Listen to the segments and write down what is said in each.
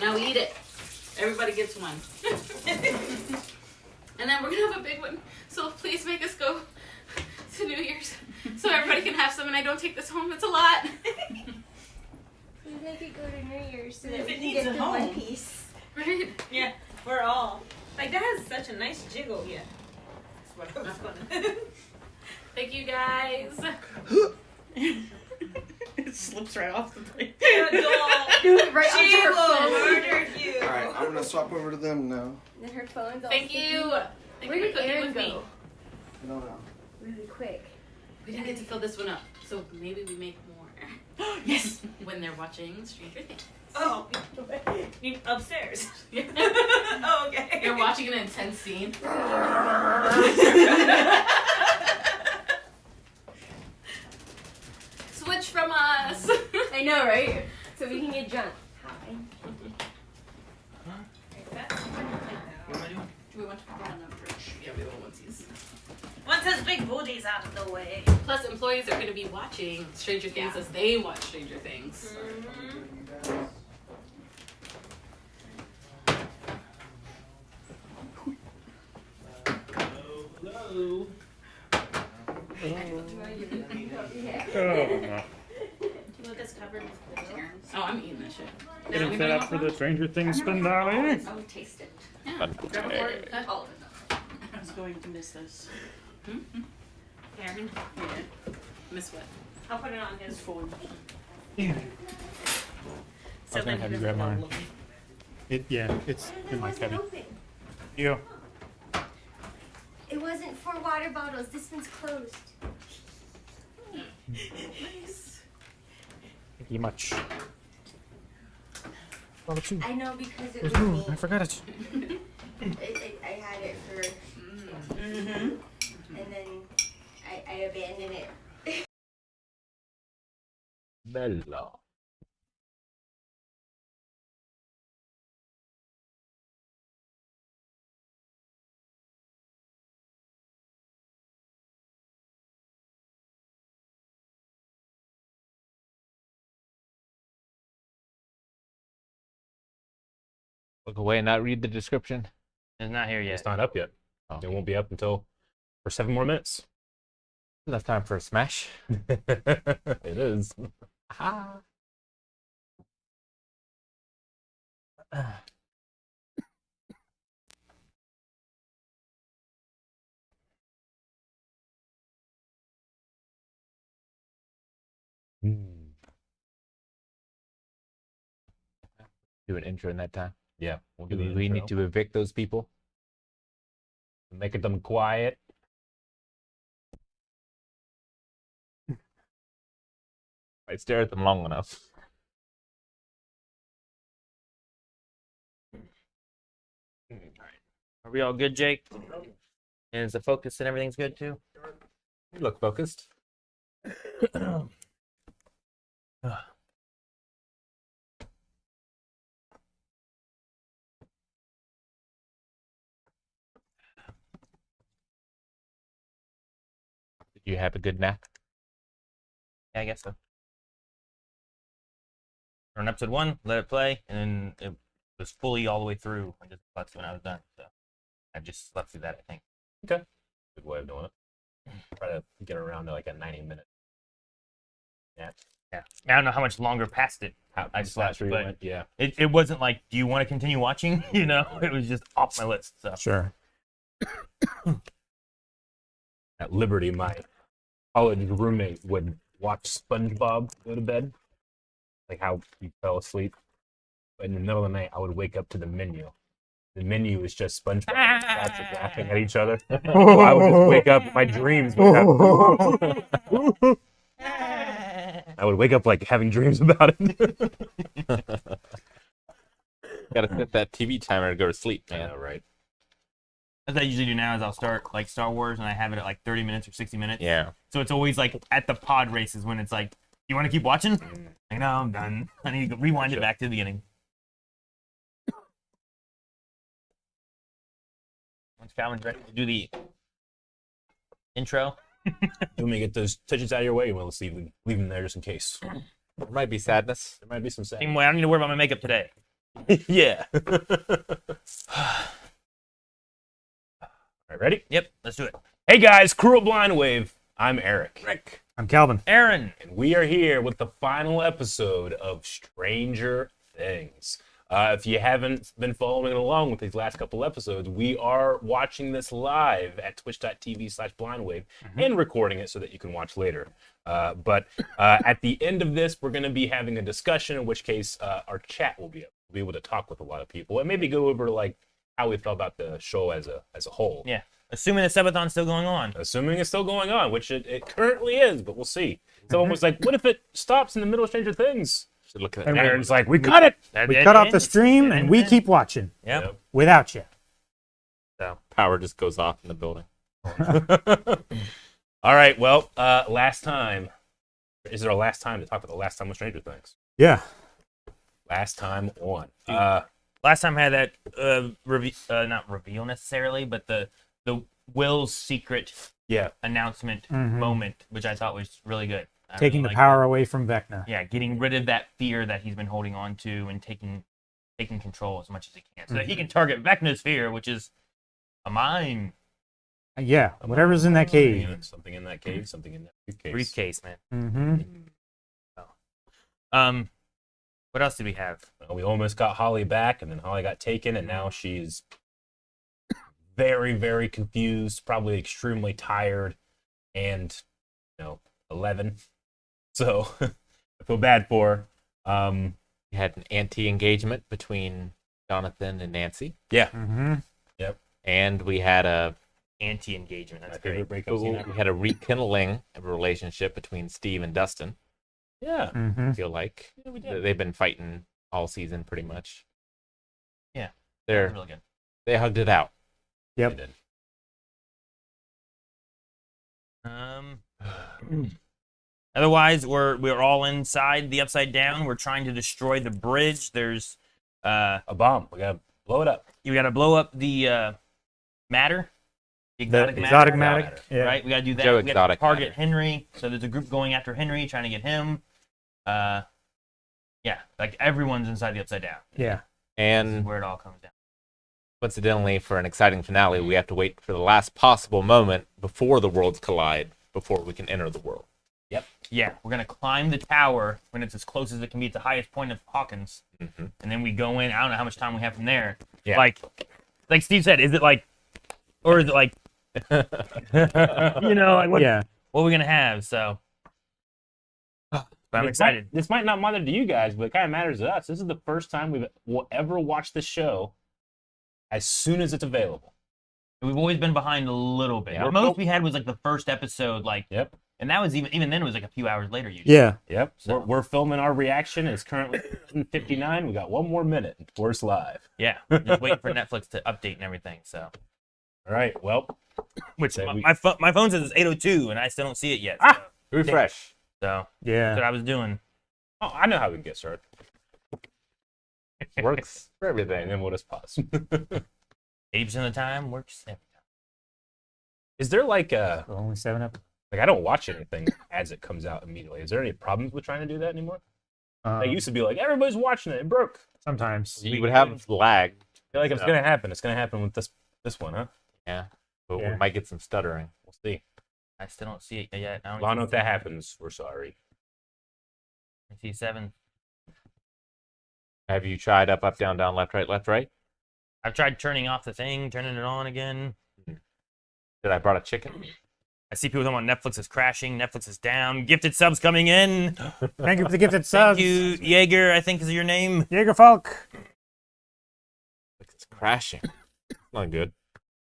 now eat it. Everybody gets one. And then we're going to have a big one. So please make us go to New Year's so everybody can have some and I don't take this home. It's a lot. We make it go to New Year's so that If we it can needs get a the home. one piece. Right? Yeah, we're all. Like, that has such a nice jiggle, yeah. That's what I was gonna. Thank you guys. It slips right off the plate. Do it right She onto her will phone. murder you. Alright, I'm gonna swap over to them now. And then her phone's all Thank sticky. you. Thank Where you did for cooking Aaron with me. go? I don't know. Really quick. We didn't get to fill this one up, so maybe we make more. Yes. When they're watching Stranger Things. Oh, you upstairs. Yeah. Oh, okay. You're watching an intense scene. Switch from us. I know, right? So we can get drunk. Hi. Do we want to put on the fridge? Yeah, we don't want these. Once his big booty's out of the way. Plus, employees are going to be watching Stranger Things as they watch Stranger Things. Hello. Yeah. Do you want this covered with glitter? Oh, I'm eating this shit. Getting set up for the Stranger Things finale. I would taste it. Yeah. Grab a fork, cut all of it. I was going to miss this. Aaron, Yeah. Miss what? I'll put it on his phone. Yeah. So I was gonna then have he you grab doesn't mine. look. Yeah, it's in my wasn't cubby. open. You. It wasn't for water bottles. This one's closed. Nice. Thank you much. Oh, it's you. I know because it There's was room. me. I forgot it. I had it for, and then I abandoned it. Bella. Look away and not read the description. It's not here It's yet. not up yet. Oh. It won't be up until for 7 more minutes. Enough time for a smash. It is. Aha. Do an intro in that time. Yeah, we'll Do do the we intro. need to evict those people? Make them quiet. I stare at them long enough. Are we all good, Jake? And is the focus and everything's good too? You look focused. Did you have a good nap? Yeah, I guess so. On episode 1, let it play, and then it was fully all the way through. I just slept when I was done. So I just slept through that, I think. Okay. Good way of doing it. Try to get around to like a 90-minute. Yeah. Yeah. I don't know how much longer past it I slept, Sure you but went. Yeah. it wasn't like, do you want to continue watching? You know, it was just off my list. So Sure. At Liberty, my college roommate would watch SpongeBob go to bed. Like how he fell asleep. But in the middle of the night, I would wake up to the menu. The menu was just SpongeBob and Patrick laughing at each other. I would just wake up. My dreams would have. I would wake up like having dreams about it. Gotta set that TV timer to go to sleep, I man. know, right? what I usually do now is I'll start like Star Wars and I have it at like 30 minutes or 60 minutes. Yeah. So it's always like at the pod races when it's like, you want to keep watching? Like, no, I'm done. I need to rewind it back to the beginning. Once Calvin's ready to do the intro. Let me get those touches out of your way, and we'll leave them there just in case. There might be sadness. There might be some sad. Anyway, I don't need to worry about my makeup today. Yeah. All right, ready? Yep, let's do it. Hey guys, crew of Blind Wave. I'm Eric. Rick. I'm Calvin. Aaron. And we are here with the final episode of Stranger Things. If you haven't been following along with these last couple episodes, we are watching this live at twitch.tv/blindwave and recording it so that you can watch later. But at the end of this, we're going to be having a discussion, in which case our chat will be able to talk with a lot of people and maybe go over like how we felt about the show as a whole. Yeah. Assuming the subathon's still going on. Assuming it's still going on, which it currently is, but we'll see. Someone was like, what if it stops in the middle of Stranger Things? Should look at And that. Aaron's like, we Cut it. That- We that cut off the ends. stream That and we ends. keep watching Yep. without you. So Power just goes off in the building. All right, well, last time. Is it our last time to talk about the last time with Stranger Things? Yeah. Last time on. last time I had that not reveal necessarily, but the Will's secret Yeah. announcement Mhm. moment, which I thought was really good. I Taking really the liked power away from Vecna. it. Yeah, getting rid of that fear that he's been holding on to and taking control as much as he can, so that he can target Vecna's fear, which is a mine Yeah. Whatever's in that cave. Something in that cave, something in that briefcase. briefcase, man. Mm-hmm. What else did we have? We almost got Holly back, and then Holly got taken, and now she's very, very confused, probably extremely tired, and 11. So I feel bad for her. We had an anti-engagement between Jonathan and Nancy, Yeah. Mm-hmm. and we had a Anti-engagement. That's My favorite great. breakup scene we ever. had a rekindling of a relationship between Steve and Dustin. Yeah. Mm-hmm. I feel like we did. they've been fighting all season pretty much. Yeah. They're That's really good. they hugged it out. Yep. They did. Otherwise, we're all inside the Upside Down. We're trying to destroy the bridge. There's A bomb. We gotta blow it up. you got to blow up the matter, the The exotic exotic matter, matter. Yeah. right? We got to do that. Joe We got to Exotic target Matter. Henry. So there's a group going after Henry, trying to get him. Yeah, like everyone's inside the Upside Down. Yeah. This is And where it all comes down. coincidentally, for an exciting finale, we have to wait for the last possible moment before the worlds collide before we can enter the world. Yeah, we're gonna climb the tower when it's as close as it can be at the highest point of Hawkins, Mm-hmm. and then we go in. I don't know how much time we have from there. Yeah. Like Steve said, is it like, or is it like, like what? Yeah. What are we gonna have? So, but I'm excited. This might not matter to you guys, but it kind of matters to us. This is the first time we'll ever watch the show as soon as it's available. We've always been behind a little bit. Yeah. The most we had was like the first episode, Yep. and that was even then it was like a few hours later. Usually. Yeah. Yep. So- We're filming our reaction. It's currently 59. We got one more minute before it's live. Yeah, just waiting for Netflix to update and everything. So, All right. Well, which Say we- my phone says it's 8:02, and I still don't see it yet. Ah! Refresh. So that's Yeah. what I was doing. oh, I know how we can get started. Works for And everything. then we'll just pause. 80% of the time works every time. Is there like Only 7 episodes. I don't watch anything as it comes out immediately. Is there any problems with trying to do that anymore? I used to be like, everybody's watching it. It broke. Sometimes. You would have lag. I feel like it's No. gonna happen. It's gonna happen with this one, huh? Yeah. But Yeah. we might get some stuttering. We'll see. I still don't see it yet. I don't Lano, if that happens, we're sorry. see 7. Have you tried up, down, left, right? I've tried turning off the thing, turning it on again. Did I brought a chicken? I see people talking about Netflix is crashing, Netflix is down. Gifted subs coming in. Thank you for the gifted Thank subs. you, Jaeger, I think is your name. Jaeger Falk. It's crashing. Not good.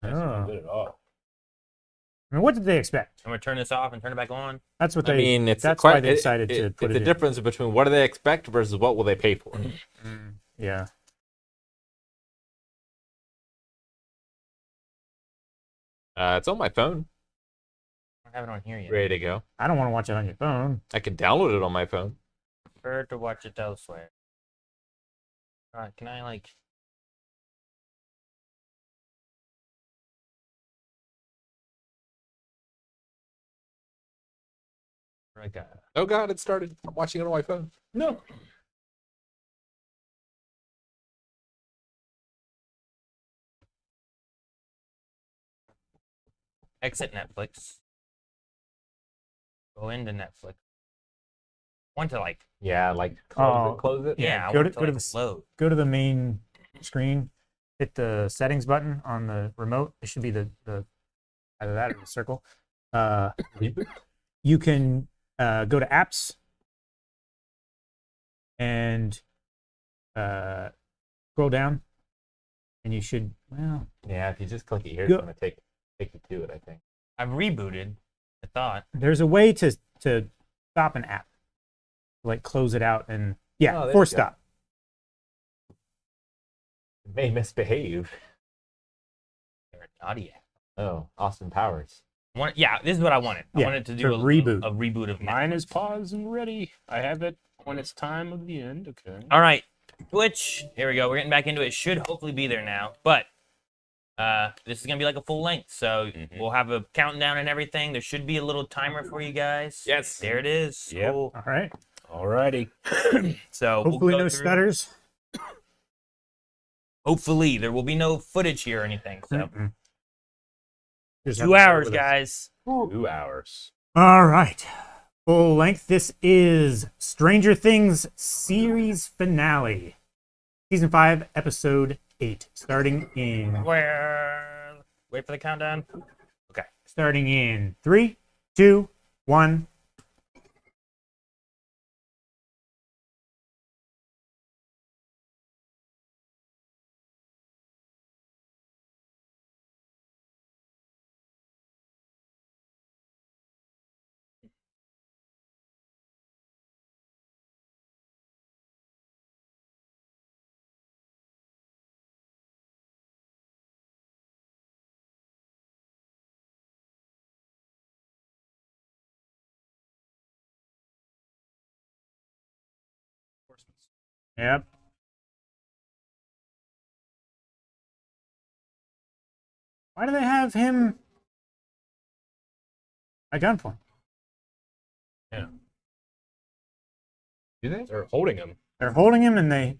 That's Oh. not good at all. I mean, what did they expect? I'm gonna turn this off and turn it back on. That's what I they. mean, it's that's quite, why they decided to put it's it the in. difference between what do they expect versus what will they pay for. Yeah. It's on my phone, I don't have it on here yet. ready to go. I don't want to watch it on your phone. I can download it on my phone. Prefer to watch it elsewhere. Can I like? Oh God, it started. I'm watching it on my phone. No. exit Netflix. Go into Netflix. I want to like Yeah, like Oh, close it. yeah. I go want to to, like, the load. go to the main screen. Hit the settings button on the remote. It should be the either that or the circle. Reboot. You can go to apps and scroll down, and you should Yeah, if you just click it here, Go- it's gonna take you to it. I think. I've rebooted. I thought. there's a way to stop an app, like close it out and Oh, there force you go. stop. It may misbehave. You're naughty. Oh, Austin Powers. Yeah, this is what I wanted. I Yeah, wanted to to do a reboot. a reboot of Mine Netflix. is paused and ready. I have it when it's time of the end. Okay. All right, Twitch. Here we go. We're getting back into it. Should hopefully be there now, but this is gonna be like a full length, so we'll have a countdown and everything. There should be a little timer for you guys. Yes. There it is. Yep. Cool. All right. Alrighty. So Hopefully we'll go no through. stutters. Hopefully there will be no footage here or anything. So Mm-mm. Just have 2 to bear hours, with us. guys. 2 hours. All right. Full length. This is Stranger Things series finale. Season 5, episode 8. Starting in Wait for the countdown. Okay. starting in 3, 2, 1. Yep. Why do they have him at gunpoint? Do they? They're holding him. They're holding him and they.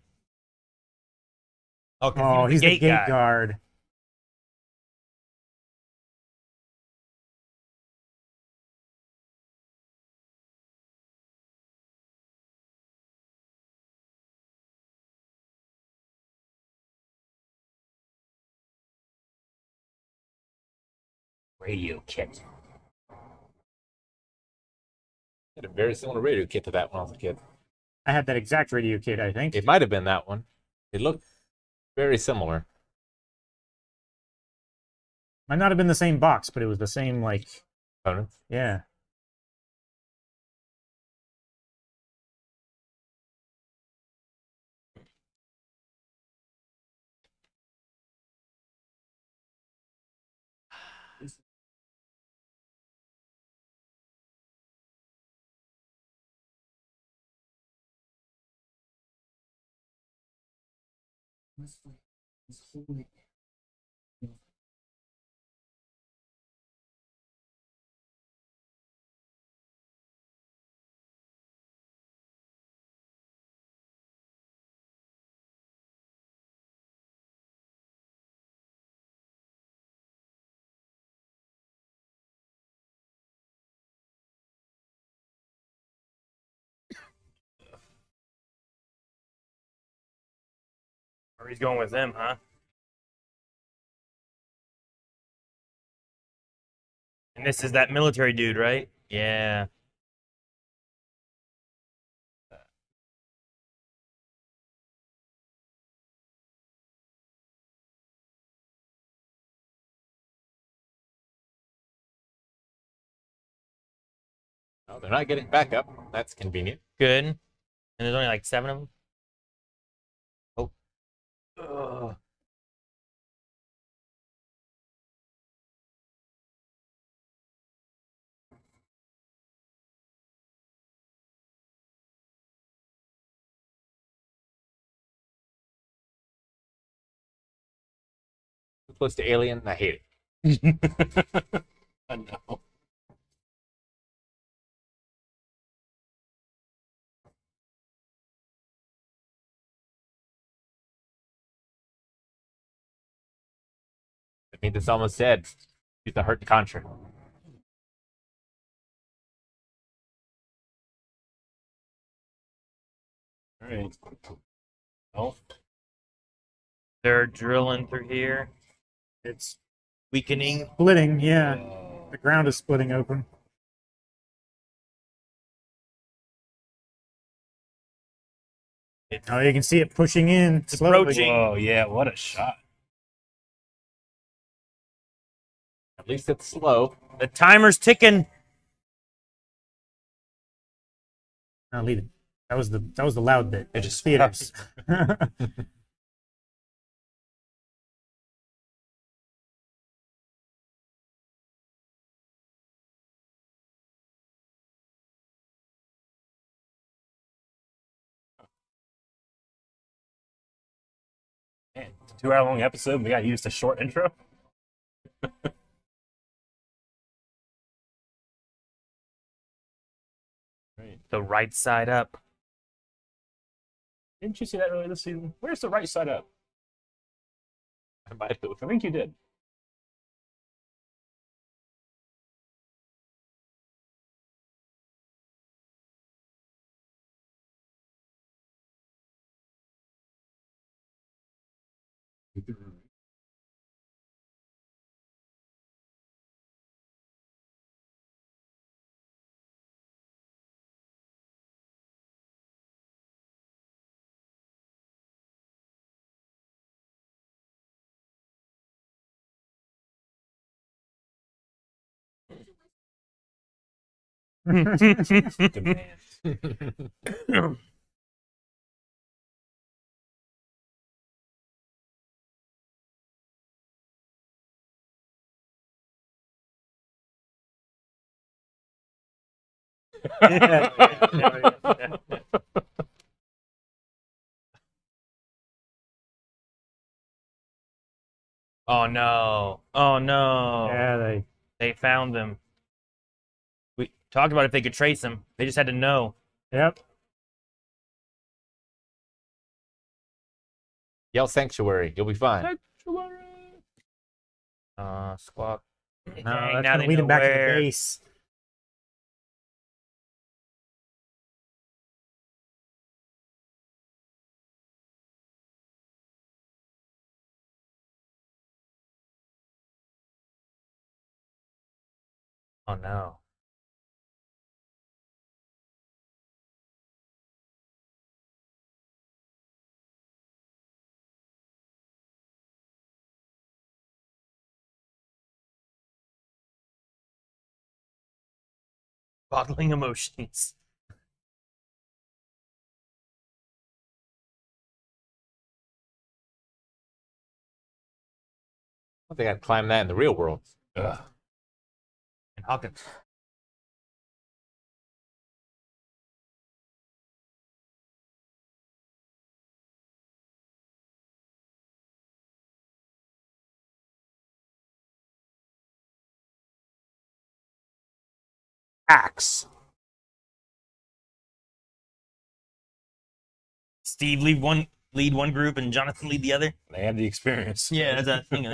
Oh, 'cause Oh, he's the gate guy. guard. Radio kit. Had a very similar radio kit to that when I was a kid. I had that exact radio kit, I think. It might have been that one. It looked very similar. Might not have been the same box, but it was the same, like, Components. yeah. Or he's going with them, huh? And this is that military dude, right? Yeah. Oh, they're not getting back up. That's convenient. Good. And there's only like 7 of them. Ugh. Too close to Alien. I hate it. I know. I mean, it's almost dead. Use the hurt contra. All right. Oh, They're drilling through here, It's weakening. splitting, yeah. The ground is splitting open. Oh, you can see it pushing in slowly. approaching. whoa, yeah, what a shot. At least it's slow. The timer's ticking. No, leave it. That was the loud bit. It just theaters. Man, it's a 2-hour long episode. We got used a short intro. Right. The right side up. Didn't you see that earlier this season? Where's the right side up? I might have. I think you did. Demand. Oh no. Oh no. Yeah, They found them. We talked about if they could trace them. They just had to know. yep. Yell sanctuary. You'll be fine. Squawk. No, Dang, that's now gonna they lead know him back to where. the base. Oh no. Bottling emotions. They got to climb that in the real world. Ugh. And Hawkins. Axe. Steve lead one group and Jonathan lead the other. They have the experience. Yeah, that's that thing.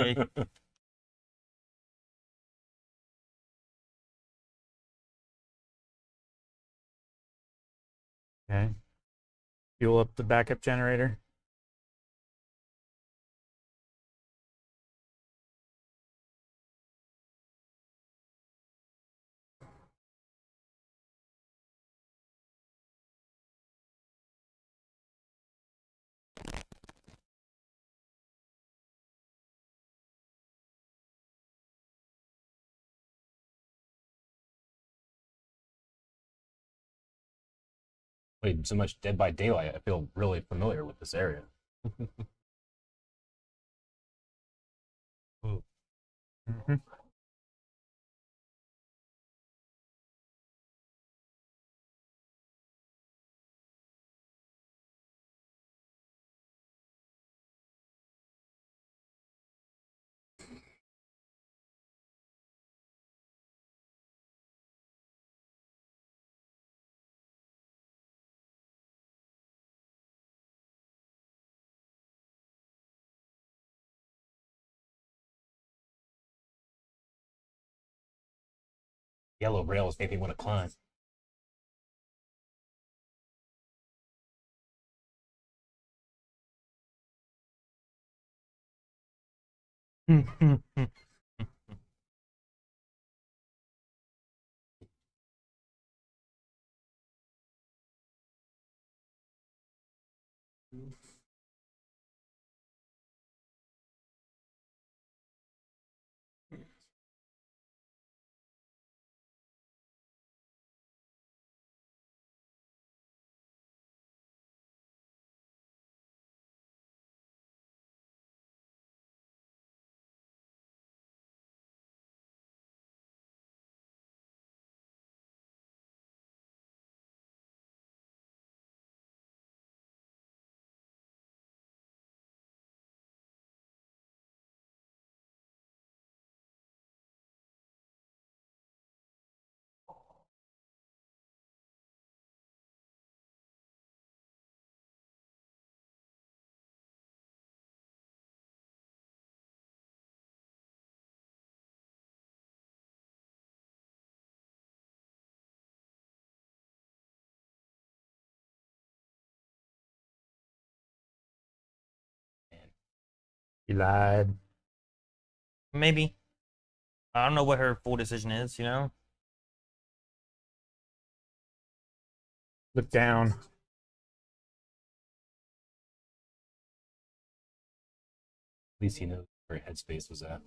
Okay. Fuel up the backup generator. Played so much Dead by Daylight, I feel really familiar with this area. Mhm. Yellow rails make me want to climb. You lied. Maybe. I don't know what her full decision is, you know? Look down. At least he knows where Headspace was at.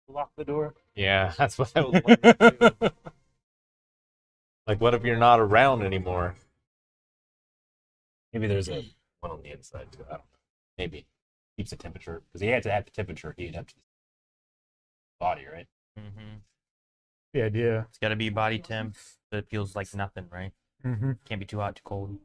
Lock the door. Yeah, that's what I was wondering too. Like, what if you're not around anymore? Maybe there's a one on the inside too. I don't know. Maybe. Keeps the temperature because he had to have the temperature. He'd have to body, right? Mm-hmm. The idea. It's got to be body temp that feels like nothing, right? Mm-hmm. Can't be too hot, too cold.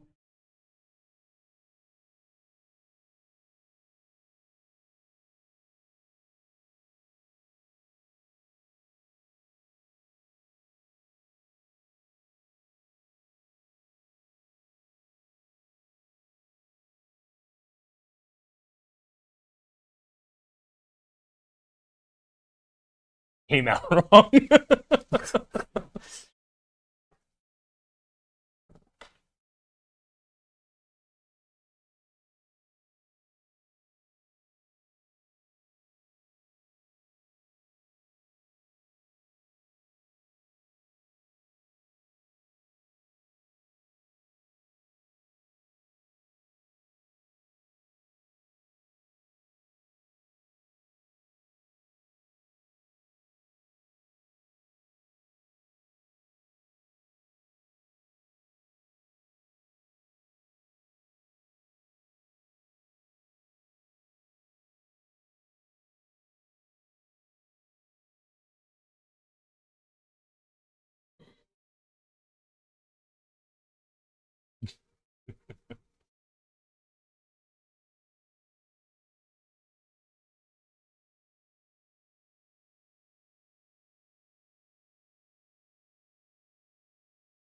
Came out wrong.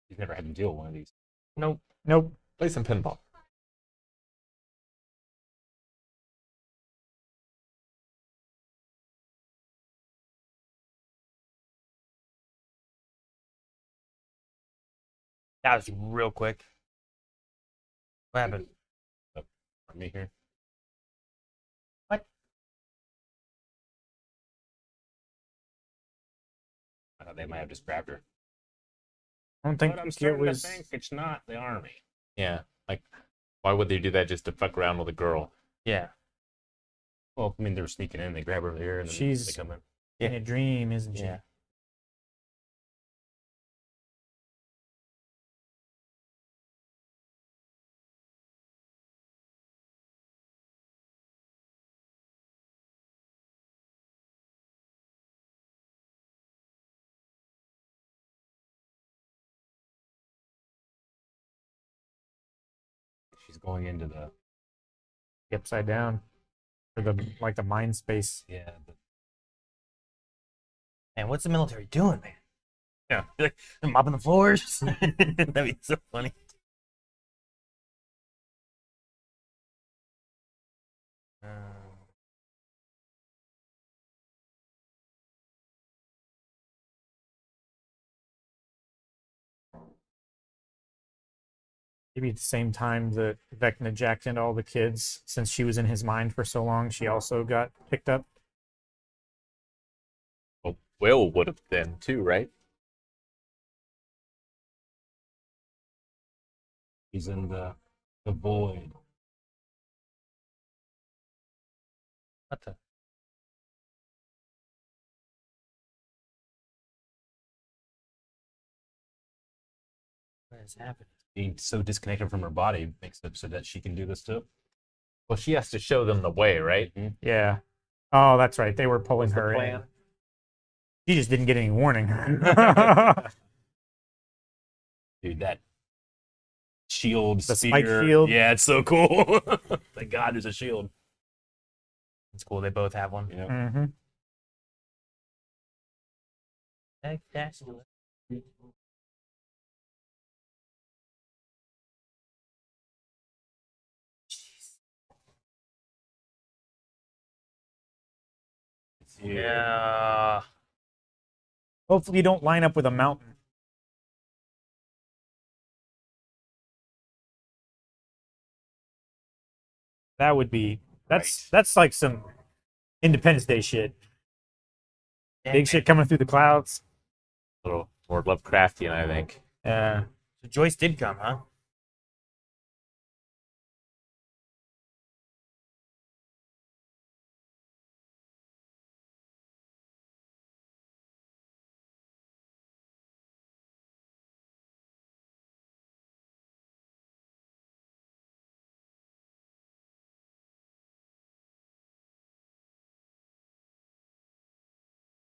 He's never had to deal with one of these. Nope. Nope. Play some pinball. That was real quick. What happened? For me here. What? I thought they might have just grabbed her. I don't think But I'm it starting was. to think it's not the army. Yeah. Like, why would they do that just to fuck around with a girl? Yeah. Well, I mean, they're sneaking in. They grab her here, and then She's- they come in. In a dream, isn't she? Yeah. She's going into the Upside down. For the like the mind space. yeah. Man, what's the military doing, man? Yeah, like they're mopping the floors. That'd be so funny. Maybe at the same time that Vecna jacked into all the kids, since she was in his mind for so long, she also got picked up. Well, Will would have been too, right? He's in the void. What the? What is happening? Being so disconnected from her body makes it so that she can do this too. Well, she has to show them the way, right? Yeah. Oh, that's right. They were pulling What's the her in. plan? She just didn't get any warning. Dude, that shield, The spear. spike shield? Yeah, it's so cool. Thank God there's a shield. It's cool. They both have one. Yeah. Mm-hmm. Spectacular. Yeah. Hopefully you don't line up with a mountain. That would be that's like some Independence Day shit. Big shit coming through the clouds. A little more Lovecraftian, I think. Yeah. So Joyce did come, huh?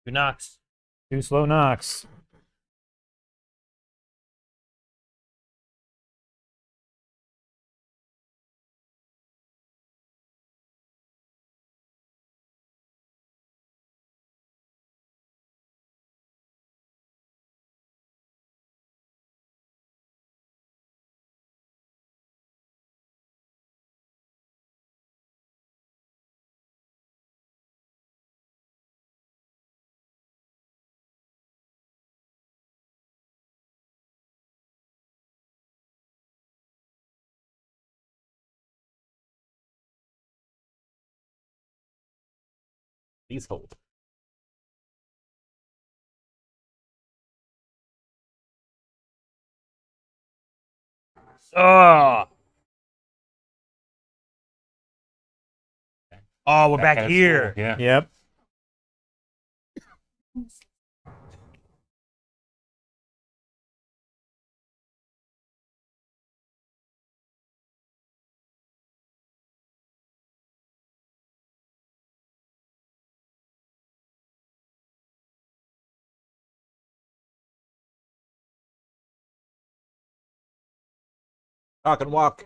Who knocks? Too slow knocks. Please hold. Oh. Oh, we're back at here. school, Yeah. Yep. Talk and walk.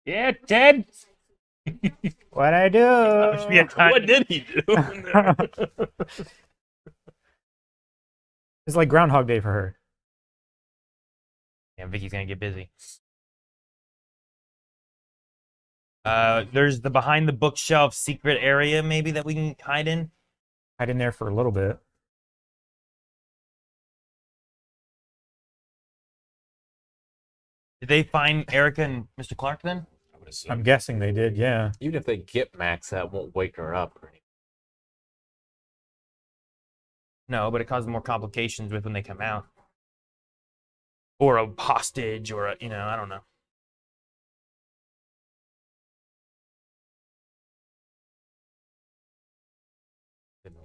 Yeah, Ted. What'd I do? Should be a time. What did he do? It's like Groundhog Day for her. Yeah, Vicky's gonna get busy. There's the behind the bookshelf secret area maybe that we can hide in. Hide in there for a little bit. Did they find Erica and Mr. Clark then? I would assume. I'm guessing they did, yeah. Even if they get Max, that won't wake her up. Or anything. No, but it causes more complications with when they come out. Or a hostage, or a, I don't know.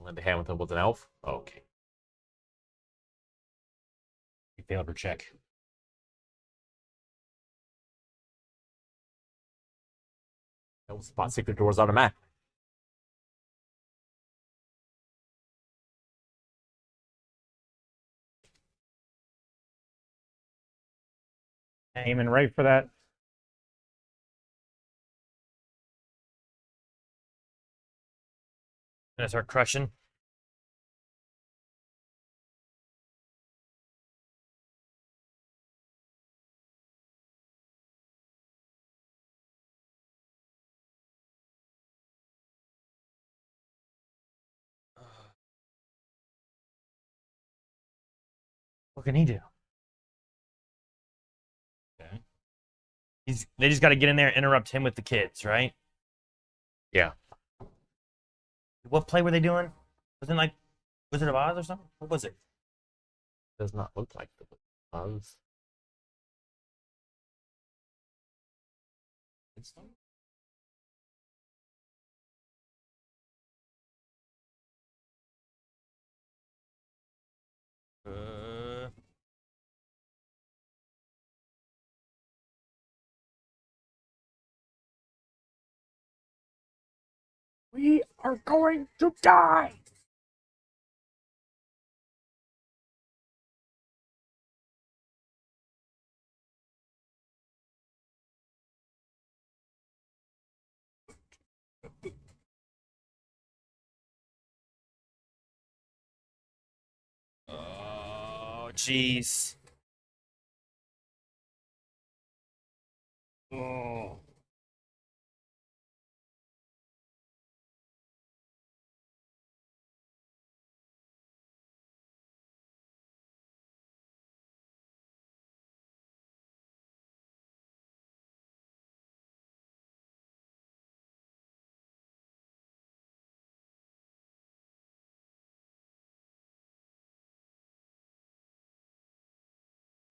Linda Hamilton was an elf? Okay. He failed her check. We'll spot secret doors on a map. Aiming right for that. Gonna start crushing. What can he do? Okay. They just got to get in there and interrupt him with the kids, right? Yeah. What play were they doing? Was it like Wizard of Oz or something? What was it? Does not look like the Oz. Uh, We are going to die. oh, jeez. Oh.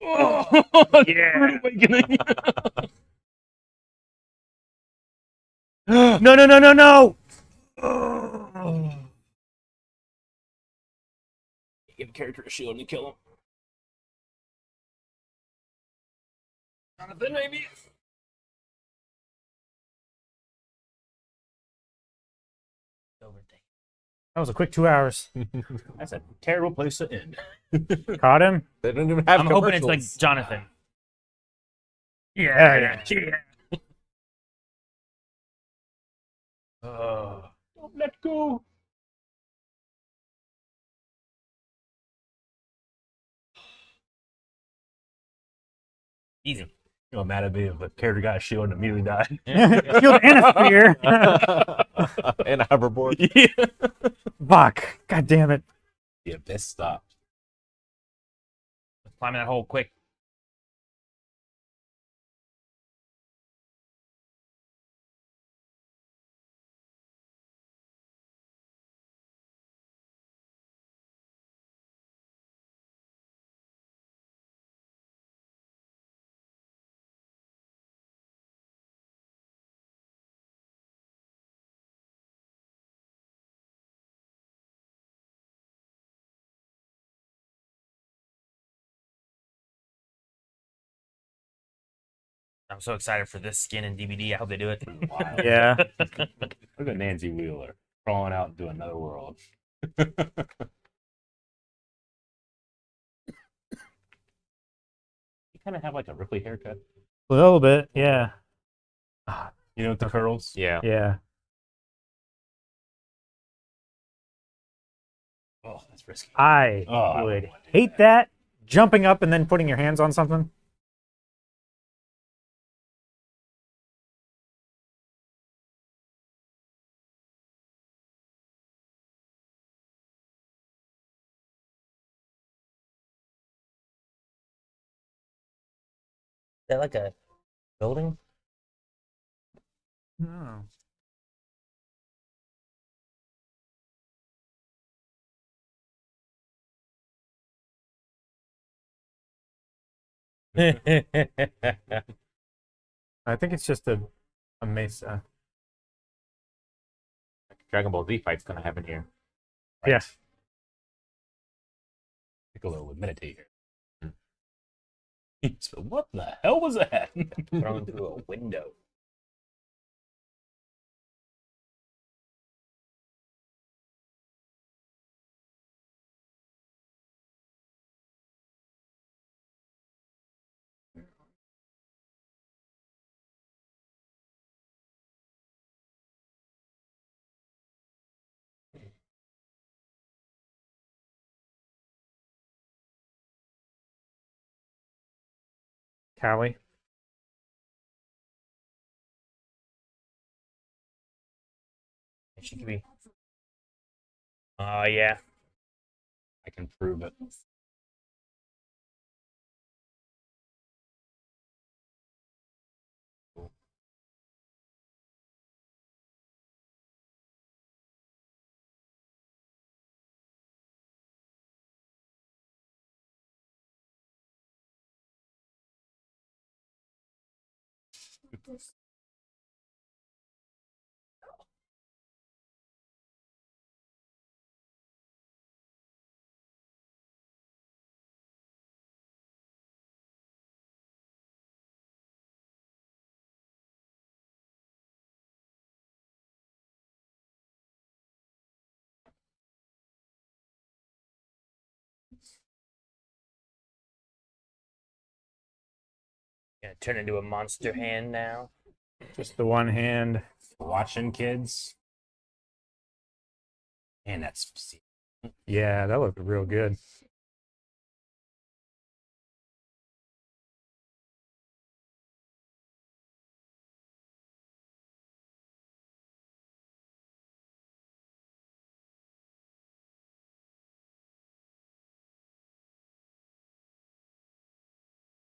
Oh, Yeah. Awakening. no, no, no, no, no. Give a character a shield and you kill him. Jonathan, maybe. That was a quick 2 hours. That's a terrible place to end. Caught him. They don't even have I'm hoping it's like commercials. Jonathan. Yeah, yeah. Don't let go. Easy. You know, mad at me if a character got a shield and immediately died. Shield and a spear. And a hoverboard. Yeah. Fuck. God damn it. Yeah, best stop. Let's climb that hole quick. I'm so excited for this skin and DVD. I hope they do it. Wow. Yeah. Look at Nancy Wheeler crawling out into another world. You kind of have like a Ripley haircut. A little bit. Yeah. You know, with the curls. Yeah. Yeah. Oh, that's risky. I I would wouldn't wanna do hate that. Jumping up and then putting your hands on something. Is that like a building? Oh. I think it's just a mesa. Dragon Ball Z fight's gonna happen here. Yeah. Piccolo would meditate here. So what the hell was that? Thrown through a window. Callie. She could be. Oh yeah. I can prove it. Gonna turn into a monster hand now. Just the one hand. Watching kids. Man, that's Yeah, that looked real good.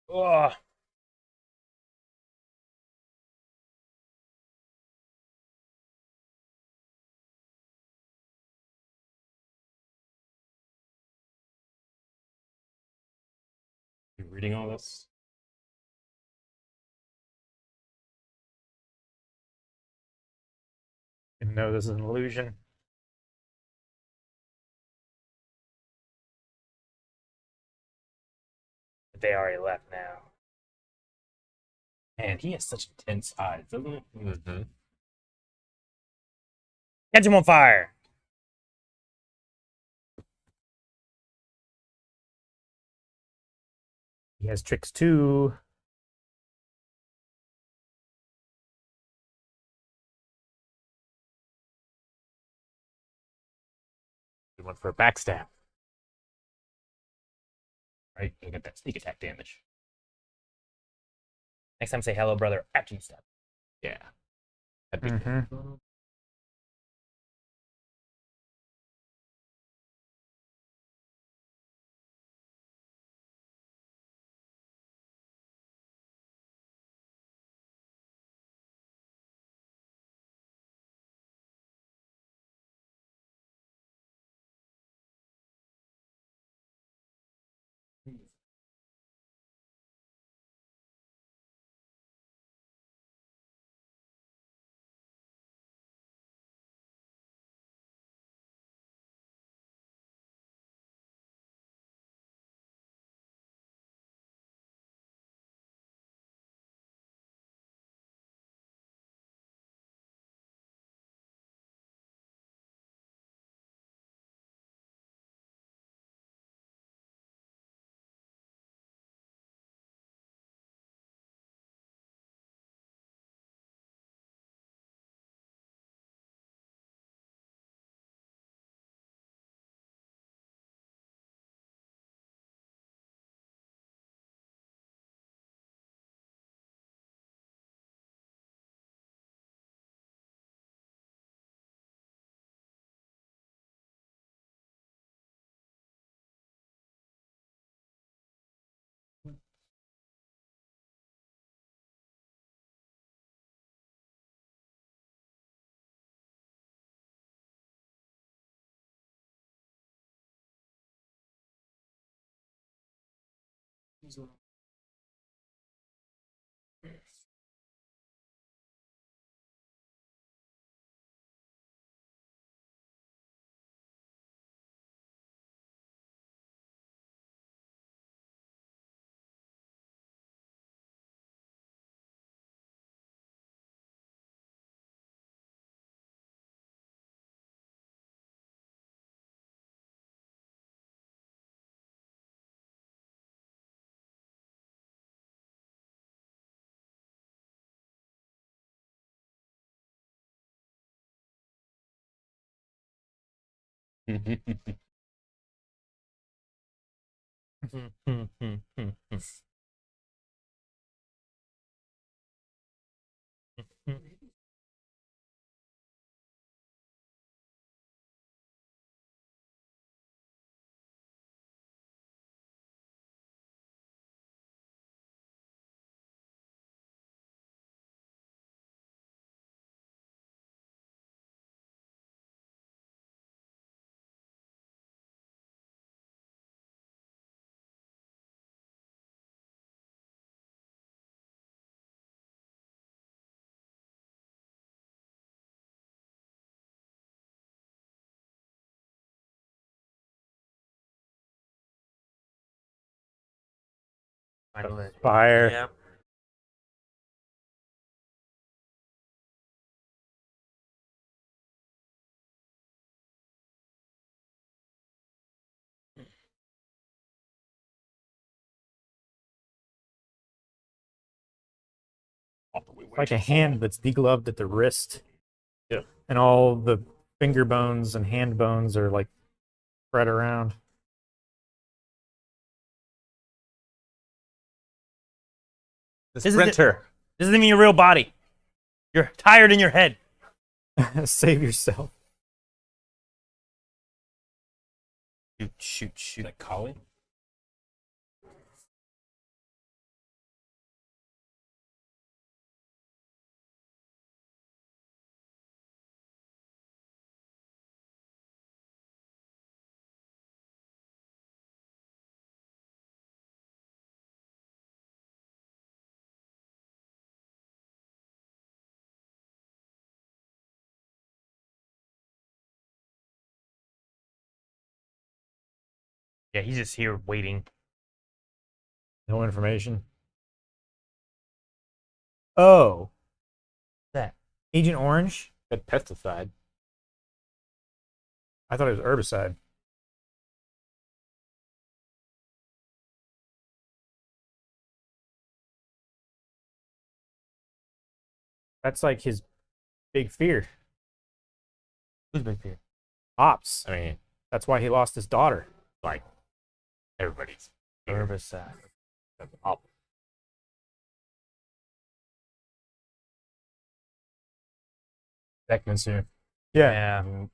Oh. you reading all this. Even though this is an illusion. They already left now. Man, he has such intense eyes, doesn't it? Mm-hmm. Catch him on fire. He has tricks too. We went for a backstab. Right? You get that sneak attack damage. Next time say hello, brother, after you stab. Yeah. That'd be Mm-hmm. Final Fire. Yep. Like a hand that's degloved at the wrist. Yeah. And all the finger bones and hand bones are like spread around. The This is sprinter. This isn't even your real body. You're tired in your head. Save yourself. Shoot. Like Collie? Yeah, he's just here waiting. No information. Oh. That. Agent Orange? Good pesticide. I thought it was herbicide. That's like his big fear. Who's big fear? Ops. I mean, That's why he lost his daughter. like everybody's. Herbicide. That's awful. Beckman's here. Yeah.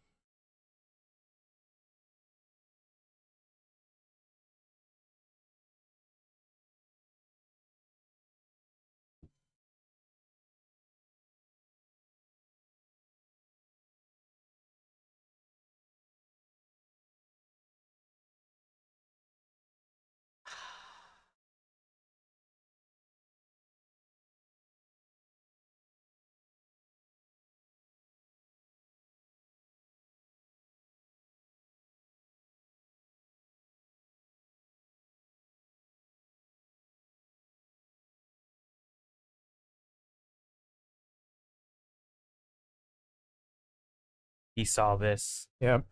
He saw this. Yep.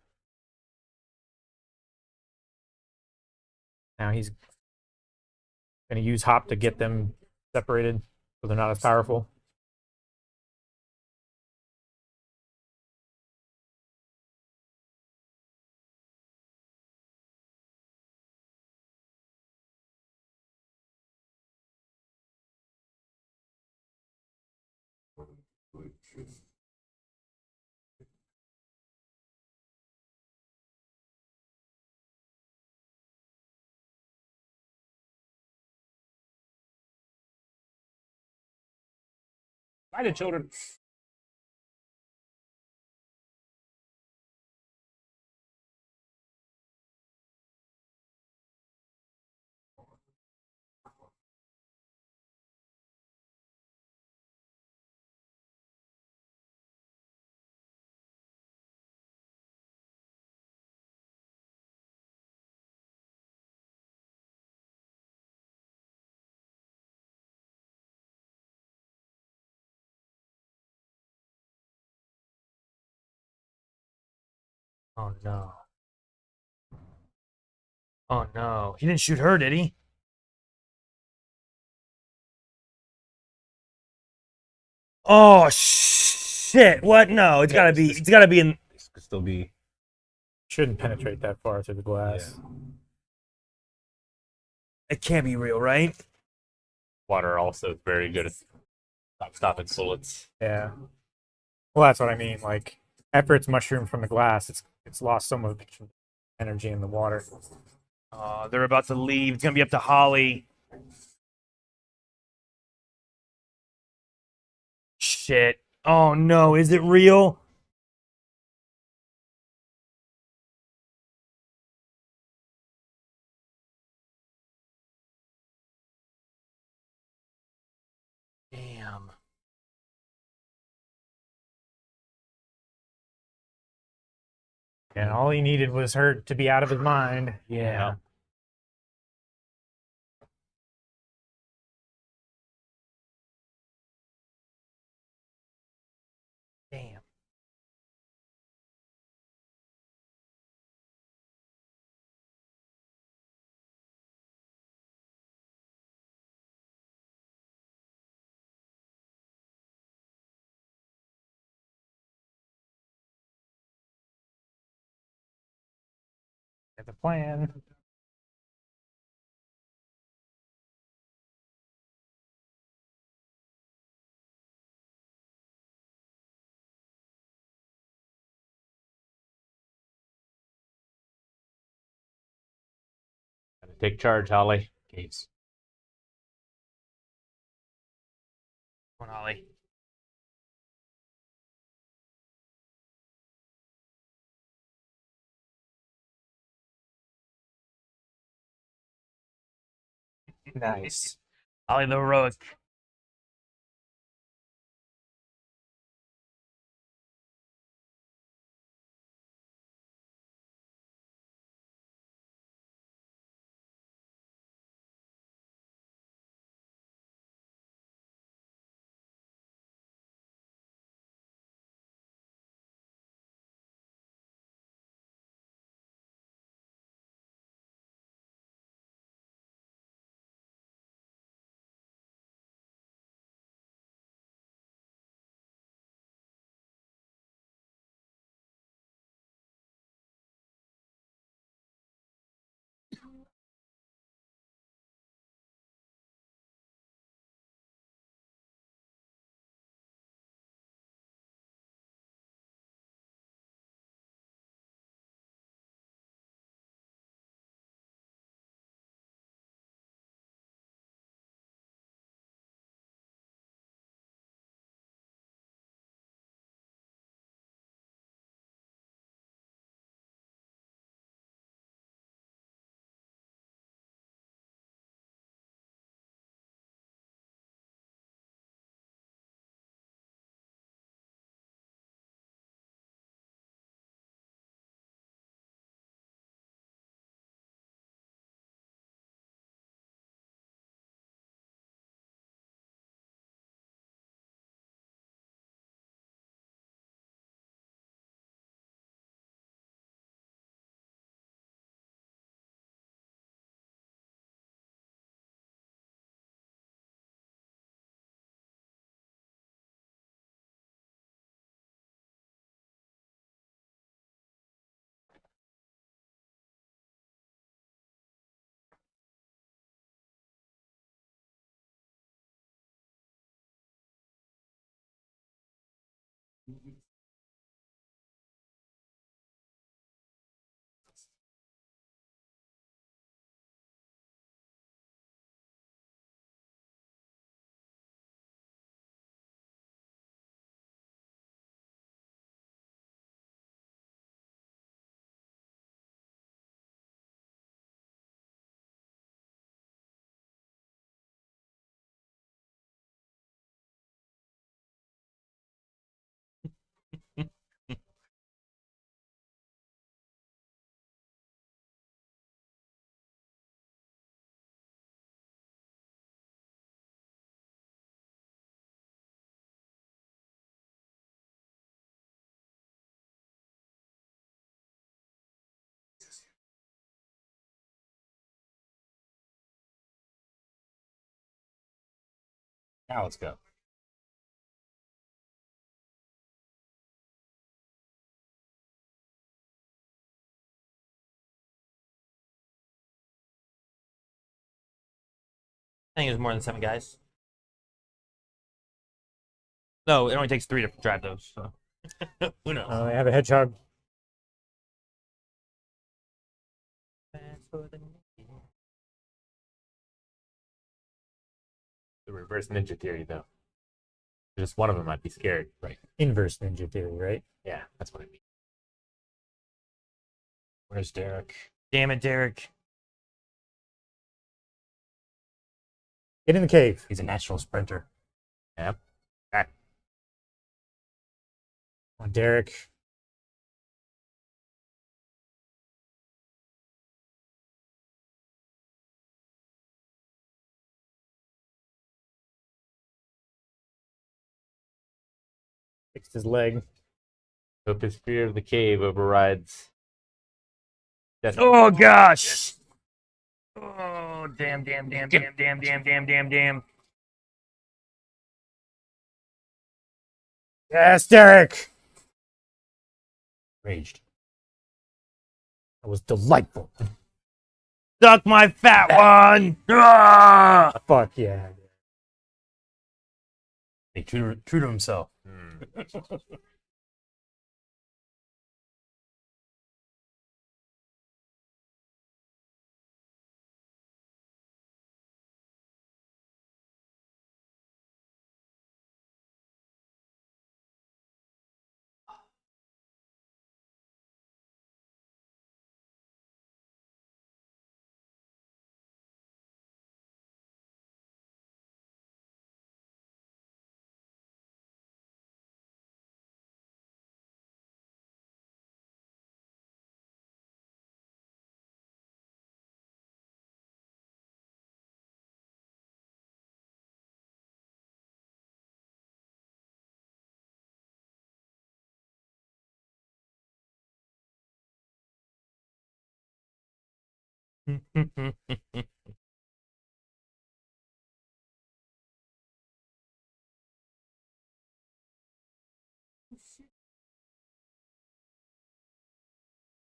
Now he's going to use Hop to get them separated so they're not as powerful. Bye, the children. Oh no. Oh no. He didn't shoot her, did he? Oh shit. What? No, it's gotta be in This could still be. Shouldn't penetrate that far through the glass. it can't be real, right? Water also is very good at stopping bullets. Yeah. Well, that's what I mean. Like, after it's mushroomed from the glass, it's lost some of its energy in the water. They're about to leave. It's gonna be up to Holly. Shit. Oh no, is it real? Damn. And all he needed was her to be out of his mind. Yeah. That's the plan. Gotta take charge, Holly. Caves. Come on, Ollie. Nice. Ollie the heroic. Now let's go. I think it was more than 7 guys. No, it only takes 3 to drive those. So. Who knows? I have a hedgehog. The reverse ninja theory, though. Just one of them might be scared. Right. Inverse ninja theory, right? Yeah, that's what I mean. Where's Derek? Damn it, Derek. Get in the cave. He's a natural sprinter. Yep. Come on, Derek. Fixed his leg. Hope his fear of the cave overrides. Oh, gosh. Oh, damn. Yes, Derek. Raged. That was delightful. Suck my fat one! Ah! Fuck yeah. Hey, true to himself.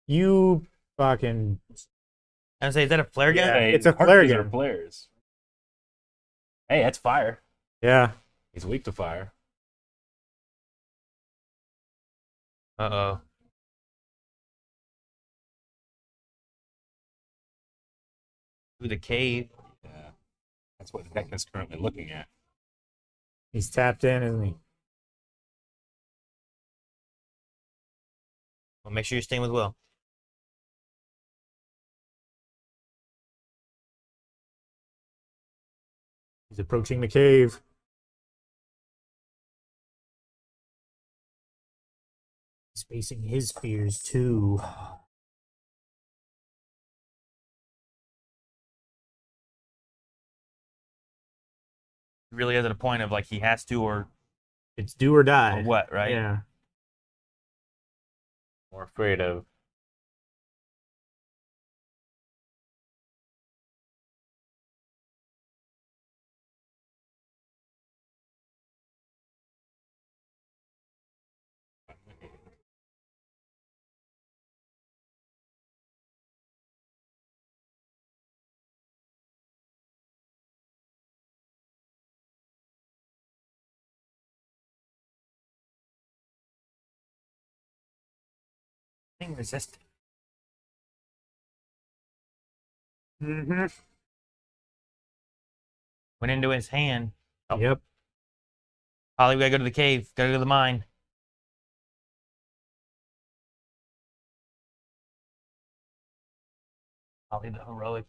You fucking. I say, is that a flare gun? Yeah, Hey, it's a heart flare keys are gun. flares. Hey, that's fire. Yeah. He's weak to fire. Uh-oh. Through the cave. Yeah. That's what Vecna's currently looking at. He's tapped in, isn't he? Well, make sure you're staying with Will. He's approaching the cave. He's facing his fears too. Really is at a point of like he has to or It's do or die. what, right? Yeah. More afraid of. Thing resistant. Mm-hmm. Went into his hand. Yep. Holly, we gotta go to the cave. Gotta go to the mine. Holly, the heroic.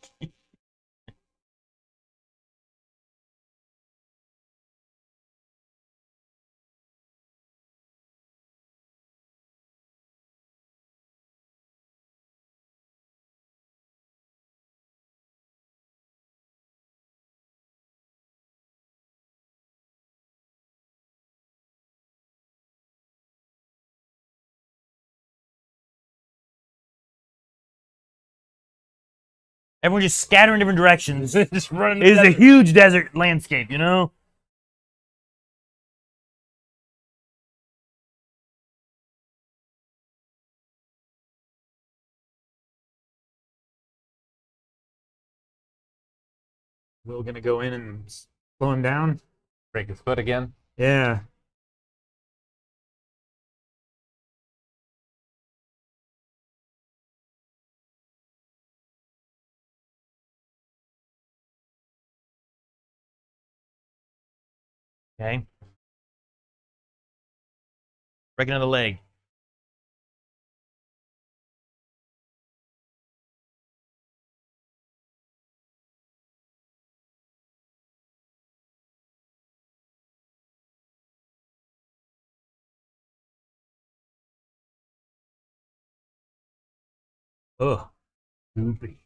Everyone just scatter in different directions. Just running. It is a huge desert landscape, you know? Will gonna go in and slow him down. Break his foot again. Yeah. Okay. Break another leg. Ugh. Goopy.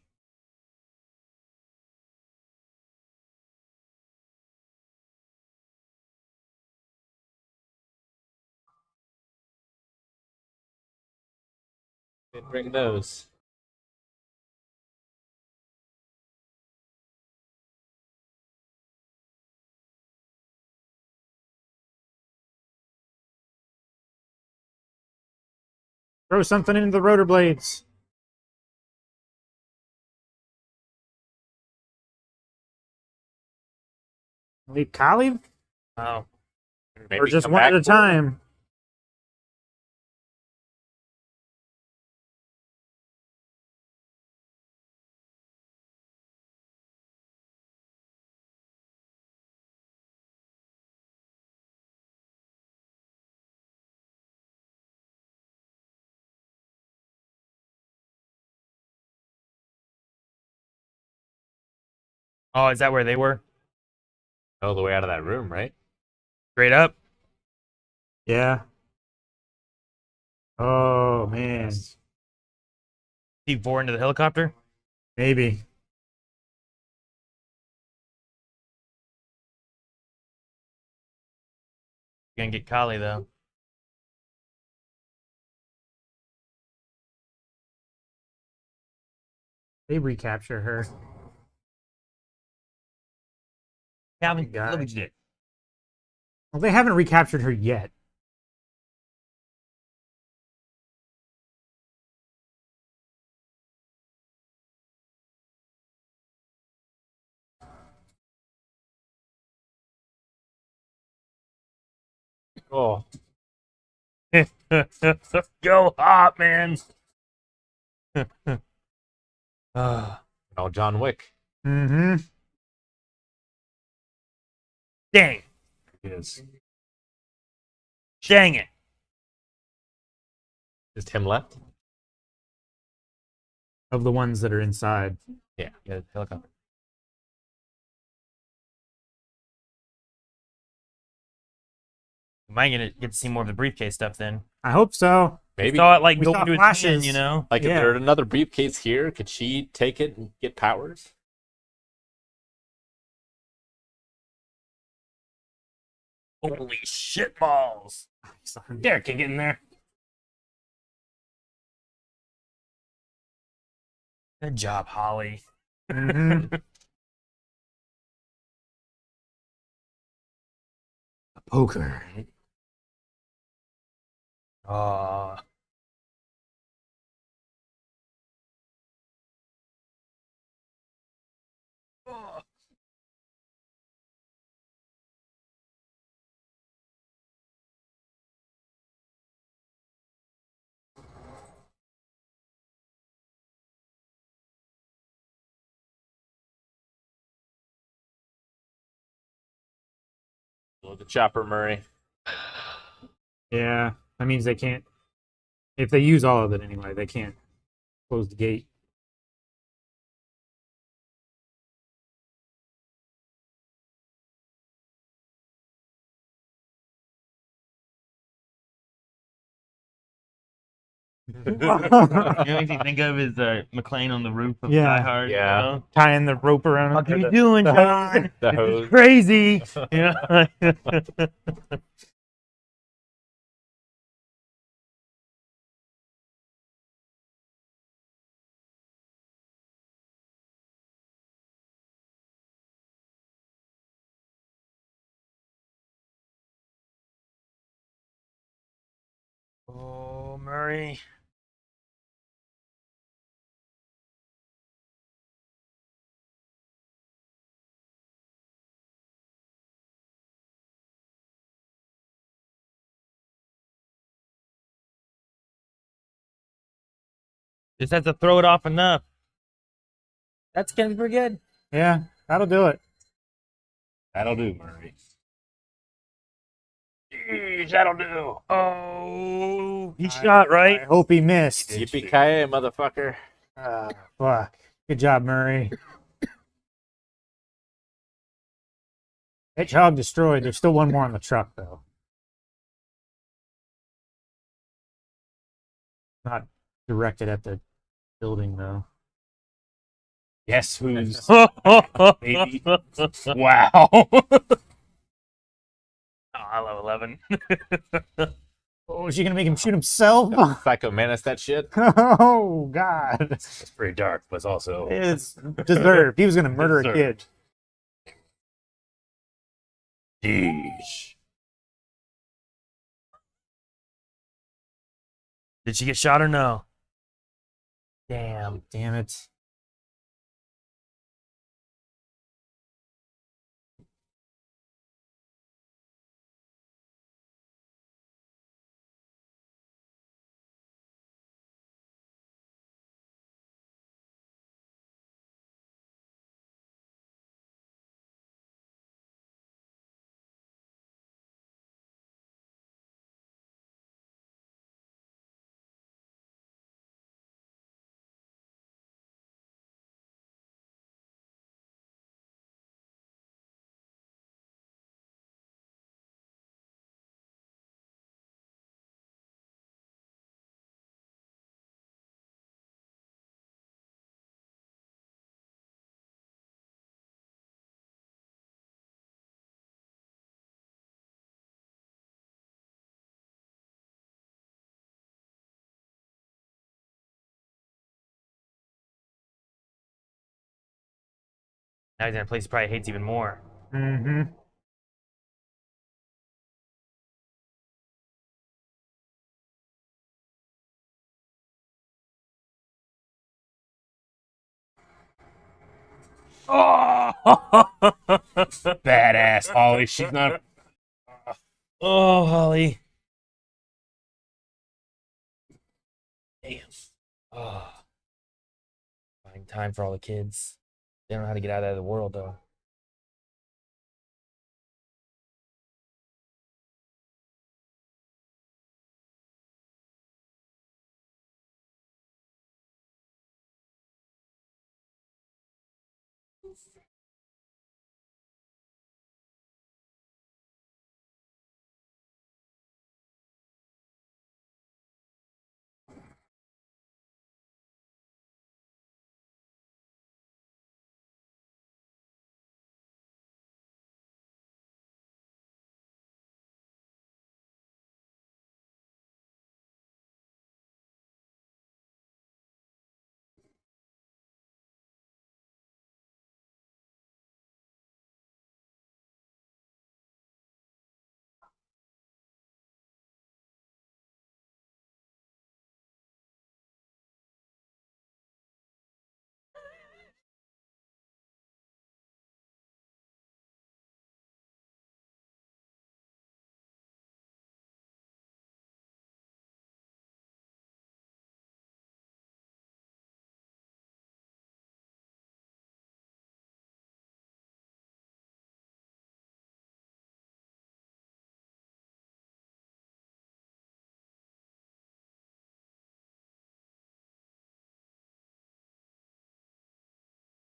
Didn't bring those. Throw something into the rotor blades. Leave Kali? Oh. Maybe Or just come one back at a for it? time? Oh, is that where they were? Oh, the way out of that room, right? Straight up? Yeah. Oh, man. T4 into the helicopter? Maybe. Gonna get Kali, though. They recapture her. Calvin, guy. look what you did. Well, they haven't recaptured her yet. Oh. Go hot, man. Oh, John Wick. Mm-hmm. Dang. Yes. Dang it. Just him left? Of the ones that are inside. Yeah. Yeah, helicopter. We might get to see more of the briefcase stuff then. I hope so. Maybe. Saw it like We go saw into his flashes. hand, you know? Like, if Yeah. there were another briefcase here, could she take it and get powers? Holy shit balls. Derek can get in there. Good job, Holly. Mm-hmm. Poker. Oh. Blow the chopper, Murray. Yeah. That means they can't. If they use all of it anyway, they can't close the gate. You know, if you think of is McLean on the roof of Yeah. Die Hard. Yeah. You know? Tying the rope around What him. are you doing, the John? The This hose. is crazy. You know? Oh, Murray. Just have to throw it off enough. That's gonna be pretty good. Yeah, that'll do it. That'll do, Murray. Jeez, that'll do. Oh, he shot right. I hope he missed. Yippee-ki-yay, motherfucker. Fuck. Good job, Murray. Hedgehog destroyed. There's still one more on the truck, though. Not directed at the building, though. Guess who's Baby. wow. Oh, I love 11. Oh, is she gonna make him shoot himself? Psycho Menace, that shit. Oh God! It's pretty dark, but it's also It's deserved. He was gonna murder a kid. Jeez. Did she get shot or no? Damn. Damn it! Now he's in a place he probably hates even more. Mm-hmm. Oh, badass Holly. She's not. Oh, Holly. Damn. Oh. Finding time for all the kids. They don't know how to get out of the world, though.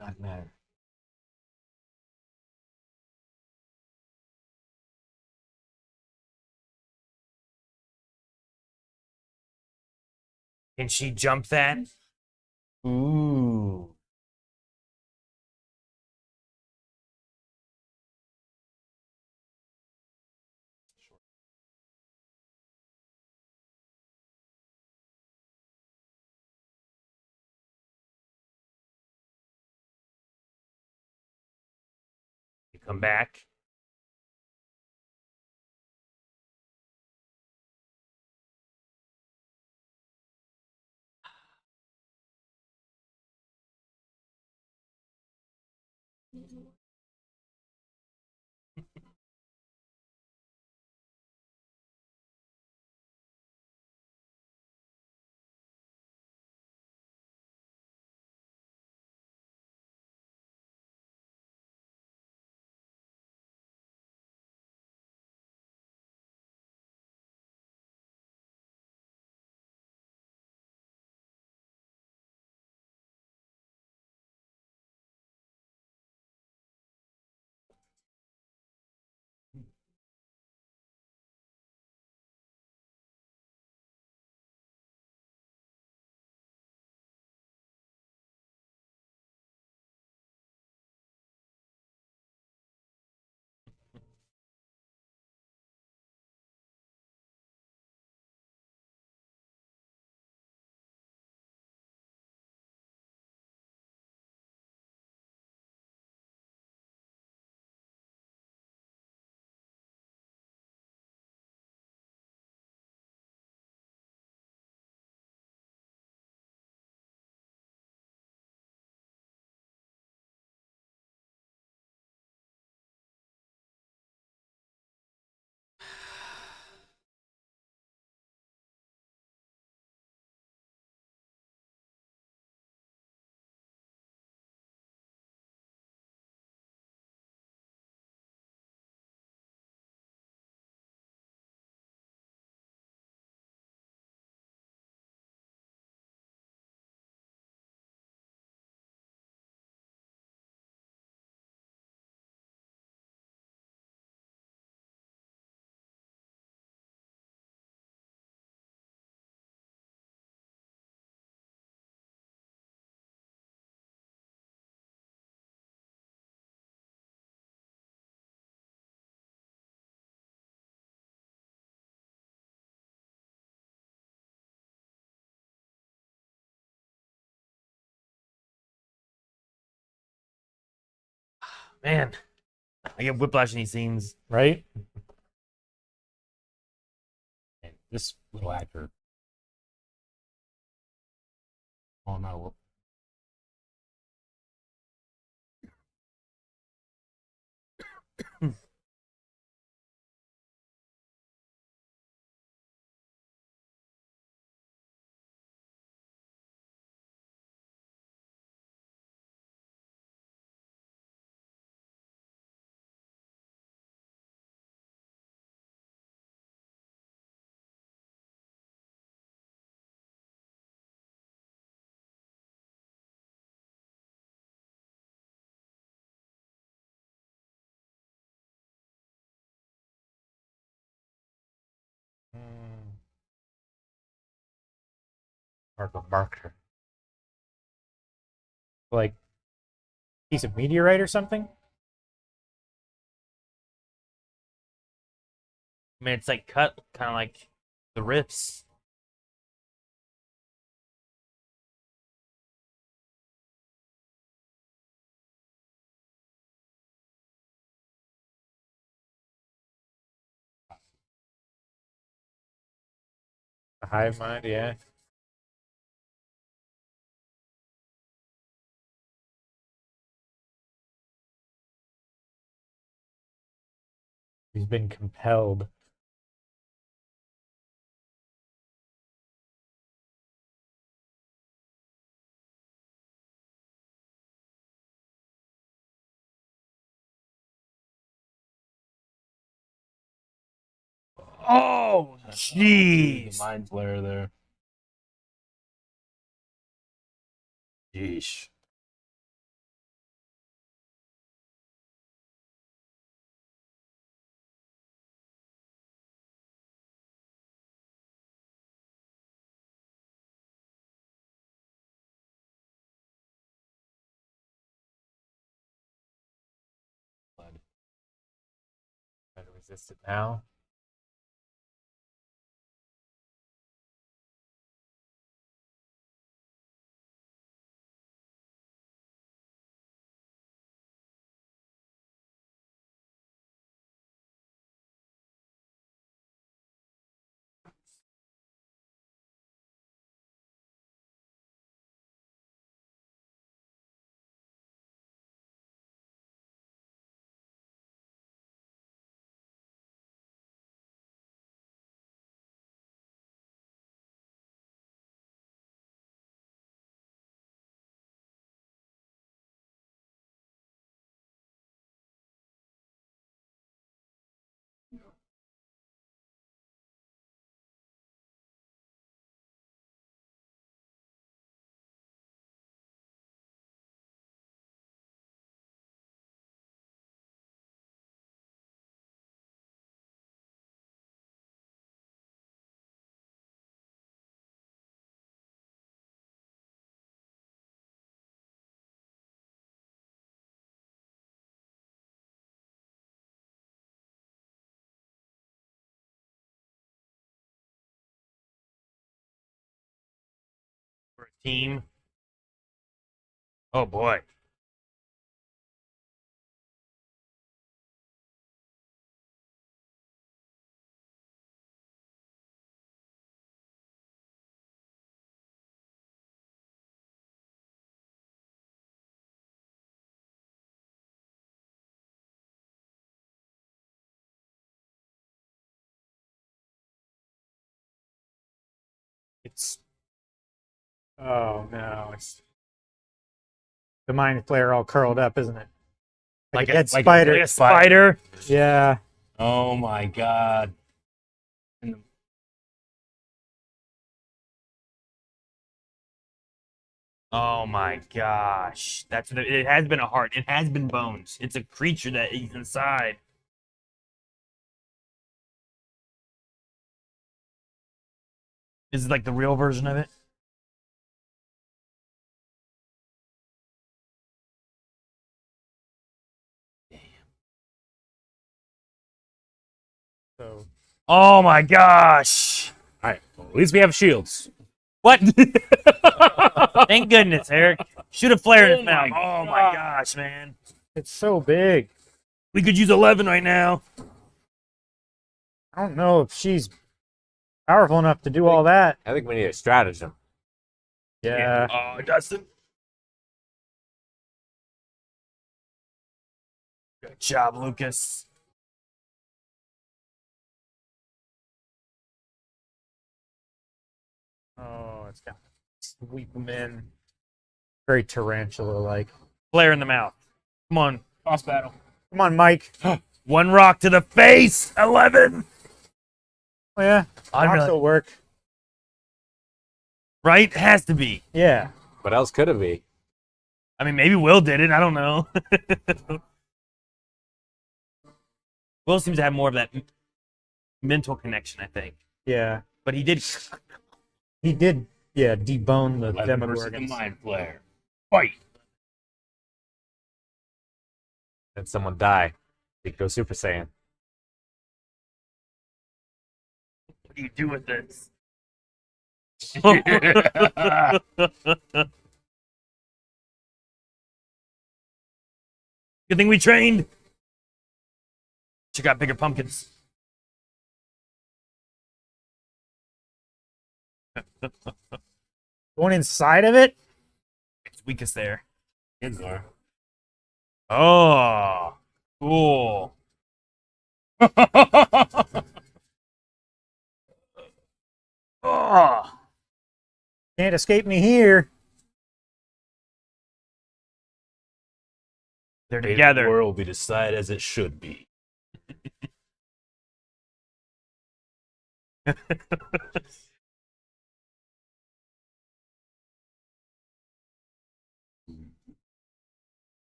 Not matter. Can she jump that? Ooh. You come back. Man, I get whiplash in these scenes. right? And this little actor. Oh no. Mark of marker. Like piece of meteorite or something. I mean, it's like cut, kind of like the riffs. A hive mind, yeah. He's been compelled. Oh, The jeez. mind flare there. Yeesh. Try to resist it now. For a team. Oh boy. It's oh no, it's the mind flare all curled up, isn't it? Like a dead spider. Like a spider. Yeah. Oh my god. Oh my gosh. That's what it has been a heart. It has been bones. It's a creature that is inside. Is it like the real version of it? So Oh my gosh. Alright, well, at least we have shields. What? Thank goodness, Eric. Shoot a flare in his Oh my mouth. Oh my gosh, man. It's so big. We could use 11 right now. I don't know if she's powerful enough to do all that. I think we need a stratagem. Yeah. Oh, Dustin. Good job, Lucas. Oh, it's got sweep them in. Very tarantula-like. Flare in the mouth. Come on. Boss battle. Come on, Mike. One rock to the face. 11. Oh, yeah. I'm Rocks really- will work. Right? Has to be. Yeah. What else could it be? I mean, maybe Will did it. I don't know. Will seems to have more of that mental connection, I think. Yeah. But he did. He did, yeah, debone the 11 versus the Demogorgons. Mind Flayer. Fight! Did someone die? He go Super Saiyan. What do you do with this? Good thing we trained. She got bigger pumpkins. Going inside of it? It's weakest there. Kids are. Oh, cool. Oh, Can't escape me here. they're The together. world will be decided as it should be.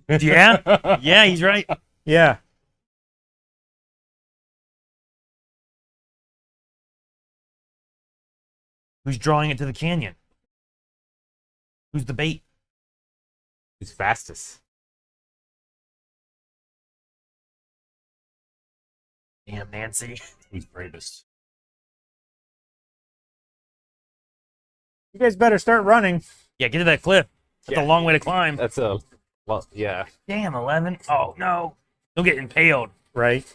Yeah, yeah, he's right. Yeah. Who's drawing it to the canyon? Who's the bait? Who's fastest? Damn, Nancy. Who's bravest? You guys better start running. Yeah, get to that cliff. That's Yeah. a long way to climb. That's a well, yeah. Damn, 11. Oh, no. Don't get impaled. Right.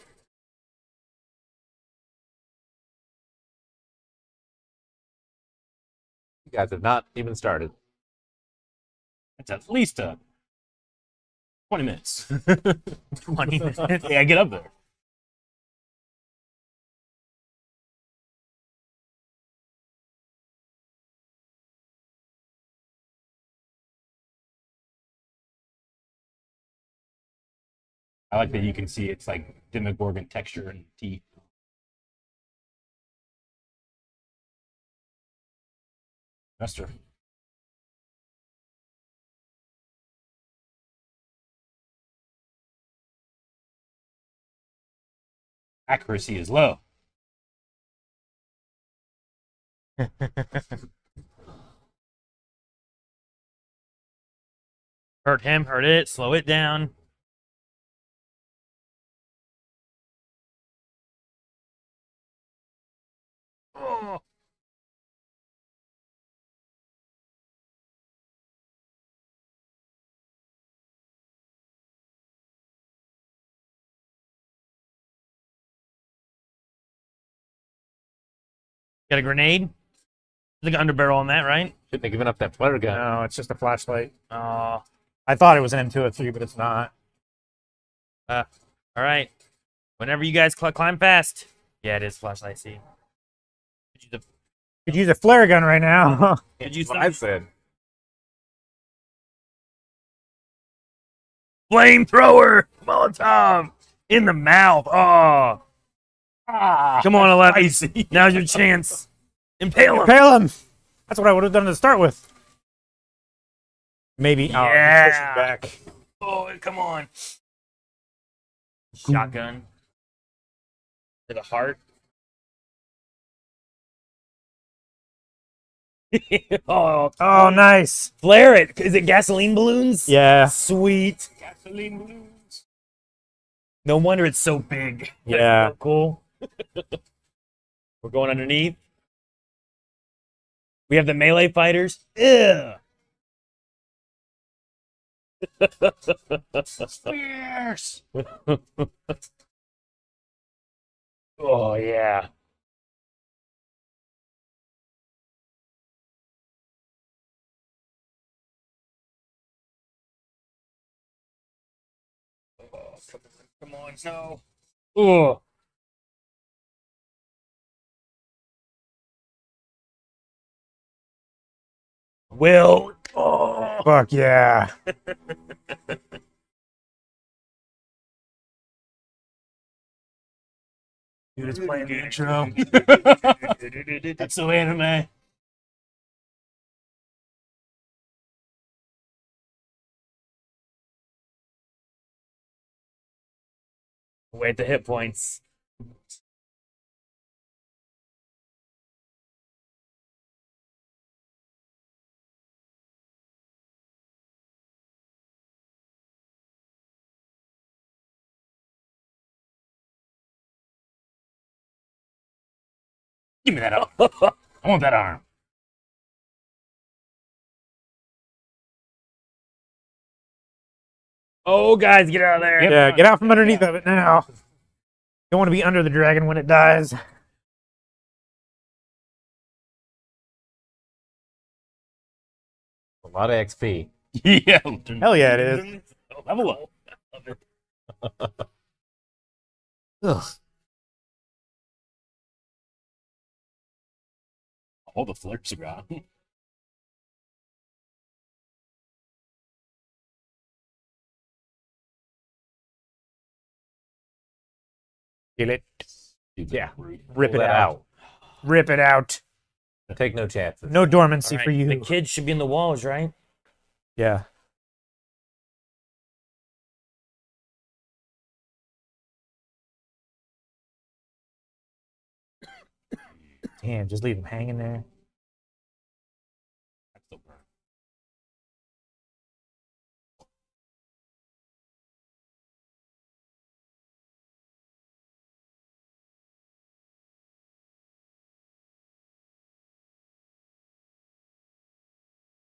You guys have not even started. That's at least 20 minutes. 20 minutes. Yeah, get up there. I like that you can see it's like Demogorgon texture and teeth. Master. Accuracy is low. Hurt him, hurt it, slow it down. Oh. Got a grenade? There's like an underbarrel on that, right? Shouldn't have given up that flare gun. No, it's just a flashlight. Oh. I thought it was an M203, but it's not. All right. Whenever you guys climb fast. Yeah, it is flashlight. See. Could use a flare gun right now. Could you That's what I said. Flamethrower! Molotov! In the mouth. Oh. Come on, 11. Now's your chance. Impale him. Impale him. That's what I would have done to start with. Maybe. Oh, Yeah. he's pushing back. Oh, come on. Shotgun. To the heart. Oh, Oh, nice. flare it. Is it gasoline balloons? Yeah. Sweet. Gasoline balloons. No wonder it's so big. That's Yeah. so cool. We're going underneath. We have the melee fighters. Ew. Spears. Oh, yeah. Come on, no. Oh. Will. Oh. Fuck yeah. Dude, it's playing the intro. That's so anime. Wait, the hit points. Give me that arm. I want that arm. Oh, guys, get out of there. Yep. Yeah, get out from underneath of it now. Don't want to be under the dragon when it dies. A lot of XP. Yeah. Hell yeah, it is. Level up. Ugh. All the flips are gone. Kill it. Yeah. Rip Pull it that out. Rip it out. Take no chances. No dormancy All right, for you. the kids should be in the walls, right? Yeah. Damn, just leave him hanging there.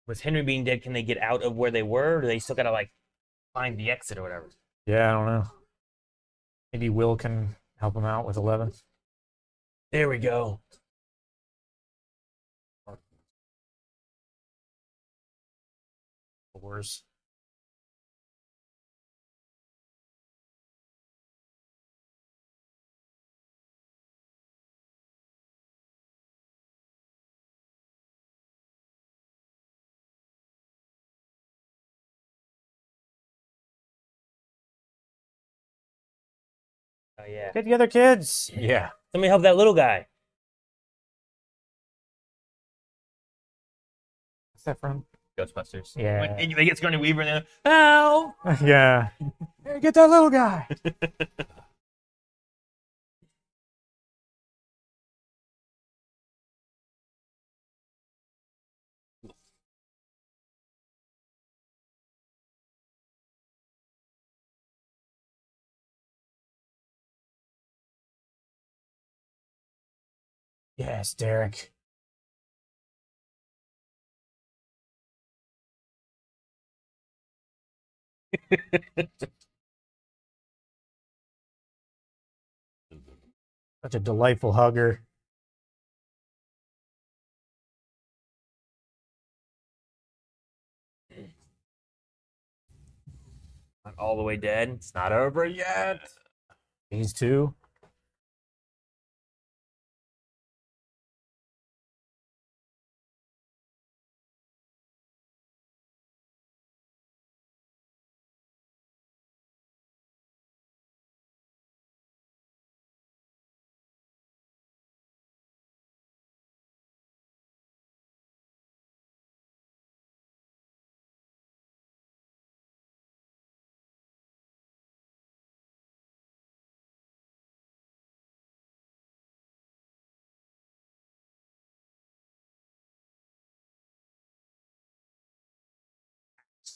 With Henry being dead, can they get out of where they were, or do they still gotta like find the exit or whatever? Yeah, I don't know. Maybe Will can help him out with 11. There we go. Worse. Oh yeah. Get together, kids. Yeah. Somebody help that little guy. What's that from? Ghostbusters. Yeah. When they get Sigourney Weaver and they're help. Yeah. Hey, get that little guy. Yes, Derek. Such a delightful hugger. Not all the way dead. It's not over yet. These two.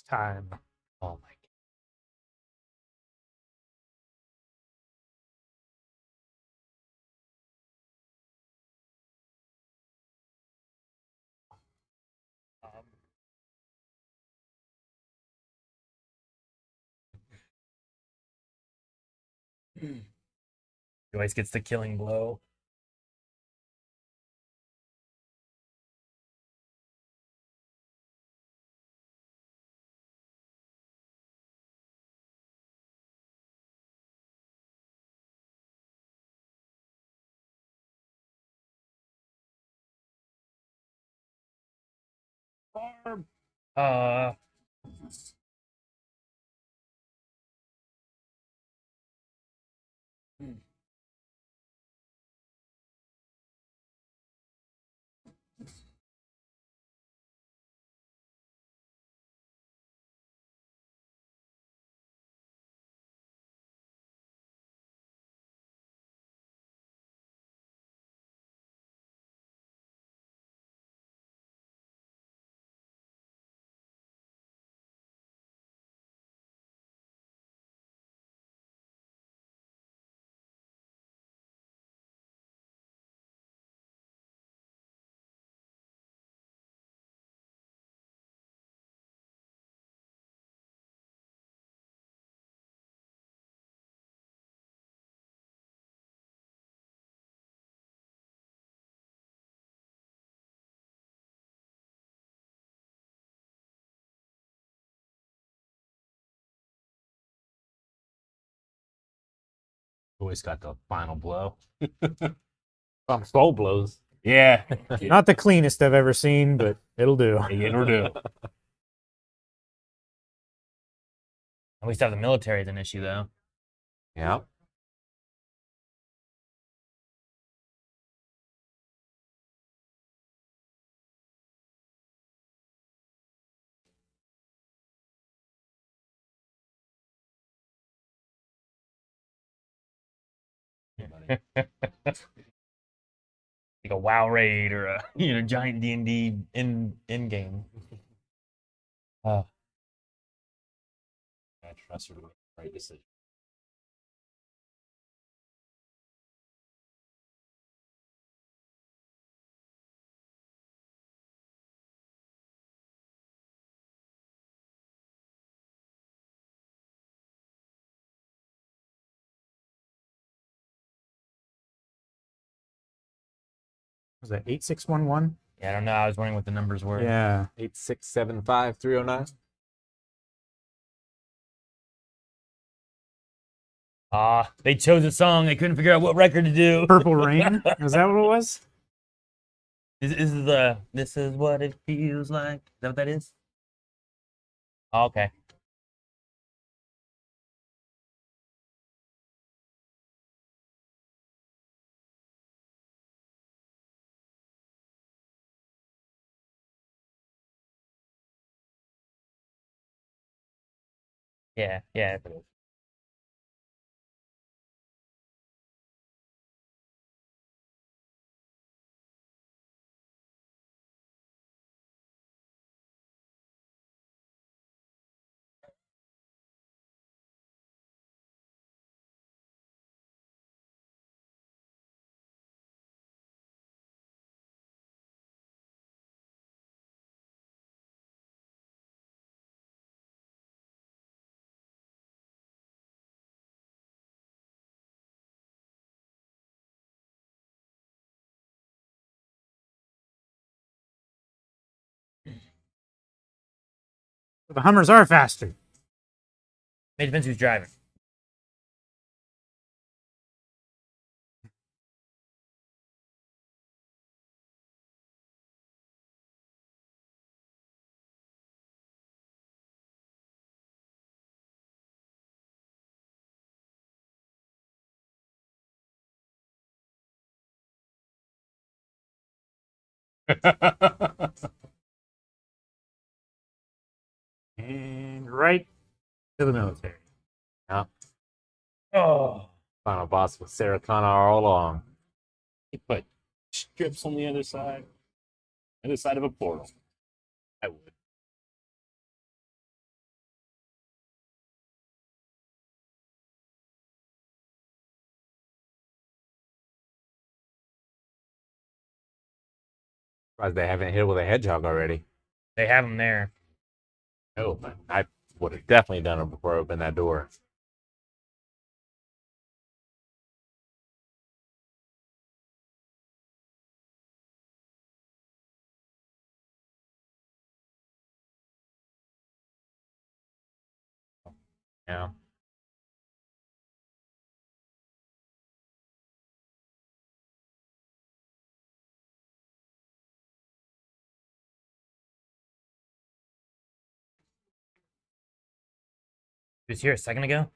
time. Oh my Joyce gets the killing blow. Uh, Always got the final blow. Some soul blows. Yeah. Not the cleanest I've ever seen, but it'll do. It'll do. at least have the military as an issue, though. Yeah. Like a WoW raid or a giant D&D in game. I trust her to make the right decision. Was that 8611? Yeah, I don't know. I was wondering what the numbers were. Yeah. 8675309. They chose a song. They couldn't figure out what record to do. Purple Rain? Is that what it was? This is what it feels like. Is that what that is? Oh, okay. Yeah, yeah. It is. The Hummers are faster. It depends who's driving. And right to the military. Yeah. Oh. Final boss with Sarah Connor all along. He put strips on the other side of a portal. I would. Surprised they haven't hit with a hedgehog already. They have them there. Oh, I would have definitely done it before I opened that door. Yeah. He was here a second ago.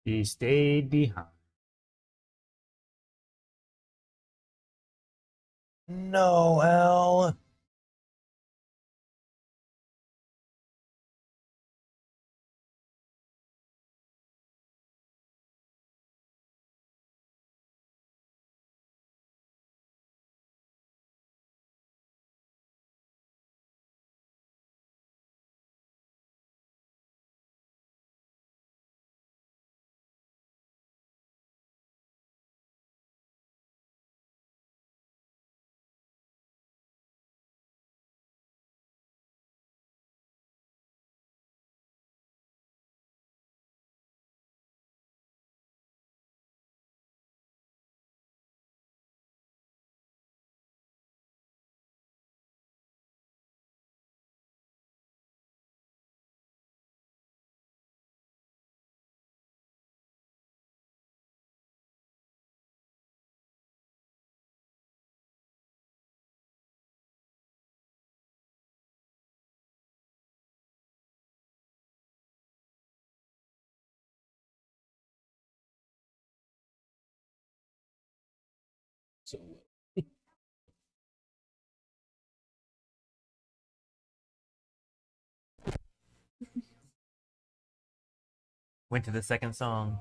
He stayed behind. Noel. So Went to the second song.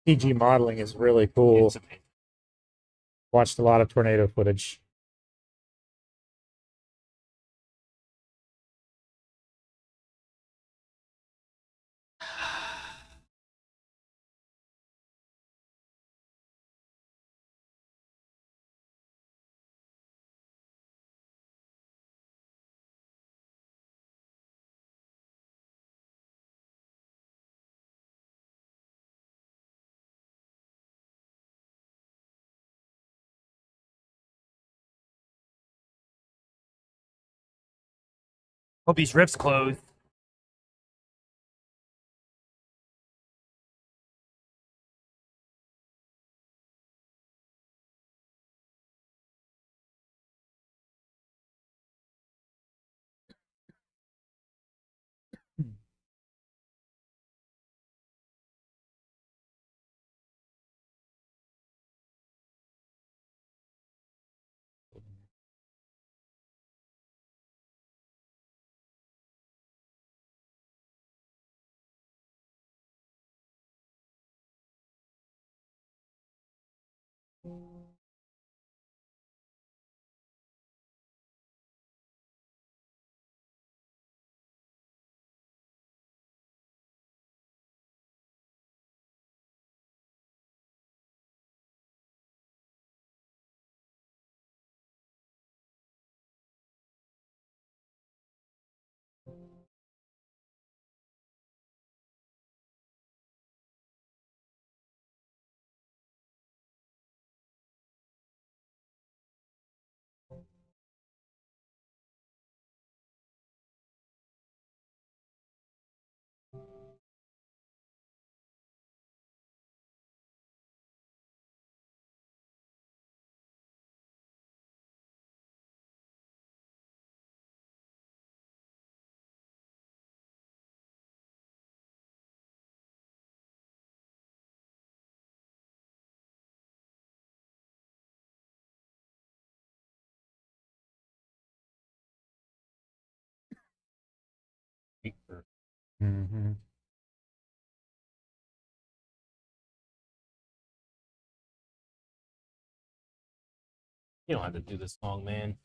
CG modeling is really cool. it's amazing. Watched a lot of tornado footage. Hope these rips close. Mm-hmm. You don't have to do this long, man.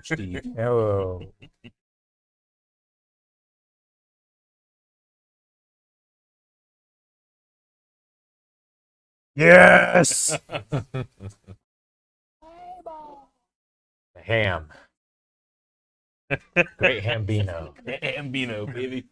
Steve. Hello. Yes. Ham. Great Hambino. Ambino, baby.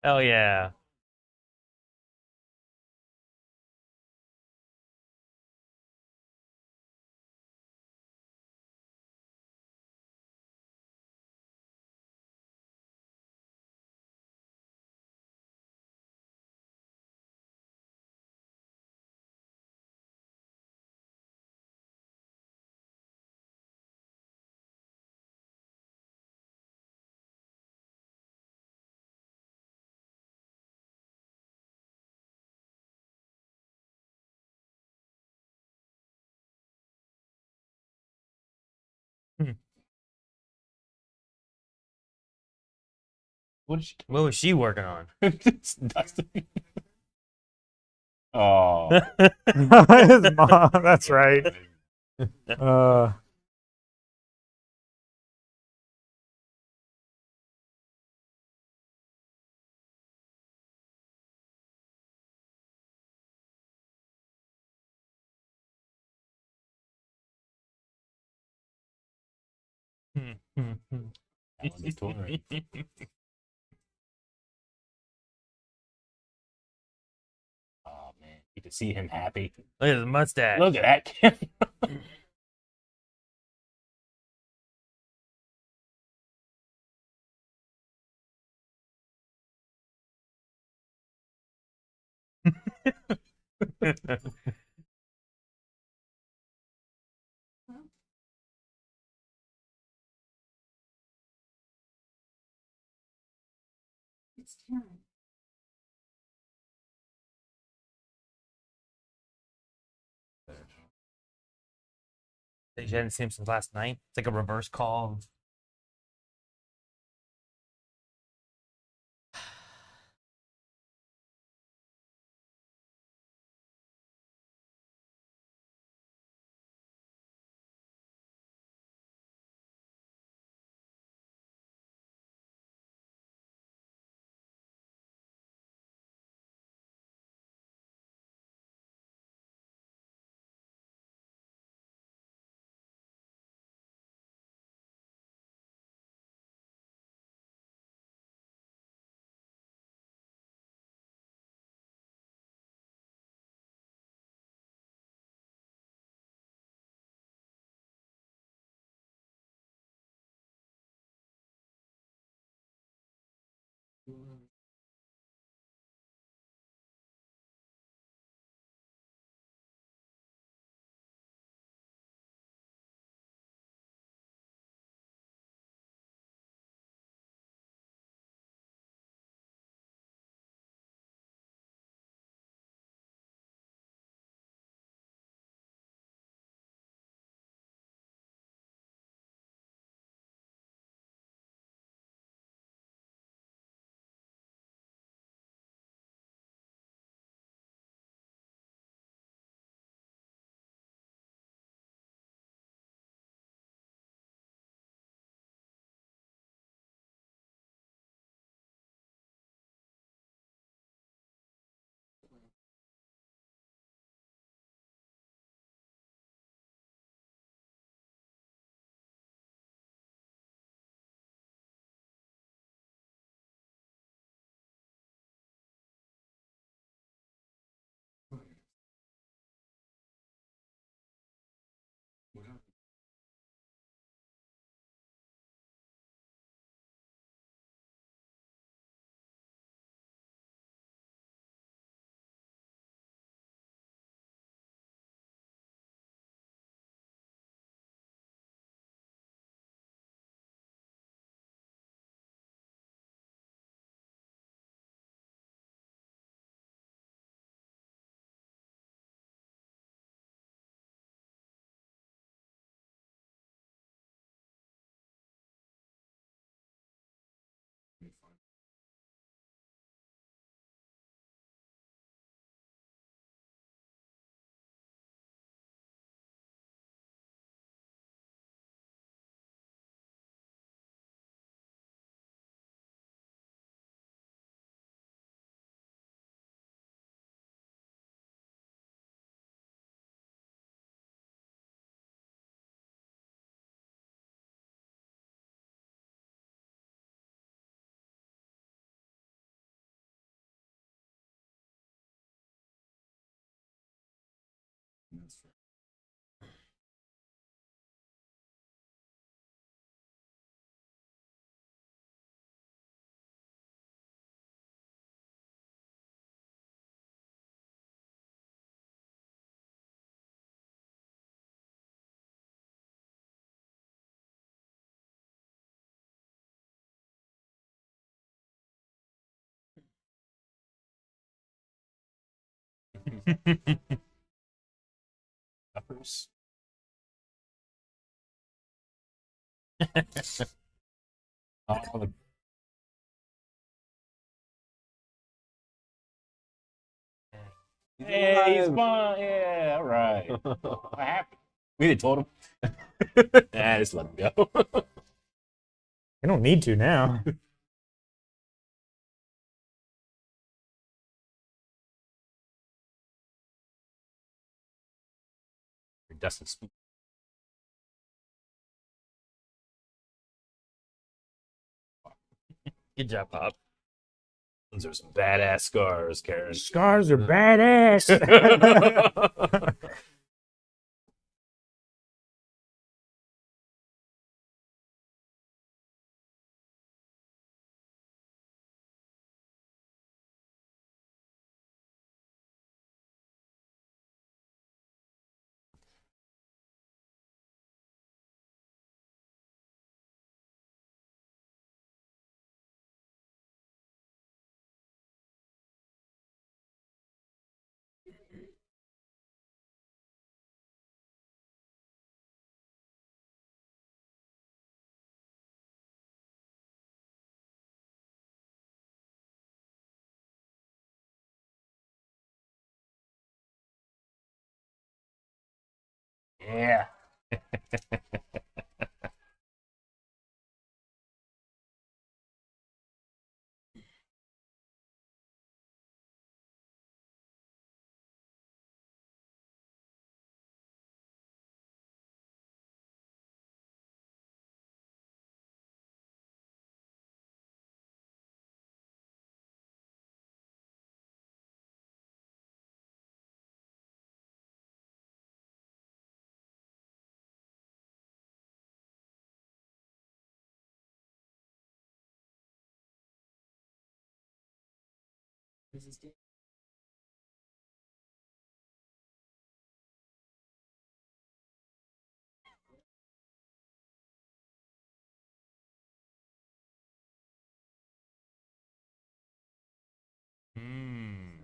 Hell yeah. What is she What was she working on? It's Dustin. Oh. His mom. That's right. Valedictorian. Oh man, you can see him happy. Look at his mustache. Look at that. You hadn't seen him since last night. It's like a reverse call. Uppers. Oh, Hey, he's fine. Yeah, all right. What happened? We didn't told him. Nah, just let him go. I don't need to now. Dustin Spook. Good job, Pop. Those are some badass scars, Karen. Scars are badass. Yeah. Hmm.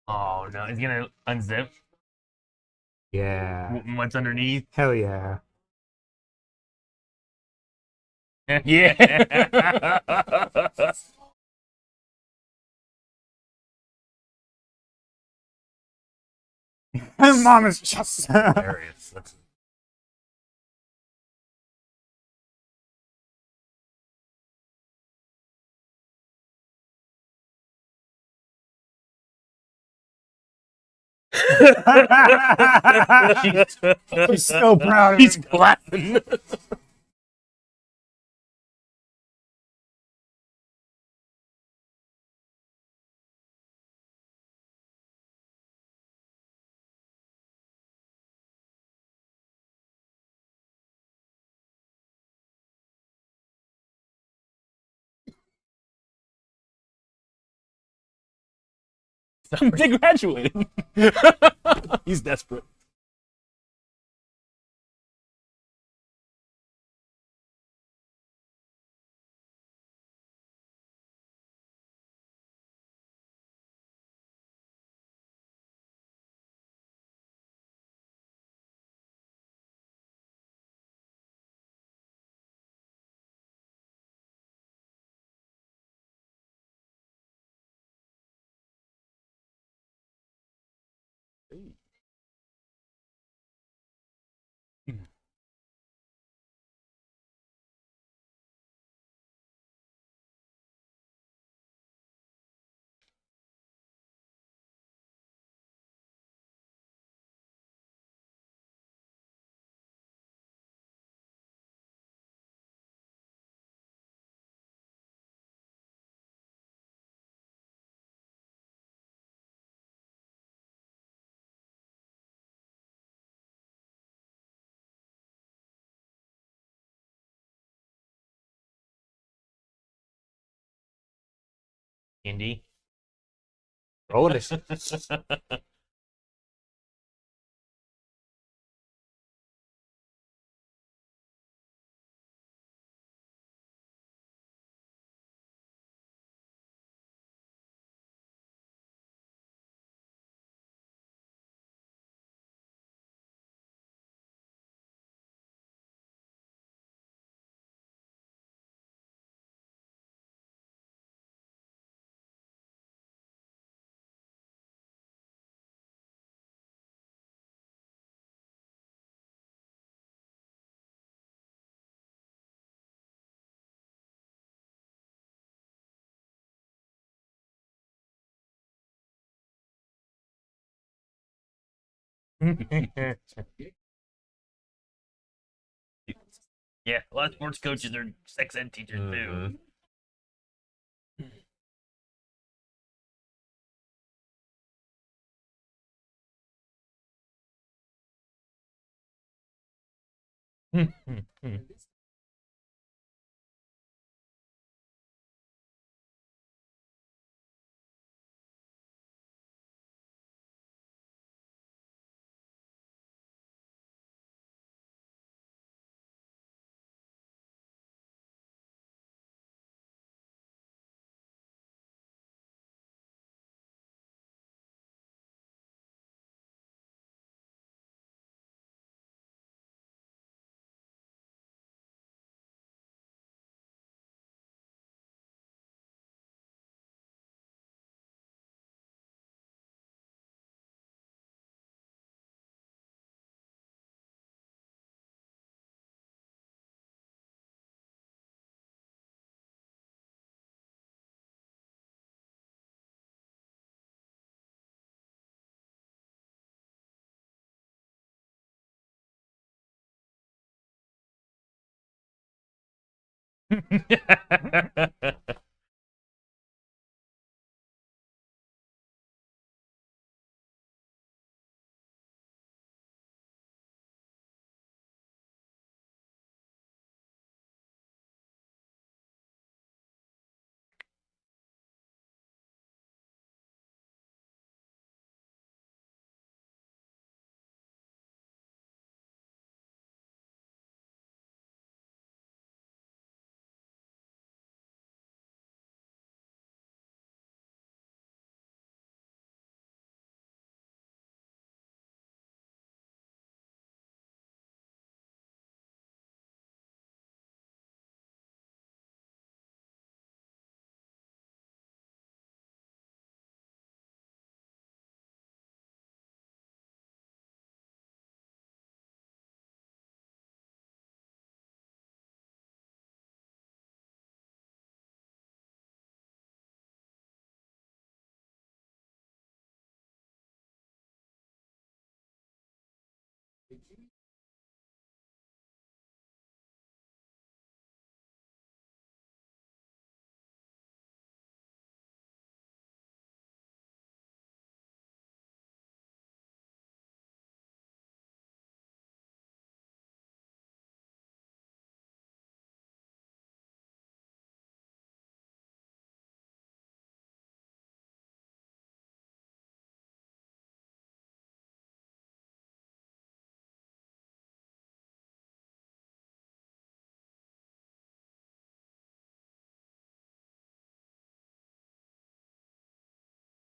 Oh no, he's gonna unzip. Yeah. What's underneath? Hell yeah. Yeah. Mom is just. Hilarious. He's so proud of He's him. clapping. They graduated. He's desperate. Indy. Roll it. Yeah, a lot of sports coaches are sex ed teachers too.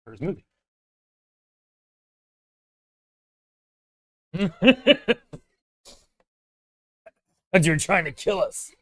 First movie. But you're trying to kill us.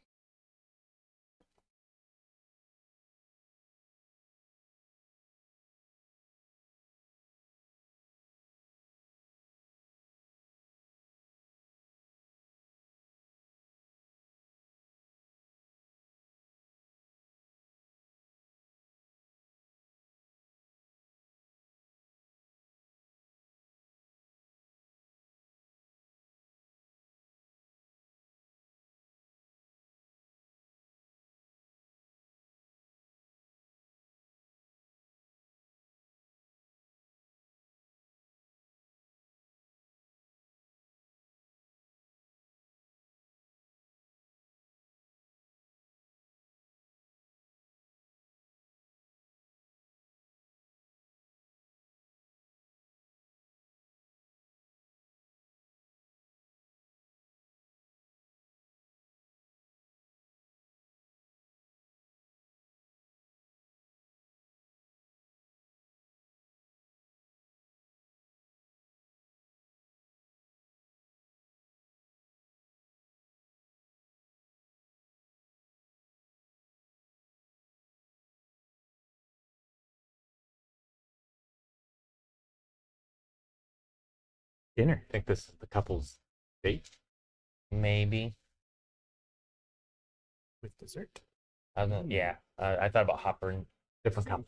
Dinner. I think this is the couple's date. Maybe. With dessert. I was gonna, yeah. I thought about Hopper and Different couple.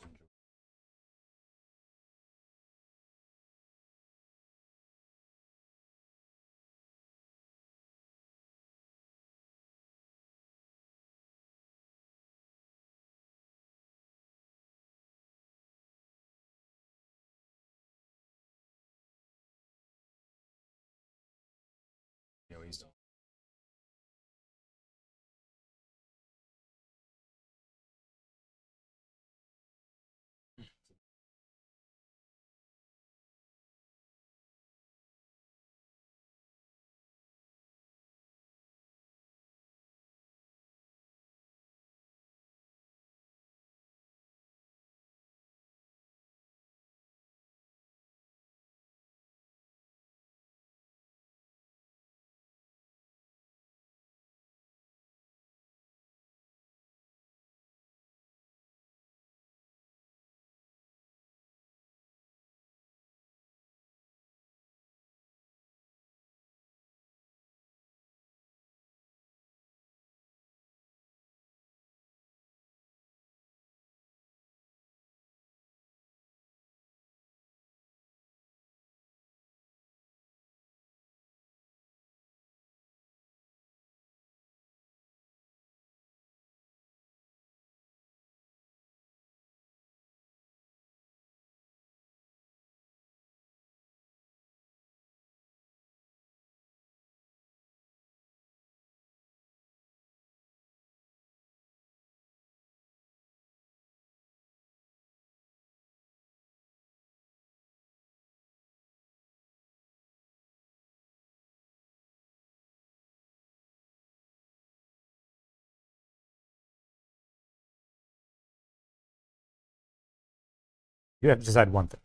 You have to decide one thing.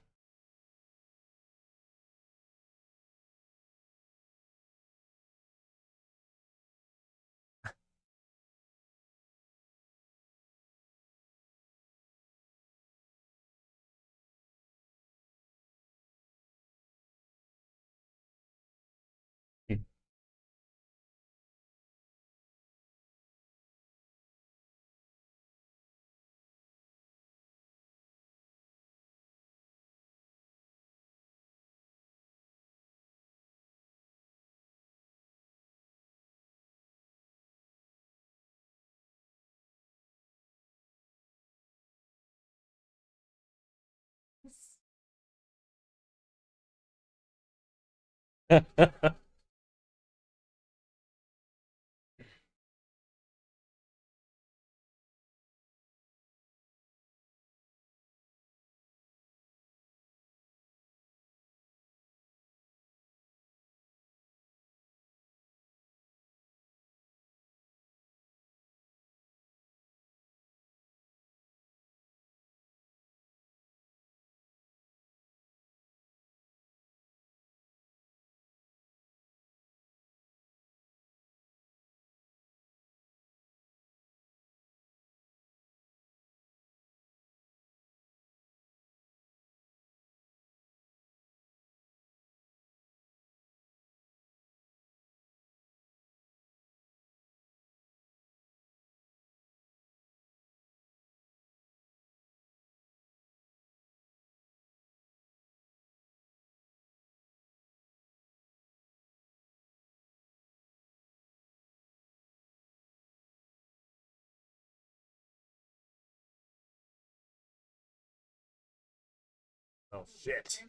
Oh shit.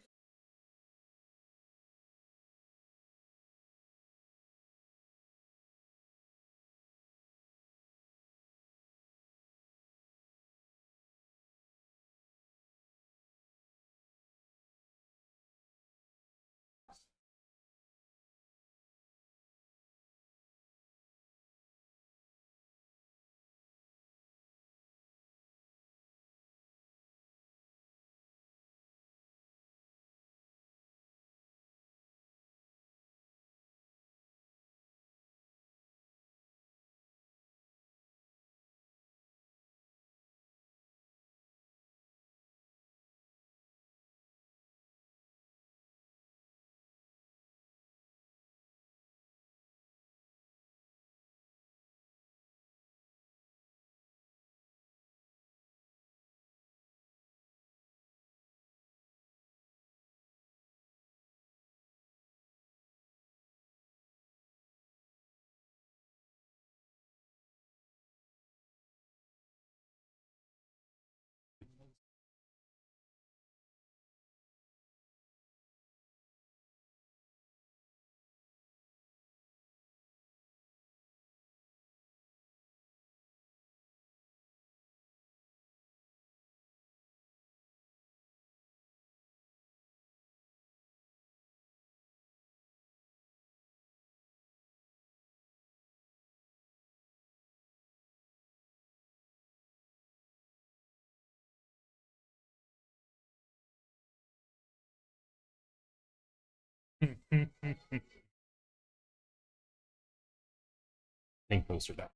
Think poster back.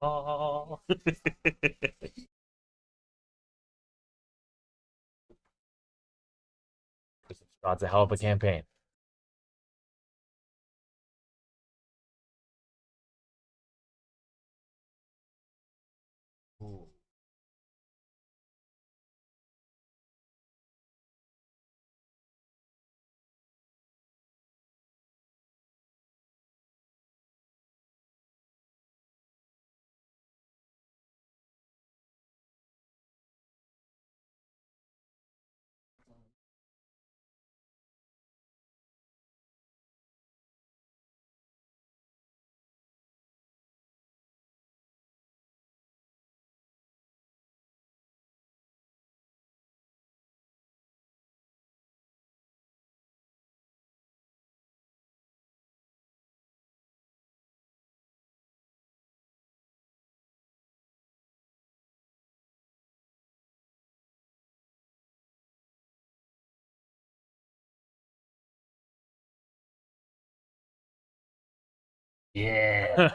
Oh. That's a hell of a campaign. Yeah.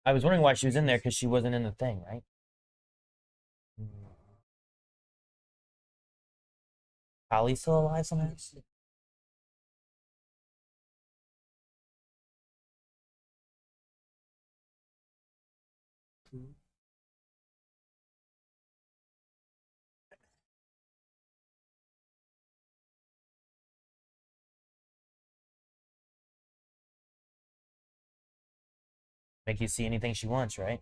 I was wondering why she was in there because she wasn't in the thing, right? Holly's still alive somehow? Make you see anything she wants, right?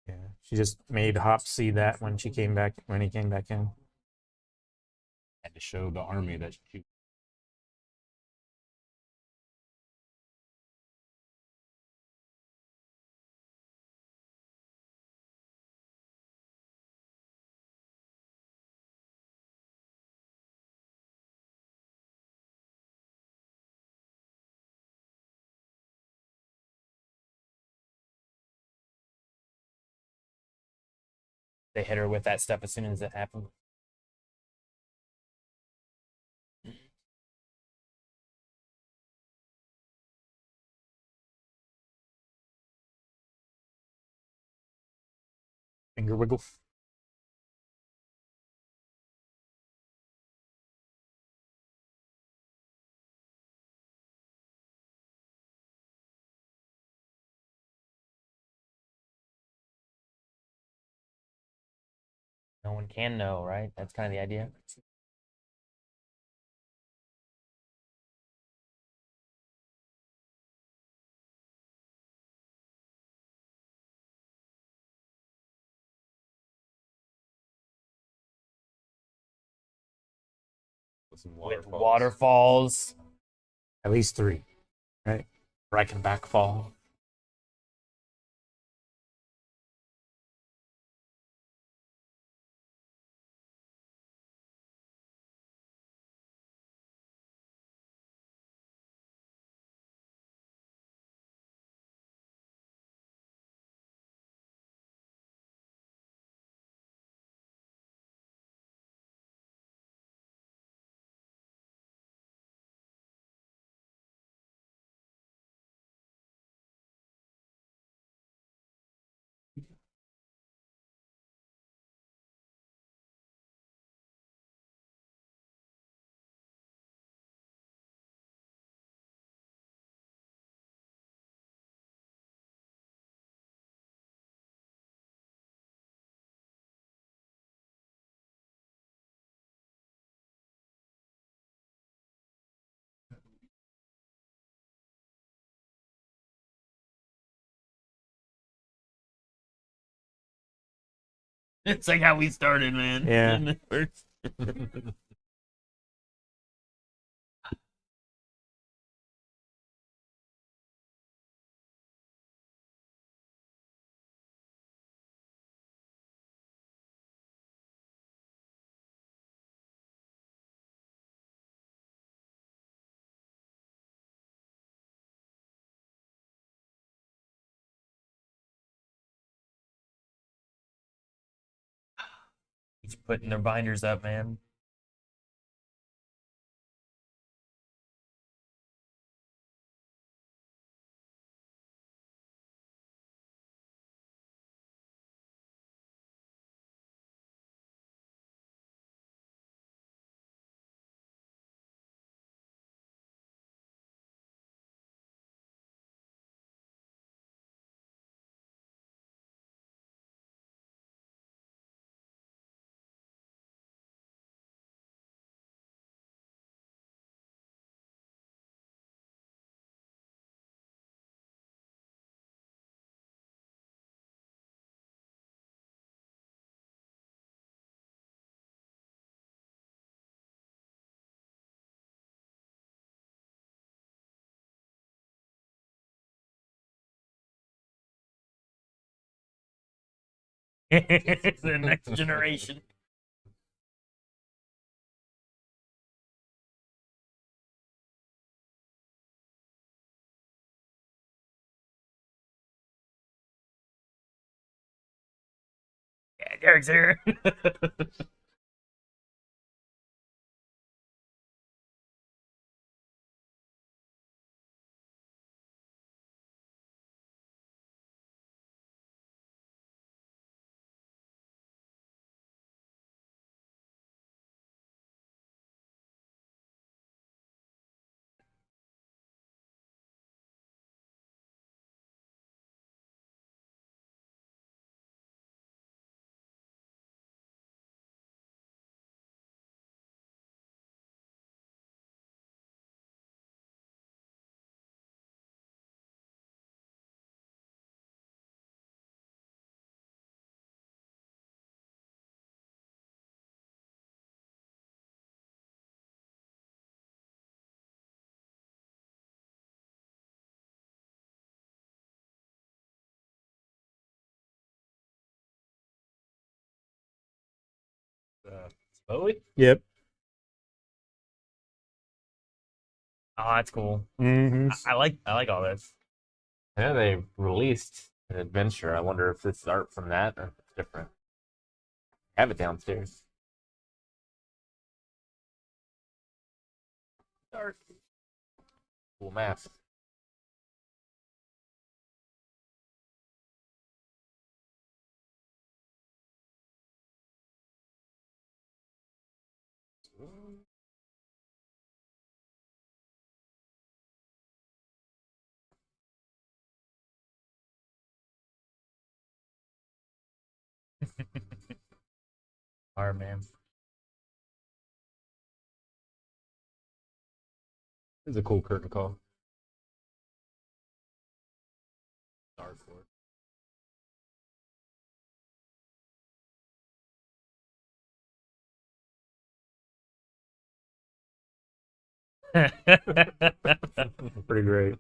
Yeah, she just made Hop see that when she came back when he came back in. Had to show the army that she They hit her with that stuff as soon as it happened. Finger wiggle. No one can know, right? That's kind of the idea. With some With waterfalls. waterfalls. At least 3, right? Reichenbach Fall. It's like how we started, man. Yeah. Each putting their binders up, man. The next generation. Yeah, Derek's here. Slowly? Yep. Oh, that's cool. Mm-hmm. I like all this. I know they released an adventure. I wonder if this is art from that or if it's different. I have it downstairs. Art. Cool mask. Hard, man. It's a cool curtain call. Dark Lord. Pretty great.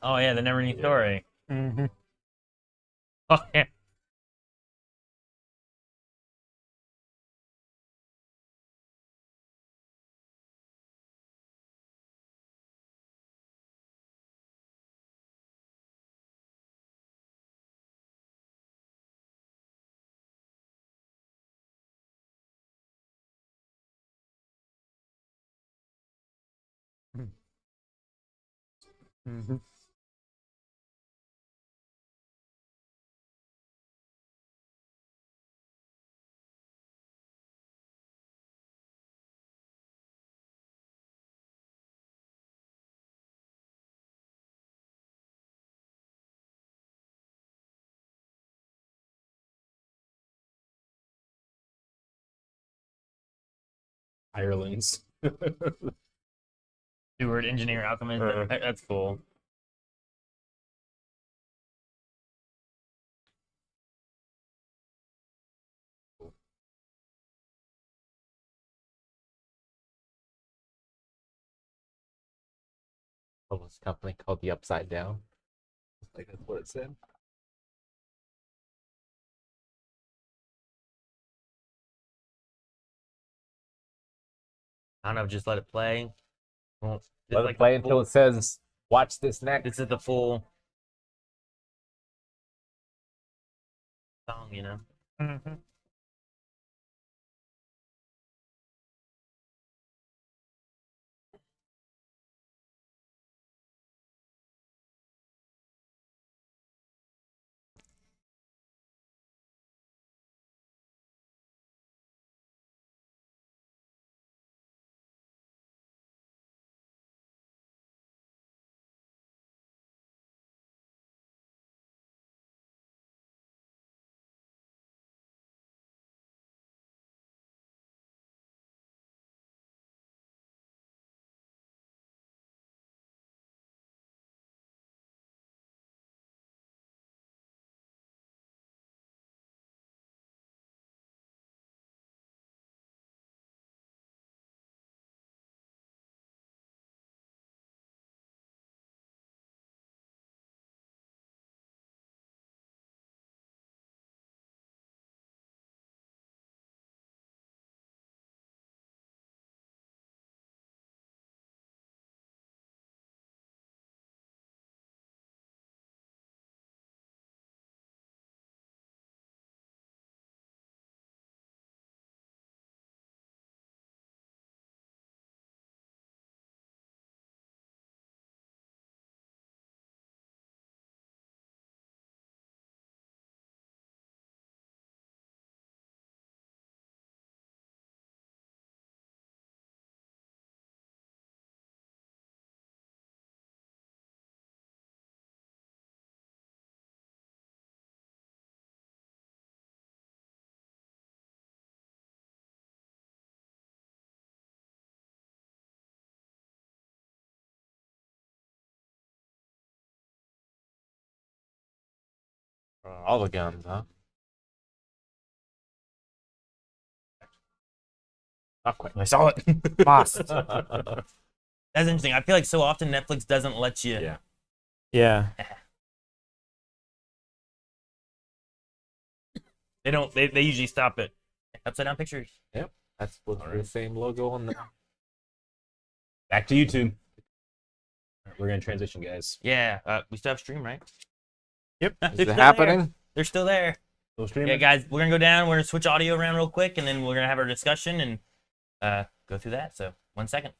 Oh yeah, the never-ending story. Mm-hmm. Oh yeah. Mm-hmm. Ireland's. Steward, engineer, alchemist. That's cool. Published company called the Upside Down. Like that's what it said. I don't know, just let it play. Well, it's Let like it play the until full- it says, "Watch this next." This is the full song, you know. Mm-hmm. All the guns, huh? Not quite. I saw it. Must. That's interesting. I feel like so often Netflix doesn't let you. Yeah. Yeah. They don't. They usually stop it Upside down pictures. Yep. That's the same logo on there. Back to YouTube. All right, we're gonna transition, guys. Yeah. We still have stream, right? Yep. They're Is it still happening? there. They're still there. Still streaming. Yeah, guys, we're gonna go down. We're gonna switch audio around real quick, and then we're gonna have our discussion and go through that. So 1 second.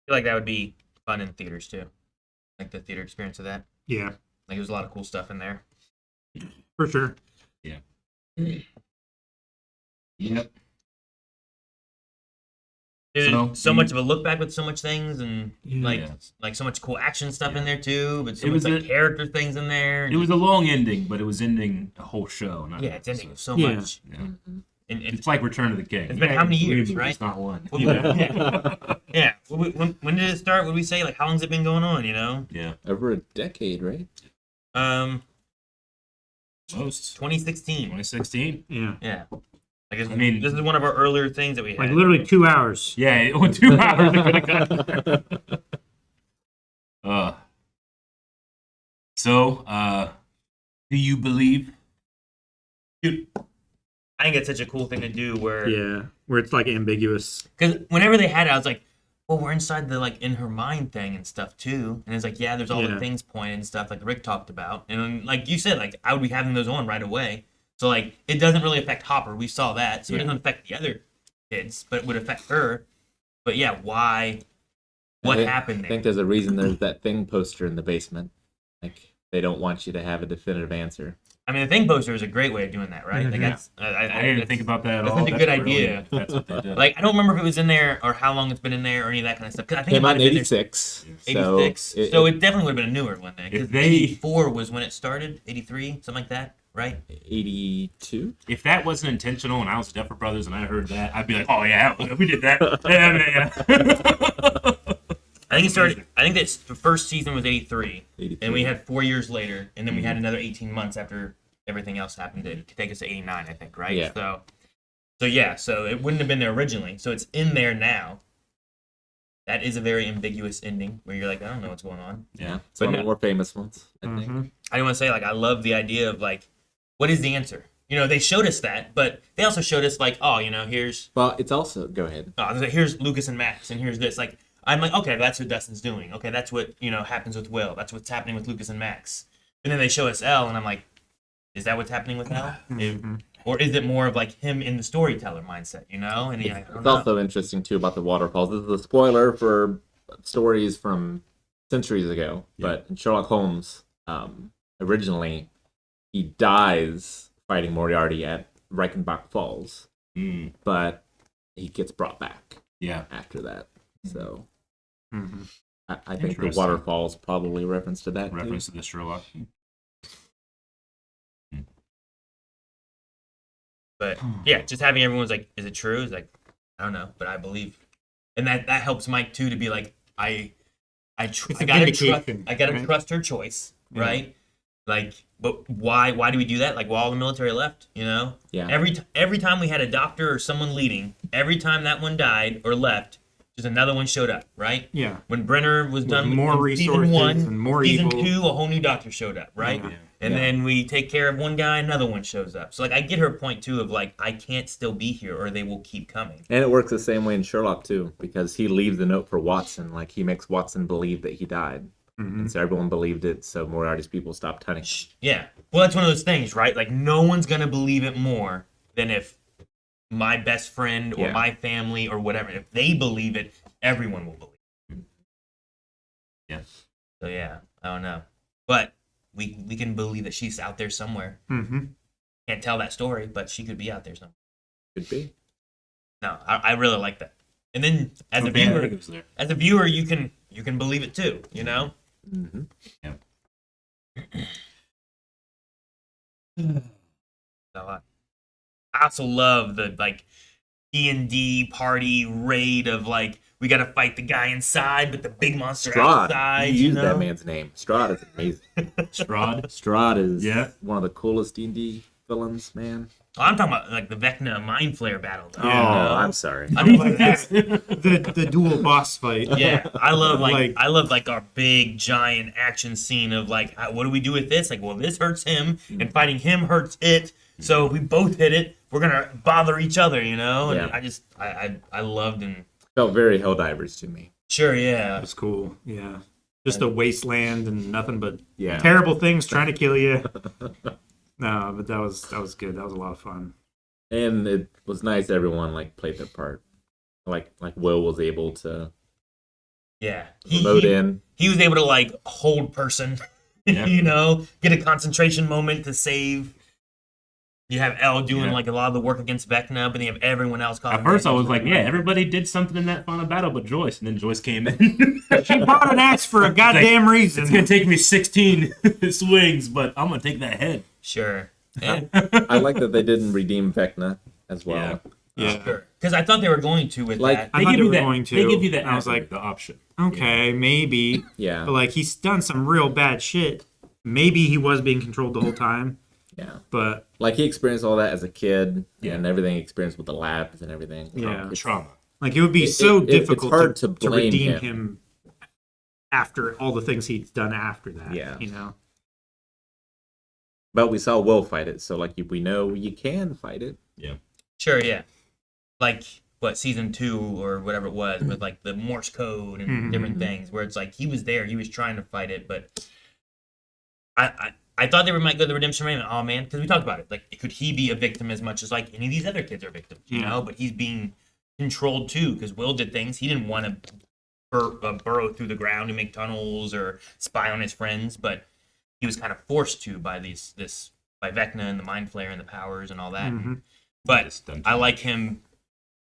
I feel like that would be fun in theaters too, like the theater experience of that. Yeah, Like there's a lot of cool stuff in there. for sure. Yep. There's So, much of a look back with so much things and Yeah. like so much cool action stuff in there too, but so It much was like a- character things in there. It was a long ending, but it was ending a whole show. Not yeah, it's ending so Yeah. much. Yeah. And It's like Return of the King. It's been how many years, Three right? movies, not one. yeah. When did it start? What did we say? Like how long's it been going on? You know? Yeah. Over a decade, right? Most. 2016. 2016. Yeah, Yeah. Like I mean- this is one of our earlier things that we had. like literally 2 hours. Yeah, it went 2 hours. It could've got- do you believe? Dude, I think it's such a cool thing to do where Yeah, where it's like ambiguous. because whenever they had it, I was like, well, we're inside the like in her mind thing and stuff too. And it's like, yeah, there's all the Yeah. things pointed and stuff like Rick talked about. And then, like you said, like I would be having those on right away. So like it doesn't really affect Hopper. We saw that. So it Yeah. doesn't affect the other kids, but it would affect her. But yeah, why? What happened I there? think there's a reason there's that thing poster in the basement. Like they don't want you to have a definitive answer. I mean, the thing poster is a great way of doing that, right? Like Yeah. that's I didn't even think about that at that's all. such a good That's idea. brilliant. That's what they did. Like I don't remember if it was in there or how long it's been in there or any of that kind of stuff. 'Cause I think it Came might out have in been there. '86. 86. So it definitely would have been a newer one then. If Because they- 84 was when it started. 83, something like that, right? 82. If that wasn't intentional and I was Duffer Brothers and I heard that, I'd be like, oh yeah, we did that. Yeah. I think it started. I think that the first season was 83, 83. and we had 4 years later, and then we had another 18 months after everything else happened to take us to 89. I think, right? Yeah. So it wouldn't have been there originally. So it's in there now. That is a very ambiguous ending where you're like, I don't know what's going on. Yeah. It's one of the more famous ones, I think. Mhm. I want to say like I love the idea of like, what is the answer? You know, they showed us that, but they also showed us like, oh, you know, here's Well, it's also go ahead. here's Lucas and Max, and here's this. Like, I'm like, okay, that's what Dustin's doing. Okay, that's what happens with Will. That's what's happening with Lucas and Max. And then they show us Elle, and I'm like, is that what's happening with Elle? Or is it more of like him in the storyteller mindset? You know? And yeah, I don't It's know. also interesting too about the waterfalls. This is a spoiler for stories from centuries ago, but in Sherlock Holmes, originally he dies fighting Moriarty at Reichenbach Falls, but he gets brought back Yeah. after that. So Mhm. I think the Interesting. waterfalls probably reference to that. Reference to the Sherlock. But yeah, just having everyone's like, is it true? It's like, I don't know, but I believe, and that helps Mike too to be like, I gotta trust, vindication, I gotta right? trust her choice, right? Like, but why do we do that? Like, while the military left, you know? Yeah. Every time we had a doctor or someone leading, every time that one died or left, just another one showed up, right? Yeah. When Brenner was done more in season resources 1, and more season evil. 2, a whole new doctor showed up, right? Yeah. And then we take care of one guy, another one shows up. So like I get her point too of like I can't still be here or they will keep coming. And it works the same way in Sherlock too, because he leaves a note for Watson. Like he makes Watson believe that he died. And so everyone believed it, so Moriarty's people stopped hunting. Yeah. Well, that's one of those things, right? Like, no one's going to believe it more than if my best friend or my family or whatever, if they believe it, everyone will believe it. Yeah. So, yeah, I don't know. But we can believe that she's out there somewhere. Mm-hmm. Can't tell that story, but she could be out there somewhere. Could be. No, I really like that. And then as Okay, I think it was there. a viewer, you can believe it too, you know? Mm-hmm. Yeah. So, I also love the like D&D party raid of like we gotta fight the guy inside, but the big monster Strahd. outside. You used know? that man's name. Strahd is amazing. Strahd. Strahd is Yeah. one of the coolest D&D villains, man. Oh, I'm talking about like the Vecna Mind Flayer battle. Though, Oh, I'm sorry. I mean, the dual boss fight. yeah, I love our big giant action scene of like, what do we do with this? Like, well, this hurts him, and fighting him hurts it. So if we both hit it, we're gonna bother each other, you know. And Yeah. I loved and Felt very Helldivers to me. sure, yeah. That's cool. Yeah. Just a wasteland and nothing but Yeah. terrible things trying to kill you. No, but that was good. That was a lot of fun. And it was nice everyone like played their part. Like Will was able to Yeah, remote in. He was able to like hold person, Yeah. you know, get a concentration moment to save. You have Elle doing like a lot of the work against Vecna, but then you have everyone else calling. At first, I was like, yeah, everybody did something in that final battle but Joyce. And then Joyce came in. She bought an axe for a goddamn reason. It's going to take me 16 swings, but I'm going to take that head. Sure. Yeah. I like that they didn't redeem Vecna as well. Yeah. Sure. Because I thought they were going to with Like, that. I thought they were going to. They give you that. I was like, the option. okay, maybe. Yeah. But like, he's done some real bad shit. Maybe he was being controlled the whole time. Yeah. But Like he experienced all that as a kid, Yeah. and everything he experienced with the labs and everything. Yeah. It's- Trauma. like, it would be It- so it- it's difficult hard to to blame redeem him. him after all the things he's done after that. Yeah. You know. But we saw Will fight it, so like we know you can fight it. Sure, yeah. Like what season 2 or whatever it was with like the Morse code and different things where it's like he was there, he was trying to fight it, but I thought they might go the redemption way. Oh man, because we talked about it. Like, could he be a victim as much as like any of these other kids are victims? You know, but he's being controlled too because Will did things he didn't want to burrow through the ground and make tunnels or spy on his friends, but he was kind of forced to by by Vecna and the Mind Flayer and the powers and all that. But I like him.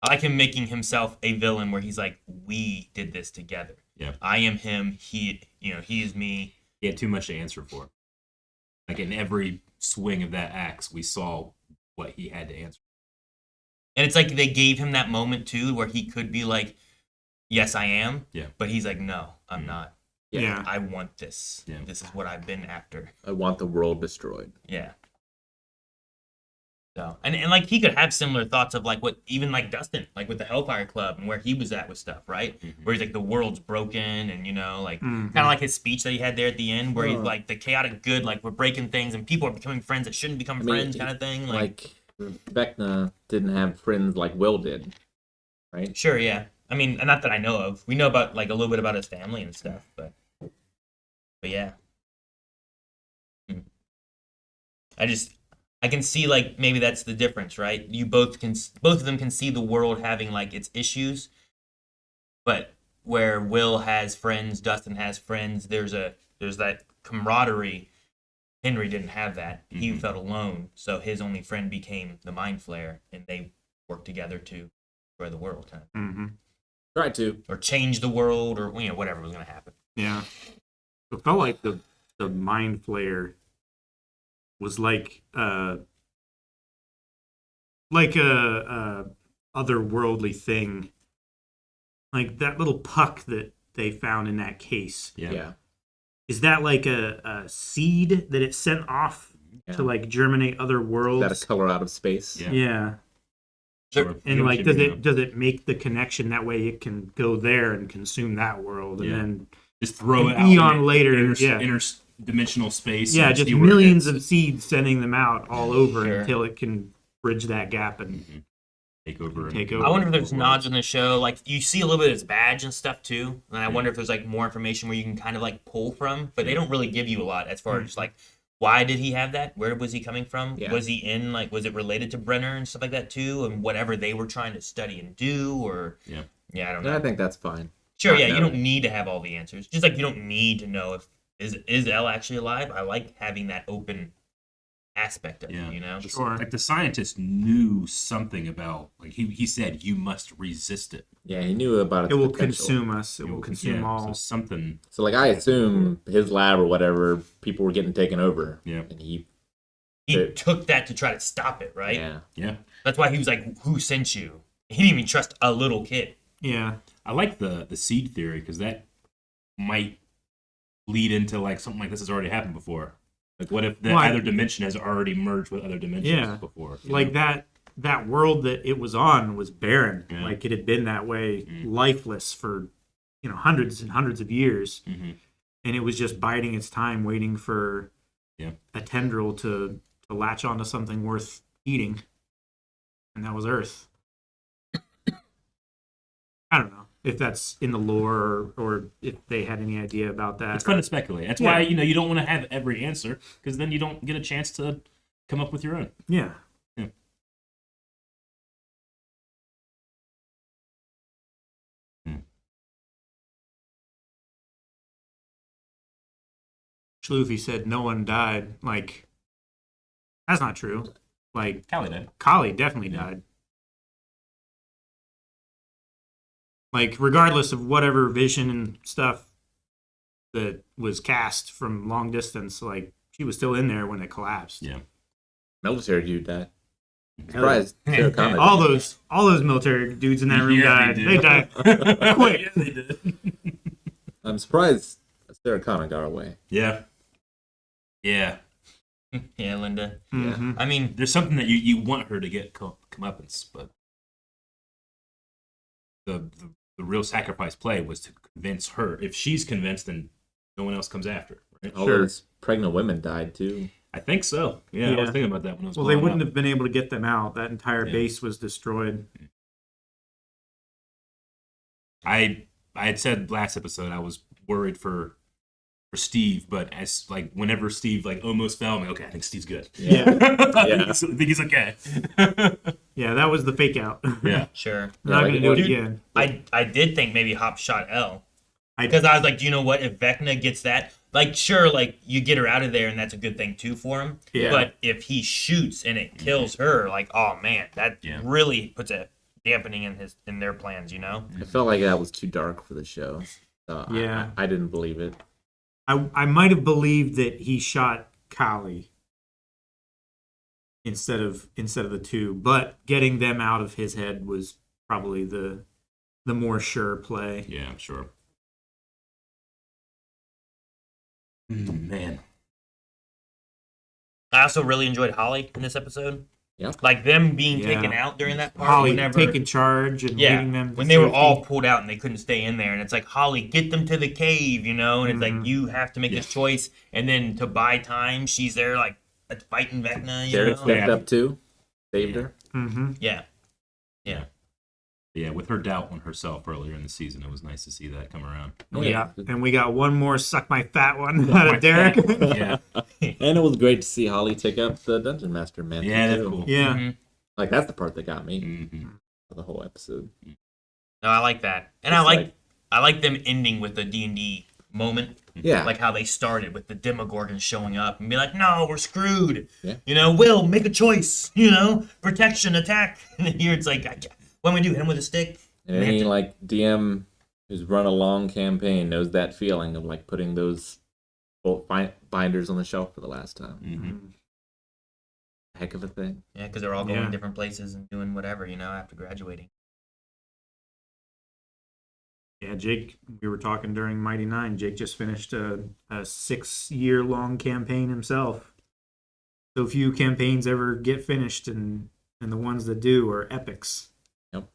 I like him making himself a villain where he's like, we did this together. Yeah. I am him. He is me. He had too much to answer for. Like in every swing of that axe, we saw what he had to answer. And it's like they gave him that moment too where he could be like, yes, I am. Yeah. But he's like, no, I'm not. Yeah. I want this. Yeah. This is what I've been after. I want the world destroyed. Yeah. So and like he could have similar thoughts of like what even like Dustin, like with the Hellfire Club and where he was at with stuff, right? Where he's like the world's broken and like kind of like his speech that he had there at the end where he's like the chaotic good, like we're breaking things and people are becoming friends that shouldn't become friends kind of thing. Like Vecna didn't have friends like Will did, right? Sure, yeah. I mean, not that I know of. We know about like a little bit about his family and stuff, but yeah. I can see like maybe that's the difference, right? You both of them can see the world having like its issues, but where Will has friends, Dustin has friends, there's that camaraderie. Henry didn't have that. He felt alone, so his only friend became the Mind Flayer, and they worked together to destroy the world, kind of. Try to. Or change the world, or whatever was going to happen. Yeah. It felt like the Mind Flayer was like a otherworldly thing, like that little puck that they found in that case. Yeah. Is that like a seed that it sent off to like germinate other worlds? That a color out of space. Yeah. Sure. And like, does it make the connection that way? It can go there and consume that world, and then just throw it an out eon later. interdimensional space. Yeah, and just see where it millions hits. of seeds sending them out all over Sure. until it can bridge that gap and take over. Take and- over. I wonder if there's nods in the show. Like you see a little bit of his badge and stuff too. And I wonder if there's like more information where you can kind of like pull from. But they don't really give you a lot as far as like why did he have that? Where was he coming from? Yeah. Was he in like was it related to Brenner and stuff like that too? And whatever they were trying to study and do or Yeah. I don't No, know. I think that's fine. Sure, Not yeah, you know. don't need to have all the answers. Just like you don't need to know if is Elle actually alive. I like having that open aspect of Yeah. it, you know? Sure. Like the scientist knew something about, like he said, you must resist it. Yeah, he knew about its It will potential. consume us. It will consume Yeah, all. So something. So, like, I assume his lab or whatever, people were getting taken over. Yeah. And he, He took that to try to stop it, right? yeah. Yeah. That's why he was like, "Who sent you?" He didn't even trust a little kid. Yeah. I like the seed theory because that might lead into like something like this has already happened before. Like, what if the Well, other dimension has already merged with other dimensions Yeah. before? you Like know? that world that it was on was barren. Yeah. Like it had been that way, lifeless for hundreds and hundreds of years, Mhm. and it was just biding its time, waiting for Yeah. a tendril to latch onto something worth eating, and that was Earth. I don't know if that's in the lore or if they had any idea about that. It's fun to speculate. That's Yeah. why you don't want to have every answer because then you don't get a chance to come up with your own. Yeah. Yeah. Shloofy said no one died. Like, that's not true. Like, Callie did. Kali definitely died. Like, regardless of whatever vision and stuff that was cast from long distance, like, she was still in there when it collapsed. Yeah. Military dude died. Surprised. Yeah. Sarah Connor All died. those military dudes in that room Yeah, died. they They did. died quick. Yeah, they did. I'm surprised Sarah Connor got away. Yeah. Yeah. Yeah, Linda. Mhm. I mean, There's something that you want her to get comeuppance, but the real sacrifice play was to convince her. If she's convinced, then no one else comes after. Right? All those pregnant women died too. I think so. Yeah, I Yeah. was thinking about that when I was. Well, they blowing wouldn't up. have been able to get them out. That entire Yeah. base was destroyed. I had said last episode I was worried for Steve, but as like whenever Steve like almost fell, I'm like, okay, I think Steve's good. Yeah. I think he's okay. Yeah, that was the fake out. Yeah. sure. They're not like going to do it Dude, again. I did think maybe Hop shot L. I- Because I was like, do you know what? If Vecna gets that, like, sure, like, you get her out of there and that's a good thing, too, for him. Yeah. But if he shoots and it kills her, like, oh, man, that Yeah. really puts a dampening in their plans, you know? I felt like that was too dark for the show. So Yeah. I didn't believe it. I might have believed that he shot Kali instead of the two, but getting them out of his head was probably the more sure play. Yeah, I'm sure. Man. I also really enjoyed Holly in this episode. Yeah. Like, them being Yeah. taken out during that part. Holly whenever, taking charge and Yeah, leading them to when they were safety. all pulled out and they couldn't stay in there, and it's like, Holly, get them to the cave, you know? And it's like, you have to make this choice, and then to buy time, she's there, like, fighting Vecna, you Derek know? stepped up too, saved her. Mm-hmm. Yeah. Yeah, with her doubt on herself earlier in the season, it was nice to see that come around. Yeah, and we got one more suck my fat one out of Derek. Yeah. And it was great to see Holly take up the Dungeon Master mantle. Yeah, that's too. cool. Yeah. Mhm. Like, that's the part that got me Mm-hmm. for the whole episode. No, I like that. And It's I like them ending with the D&D moment. Yeah. Like how they started with the Demogorgons showing up and be like, no, we're screwed. Yeah. You know, Will, make a choice. You know, protection, attack. And then here it's like, what do we do? Hit him with a stick? And any like DM who's run a long campaign knows that feeling of like putting those bolt binders on the shelf for the last time. Mm-hmm. Heck of a thing. Yeah, because they're all going Yeah. different places and doing whatever, you know, after graduating. Yeah, Jake, we were talking during Mighty Nine. Jake just finished a 6-year-long campaign himself. So few campaigns ever get finished, and the ones that do are epics. Yep.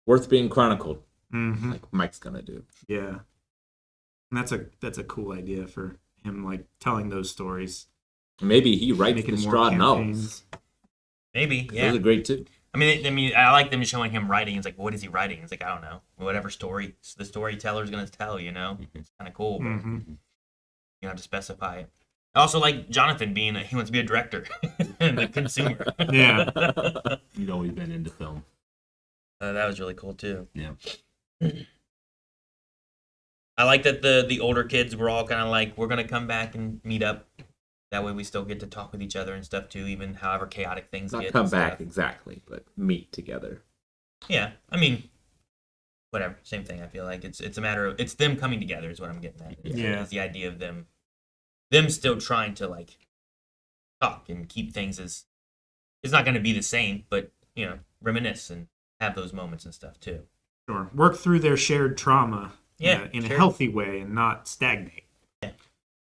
Worth being chronicled, Mm-hmm. like Mike's gonna do. Yeah, and that's a cool idea for him, like telling those stories, Maybe he writes making the more Strahd novels. campaigns. Maybe, yeah. Those are great too. I mean, I like them showing him writing. It's like, what is he writing? It's like, I don't know, whatever story the storyteller's gonna tell. It's kind of cool, but you have to specify it. I also like Jonathan being he wants to be a director and the consumer. Yeah. He's always been into film. That was really cool too. Yeah. I like that the older kids were all kind of like, we're gonna come back and meet up. That way we still get to talk with each other and stuff too, even however chaotic things Not get. come and back stuff. exactly, but meet together. Yeah, I mean, whatever, same thing. I feel like it's a matter of it's them coming together is what I'm getting at. Yeah. It's the idea of them still trying to like talk and keep things as it's not going to be the same, but reminisce and have those moments and stuff too. Sure. Work through their shared trauma in a sure. healthy way and not stagnate.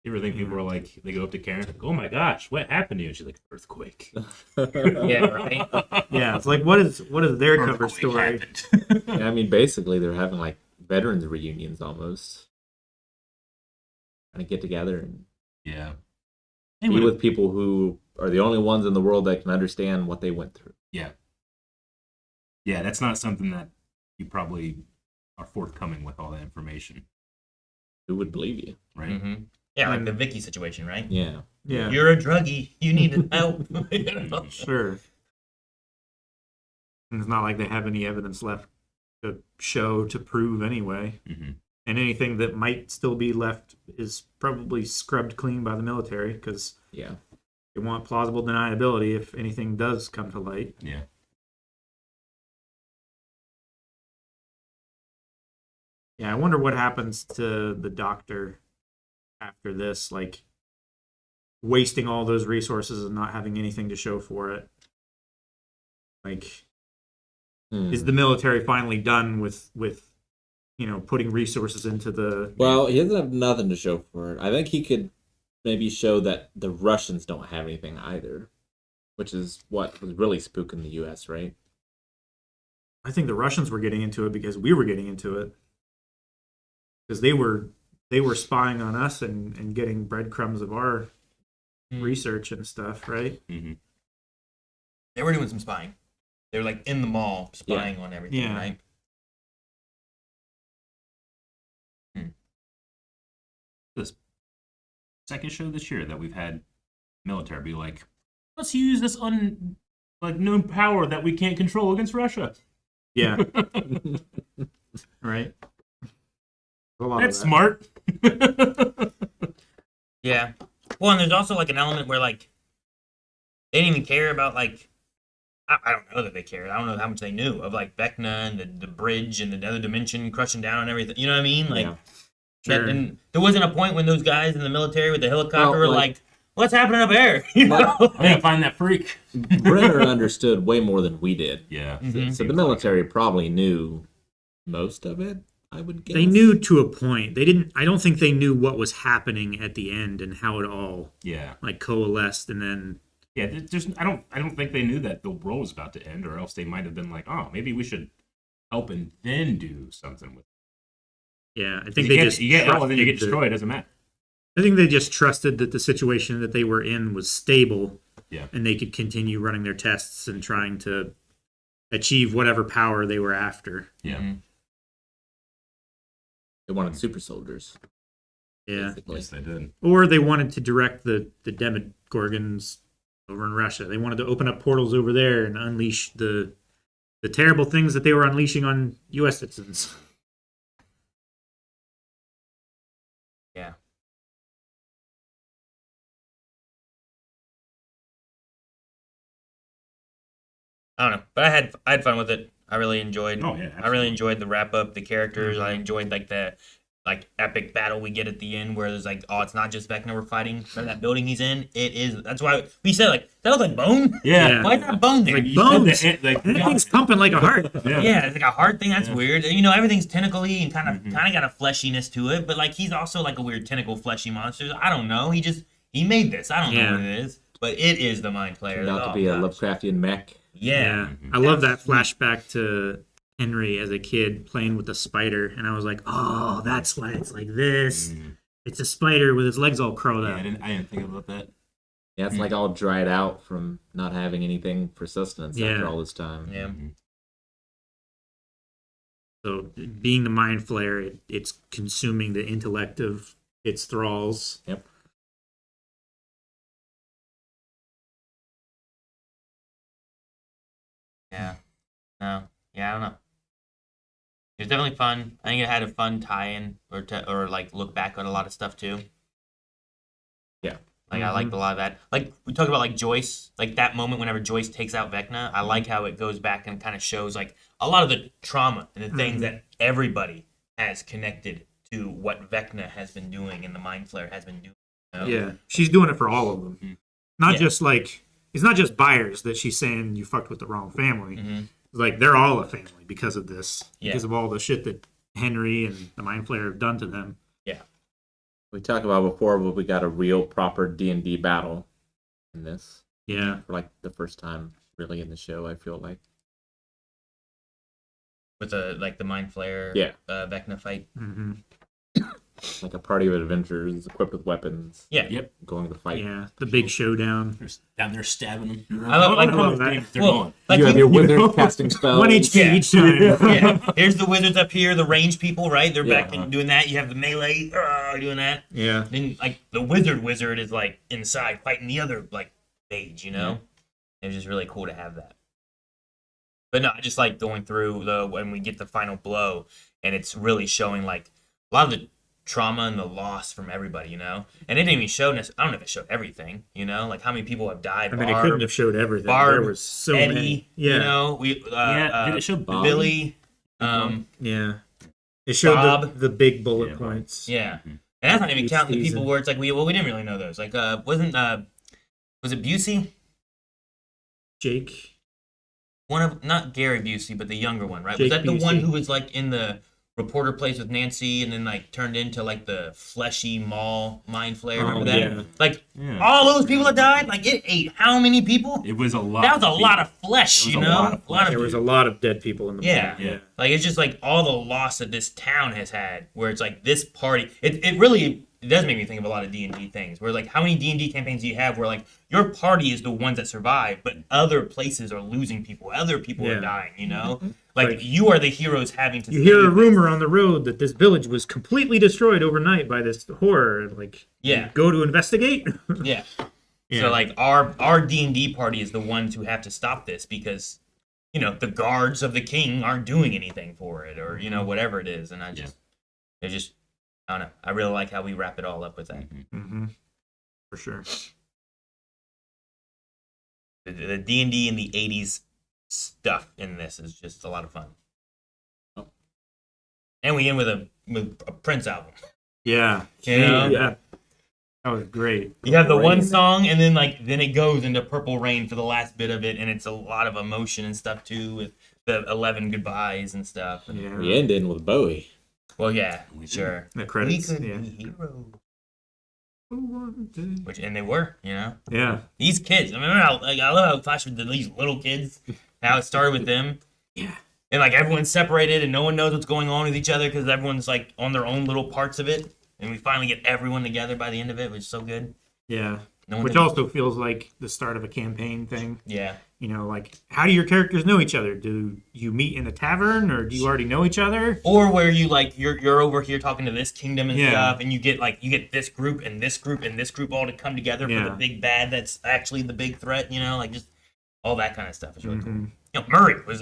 You ever think people are like, they go up to Karen, like, oh my gosh, what happened to you? And she's like, earthquake. Yeah, right. Yeah, it's like what is their cover Earthquake story? happened. Yeah, I mean, basically, they're having like veterans reunions almost. Kind of get together and Yeah. be with people who are the only ones in the world that can understand what they went through. Yeah. Yeah, that's not something that you probably are forthcoming with all that information, Who would believe you? right? Mm-hmm. Yeah, like the Vicky situation, right? Yeah. Yeah. You're a druggie. You need help. Sure. And it's not like they have any evidence left to show to prove anyway. Mm-hmm. And anything that might still be left is probably scrubbed clean by the military because Yeah. they want plausible deniability if anything does come to light. Yeah. Yeah, I wonder what happens to the doctor after this, like wasting all those resources and not having anything to show for it. Like, is the military finally done with putting resources into the... Well, he doesn't have nothing to show for it. I think he could maybe show that the Russians don't have anything either, which is what was really spooking the U.S., right? I think the Russians were getting into it because we were getting into it. Because they were spying on us and getting breadcrumbs of our research and stuff, right? Mm-hmm. They were doing some spying. They were like in the mall spying on everything, Yeah. right? This second show this year that we've had military be like, let's use this known power that we can't control against Russia. Yeah. Right. A lot That's of that. smart. Yeah. Well, and there's also like an element where like they didn't even care about like I don't know that they cared. I don't know how much they knew of like Vecna and the bridge and the other dimension crushing down and everything. You know what I mean? Like, Sure. and there wasn't a point when those guys in the military with the helicopter Well, were like- like, "What's happening up there?" You know? I gotta find that freak. Brenner understood way more than we did. Yeah. Mhm. So the military probably knew most of it, I would guess. They knew to a point. They didn't. I don't think they knew what was happening at the end and how it all Yeah. like coalesced. And then Yeah. I don't think they knew that the world was about to end, or else they might have been like, oh, maybe we should help and then do something with it. I think You they get, just you get out and then you get trusted destroyed. It doesn't matter. I think they just trusted that the situation that they were in was stable. Yeah. And they could continue running their tests and trying to achieve whatever power they were after. Yeah. Mhm. They wanted super soldiers. Yeah. Basically. Yes, they did. Or they wanted to direct the Demogorgons over in Russia. They wanted to open up portals over there and unleash the terrible things that they were unleashing on U.S. citizens. Yeah. I don't know, but I had fun with it. I really enjoyed. Oh, yeah, I really enjoyed the wrap up, the characters. I enjoyed like the epic battle we get at the end, where there's like, oh, it's not just Vecna we're fighting from that building he's in. It is. That's why we said like that looked like bone. Yeah. Why not bone there? Like bones. said that- That thing's pumping like a heart. Yeah, it's like a hard thing. That's weird. You know, everything's tentacly and kind of Mm-hmm. got a fleshiness to it, but like he's also like a weird tentacle fleshy monster. I don't know. He made this. I don't know what it is, but it is the Mind Flayer. Turned out Oh, to be a gosh. Lovecraftian mech. Yeah. I love that flashback to Henry as a kid playing with the spider, and I was like, oh, that's why it's like this. It's a spider with its legs all curled Yeah, up. I didn't think about that. Yeah, it's like all dried out from not having anything for sustenance after all this time. Yeah. So being the mind flayer, it's consuming the intellect of its thralls. Yep. Yeah. No. Yeah, I don't know. It was definitely fun. I think it had a fun tie-in or like look back on a lot of stuff too. Yeah. Like I liked a lot of that. Like we talked about like Joyce, like that moment whenever Joyce takes out Vecna. I like how it goes back and kind of shows like a lot of the trauma and the things that everybody has connected to what Vecna has been doing and the Mind Flayer has been doing. You know? Yeah, she's doing it for all of them. Not Yeah. just like, it's not just buyers that she's saying you fucked with the wrong family. Mhm. It's like they're all a family because of this, Yeah. because of all the shit that Henry and the Mind Flayer have done to them. Yeah. We talked about before, but we got a real proper D&D battle in this Yeah. for like the first time really in the show, I feel like. With the Mind Flayer Vecna fight. Mm-hmm. Like a party of adventurers equipped with weapons. Yeah. Yep. Going to fight. Yeah, the big showdown. They're down there stabbing them. I love that. They're Well, going. like You have you- your wizards casting spells. 1 HP Yeah. each time. yeah. Here's the wizards up here, the range people, right? They're Yeah. back and doing that. You have the melee doing that. Yeah. Then like the wizard is like inside fighting the other like mage, you know? It was just really cool to have that. But no, I just like going through when we get the final blow and it's really showing like a lot of the trauma and the loss from everybody, you know? And it didn't even show I don't know if it showed everything, you know? Like how many people have died. I mean, it Barb, couldn't have showed everything. Barb, there was so Eddie, many. Yeah. you know? Did it show Bob? Billy. Yeah. It showed Bob. the big bullet Yeah. points. Yeah. And that's not even Each counting the season. people where it's like we didn't really know those. Like was it Busey? Jake. One of not Gary Busey, but the younger one, right? Jake was that the one Busey. who was like in the reporter place with Nancy and then like turned into like the fleshy mall mind flayer? Remember that? yeah. Like Yeah. all those people that died, like it ate how many people? It was a lot. That was a of lot of flesh, It you was a know? lot of flesh. There was a lot of dead people in the Yeah. movie. Like it's just like all the loss that this town has had, where it's like this party. It really does make me think of a lot of D&D things. Where like how many D&D campaigns do you have where like your party is the ones that survive, but other places are losing people, other people Yeah. are dying. You know, Like- like you are the heroes having to. You hear a save rumor on the road that this village was completely destroyed overnight by this horror. Like, Yeah. you go to investigate. Yeah. Yeah. So like our D&D party is the ones who have to stop this because, you know, the guards of the king aren't doing anything for it or, you know, whatever it is. And I don't know. I really like how we wrap it all up with that. Mm-hmm. For sure. The D&D in the 80s stuff in this is just a lot of fun. Oh. And we end with a Prince album. Yeah. You know? Yeah. That was great. You have the one Rain. song, and then it goes into Purple Rain for the last bit of it, and it's a lot of emotion and stuff too, with the 11 goodbyes and stuff. And, Yeah. We ended with Bowie. well, yeah, sure. The credits. We could Yeah. be heroes. And they were, you know. Yeah. These kids. I remember how I love how Flash did these little kids. How it started with them. Yeah. And like everyone's separated, and no one knows what's going on with each other because everyone's like on their own little parts of it. And we finally get everyone together by the end of it, which is so good. Yeah. No one Which can- also feels like the start of a campaign thing. Yeah. You know, like, how do your characters know each other? Do you meet in a tavern, or do you already know each other? Or where you like you're over here talking to this kingdom and Yeah. stuff, and you get this group and this group and this group all to come together for Yeah. the big bad that's actually the big threat. You know, like just all that kind of stuff is really cool. Mhm. You know, Murray was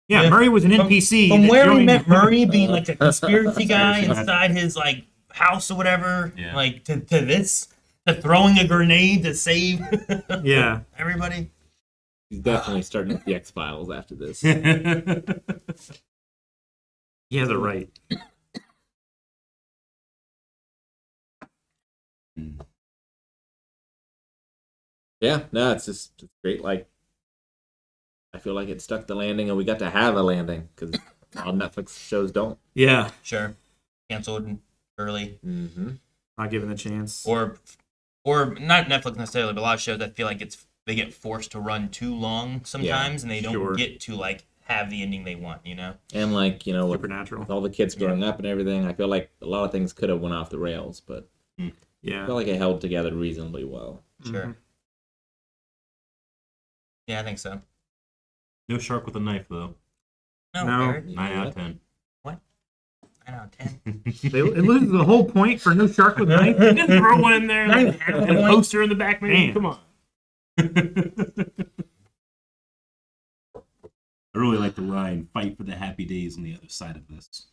Yeah, Yeah. Murray was an NPC. from that where we joined- met Murray being like a conspiracy guy Conspiracy. inside his like house or whatever. Yeah. Like to this, to throwing a grenade to save Yeah. everybody. He's definitely starting with the X-Files after this. He has a right. Yeah, no, it's great. Like, I feel like it stuck the landing, and we got to have a landing because all Netflix shows don't. Yeah. Sure, canceled early. Mm-hmm. Not given the chance. or not Netflix necessarily, but a lot of shows I feel like they get forced to run too long sometimes, and they don't sure. get to like have the ending they want. You know? And like with Supernatural. all the kids growing up and everything, I feel like a lot of things could have went off the rails, but I Yeah. feel like it held together reasonably well. Sure. Mhm. Yeah, I think so. No shark with a knife, though. No, No. Eric, 9 out of 10. 9 out of 10. It loses the whole point for no shark with knife. You didn't throw one in there Not even and half a the point. poster in the back, man. Damn. Come on. I really like the line, fight for the happy days on the other side of this.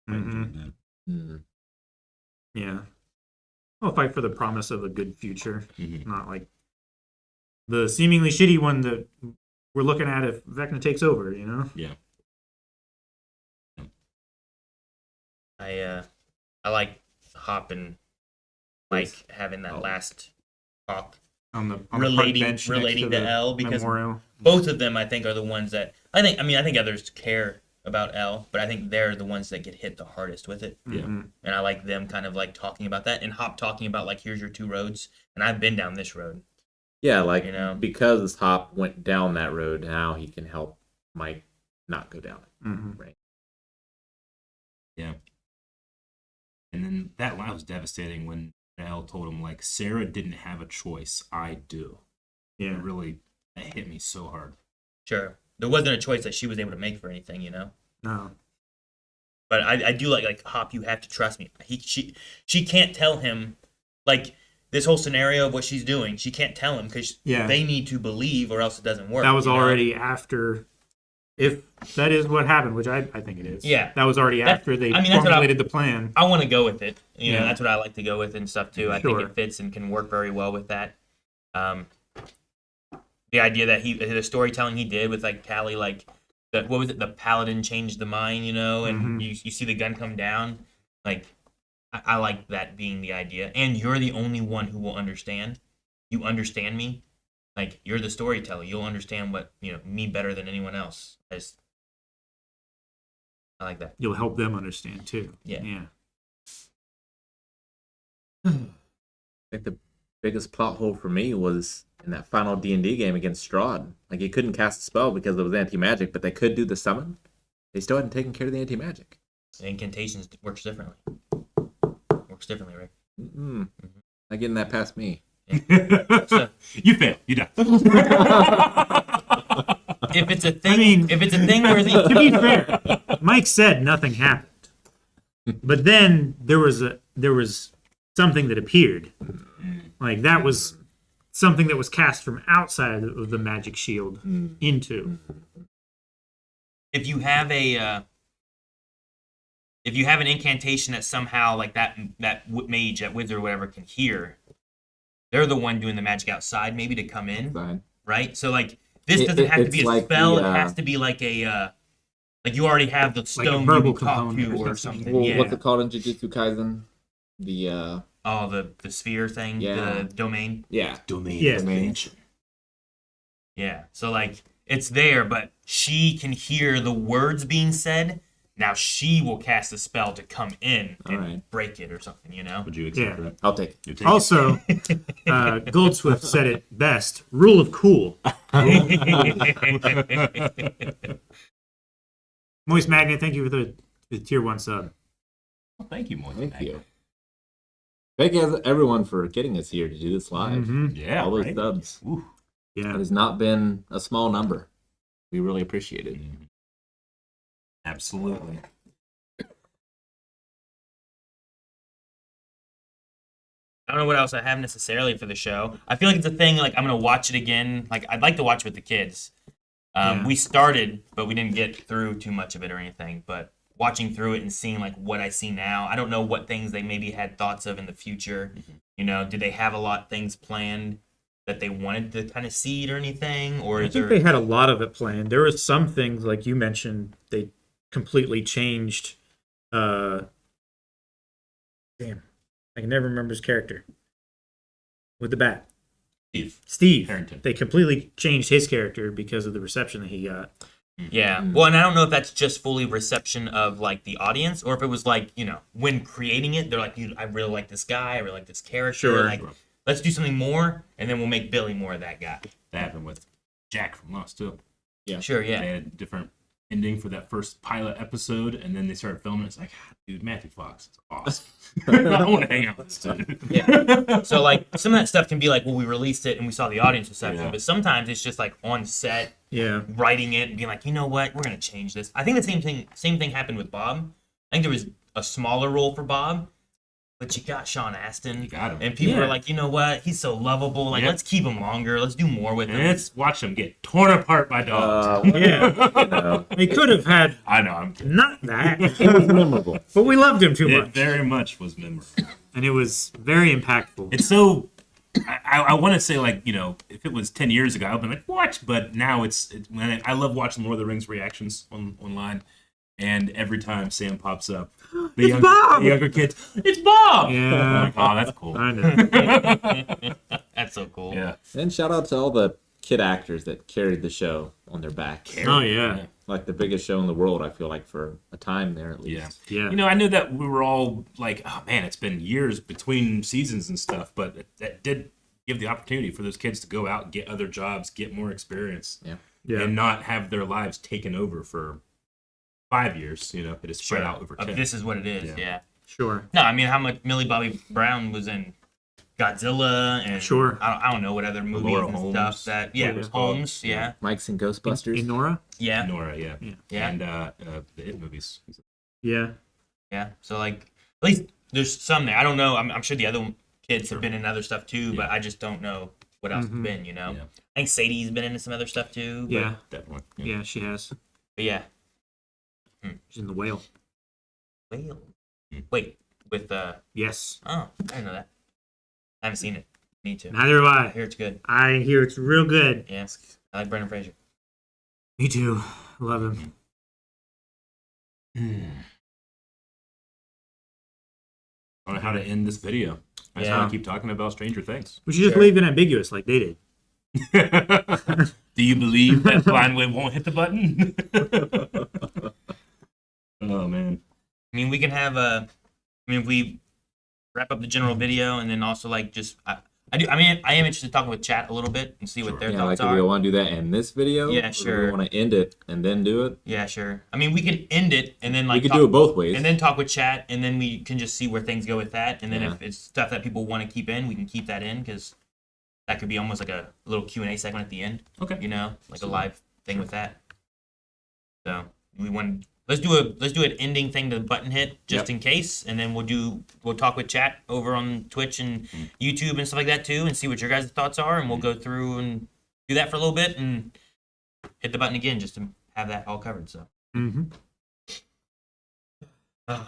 I enjoyed that. Mm. Yeah. I'll fight for the promise of a good future, Mhm. not like the seemingly shitty one that we're looking at if Vecna takes over, you know? Yeah. I like Hop and Mike having that last talk. On the Relating- park bench next relating to the L, because- memorial. Both of them, I think, are the ones that I think others care about L, but I think they're the ones that get hit the hardest with it. Yeah. Mhm. And I like them kind of like talking about that, and Hop talking about like, here's your 2 roads, and I've been down this road. Yeah, like You know? because Hop went down that road, now he can help Mike not go down it. Mhm. Right. Yeah. And then that line was devastating when Al told him, like, Sarah didn't have a choice. I do. Yeah. It really, that hit me so hard. Sure, there wasn't a choice that she was able to make for anything, you know. No. But I do like Hop. You have to trust me. She can't tell him like this whole scenario of what she's doing. She can't tell him because Yeah. they need to believe or else it doesn't work. That was you know? already after, if that is what happened, which I think it is. Yeah. That was already That- after they I mean, that's what formulated the plan. I want to go with it. You know, Yeah. that's what I like to go with and stuff too. I think Sure. it fits and can work very well with that. The idea that the storytelling he did with like Callie, like what was it? The paladin changed the mind, you know, and Mhm. you see the gun come down. Like I like that being the idea. And you're the only one who will understand. You understand me. Like you're the storyteller. You'll understand what me better than anyone else. I like that. You'll help them understand too. Yeah. Yeah. I think the biggest plot hole for me was in that final D&D game against Strahd. Like, he couldn't cast a spell because it was anti-magic, but they could do the summon. They still hadn't taken care of the anti-magic. Incantations works differently. Works differently, Rick. Mm-mm. Not getting that past me. So, You fail. You die. if it's a thing, where To the be fair, Mike said nothing happened, but then there was something that appeared, like that was something that was cast from outside of the magic shield into. if you have an incantation that somehow like that mage, that wizard, or whatever can hear, they're the one doing the magic outside, maybe to come in, Fine. right? So like this doesn't have to be it's a like spell; the, it has to be like a like you already have the stone you verbal can talk component to or or something. something. Well, Yeah. what's it called in Jujutsu Kaisen? The, Oh, the sphere thing, Yeah. the domain. yeah. Domain. Yeah. Domain. Yeah. So like it's there, but she can hear the words being said. Now she will cast a spell to come in and Alright. break it or something, you know? Would you accept Yeah. that? I'll take it. You take Also, Goldswift said it best: "Rule of cool." Moist Magnet, thank you for the tier 1 sub. it. Thank you, Moy. Thank you. Thank you, everyone, for getting us here to do this live. Mhm. Yeah, All those right? subs. Ooh. It Yeah. has not been a small number. We really appreciate it. Absolutely. I don't know what else I have necessarily for the show. I feel like it's a thing, like, I'm going to watch it again. Like, I'd like to watch with the kids. Yeah. We started, but we didn't get through too much of it or anything. But watching through it and seeing, like, what I see now, I don't know what things they maybe had thoughts of in the future. You know, did they have a lot of things planned that they wanted to kind of seed or anything? Or I is think there... they had a lot of it planned. There were some things, like you mentioned, they completely changed. Damn, I can never remember his character with the bat. Steve. Harrington. They completely changed his character because of the reception that he got. Yeah. Well, and I don't know if that's just fully reception of like the audience, or if it was like, you know, when creating it, they're like, "Dude, I really like this guy. I really like this character. Sure. Like, let's do something more, and then we'll make Billy more of that guy." That happened with Jack from Lost, too. Sure. Yeah. They had different ending for that first pilot episode, and then they started filming. It's like, dude, Matthew Fox is awesome. I want to hang out with this dude. Yeah. So like some of that stuff can be like, well, we released it and we saw the audience reception, Yeah. but sometimes it's just like on set, Yeah. writing it and being like, you know what, we're gonna change this. I think the same thing happened with Bob. I think there was a smaller role for Bob, but you got Sean Astin. You got him. And people Yeah. are like, you know what, he's so lovable. Like, Yep. let's keep him longer. Let's do more with him. And let's watch him get torn apart by dogs. Yeah. You know, They could have had I know, I'm kidding. not that, it was memorable. but we loved him too It much, very much was memorable. and it was very impactful. It's so. I want to say, like, you know, if it was 10 years ago, I'd be like, what? But now it's when I love watching Lord of the Rings reactions online, and every time Sam pops up, the Bob! younger kids, it's Bob. Yeah. I'm like, oh, that's cool. I know. That's so cool. Yeah. And shout out to all the kid actors that carried the show on their back. Oh yeah. Like the biggest show in the world, I feel like, for a time there at Yeah. least. Yeah. You know, I knew that we were all like, oh man, it's been years between seasons and stuff, but that did give the opportunity for those kids to go out, get other jobs, get more experience, Yeah. and not have their lives taken over for 5 years. You know, it is spread out over 10. This is what it is. Yeah. Yeah. Sure. No, I mean, how much Millie Bobby Brown was in Godzilla and Sure. I don't know what other movies Laura and Holmes. stuff that Holmes, yeah. Mike's and Ghostbusters. Nora. Yeah. Nora, yeah. Yeah. And the It movies. Yeah. Yeah. So like at least there's some there. I don't know. I'm sure the other kids have been in other stuff too, but I just don't know what else has been, you know. Yeah. I think Sadie's been into some other stuff too. But, Yeah. Definitely. Yeah. She has. but yeah. She's in the whale. Whale. Wait, with Yes. oh, I didn't know that. I haven't seen it. Need to. Neither have I I. hear it's good. I hear it's real good. Yes. I like Brendan Fraser. Me too. Love him. I don't know how to end this video. I just Yeah. want to keep talking about Stranger Things. We should just Sure. leave it ambiguous like they did. Do you believe that Blind Wave won't hit the button? Oh, man. I mean, we can have a. I mean, if we wrap up the general video and then also like just. I am interested in talking with chat a little bit and see what their Yeah, like thoughts if we are. want to do that in this video. Yeah, or sure. Do we want to end it and then do it? Yeah, sure. I mean, we can end it and then like We could talk, do it both ways. and then talk with chat, and then we can just see where things go with that. And then Yeah. if it's stuff that people want to keep in, we can keep that in because that could be almost like a little Q&A segment at the end. Okay. You know, like a live thing with that. So we want let's do an ending thing to the button hit just in case, and then we'll talk with chat over on Twitch and YouTube and stuff like that too, and see what your guys' thoughts are, and we'll go through and do that for a little bit and hit the button again just to have that all covered. So. Mm-hmm. I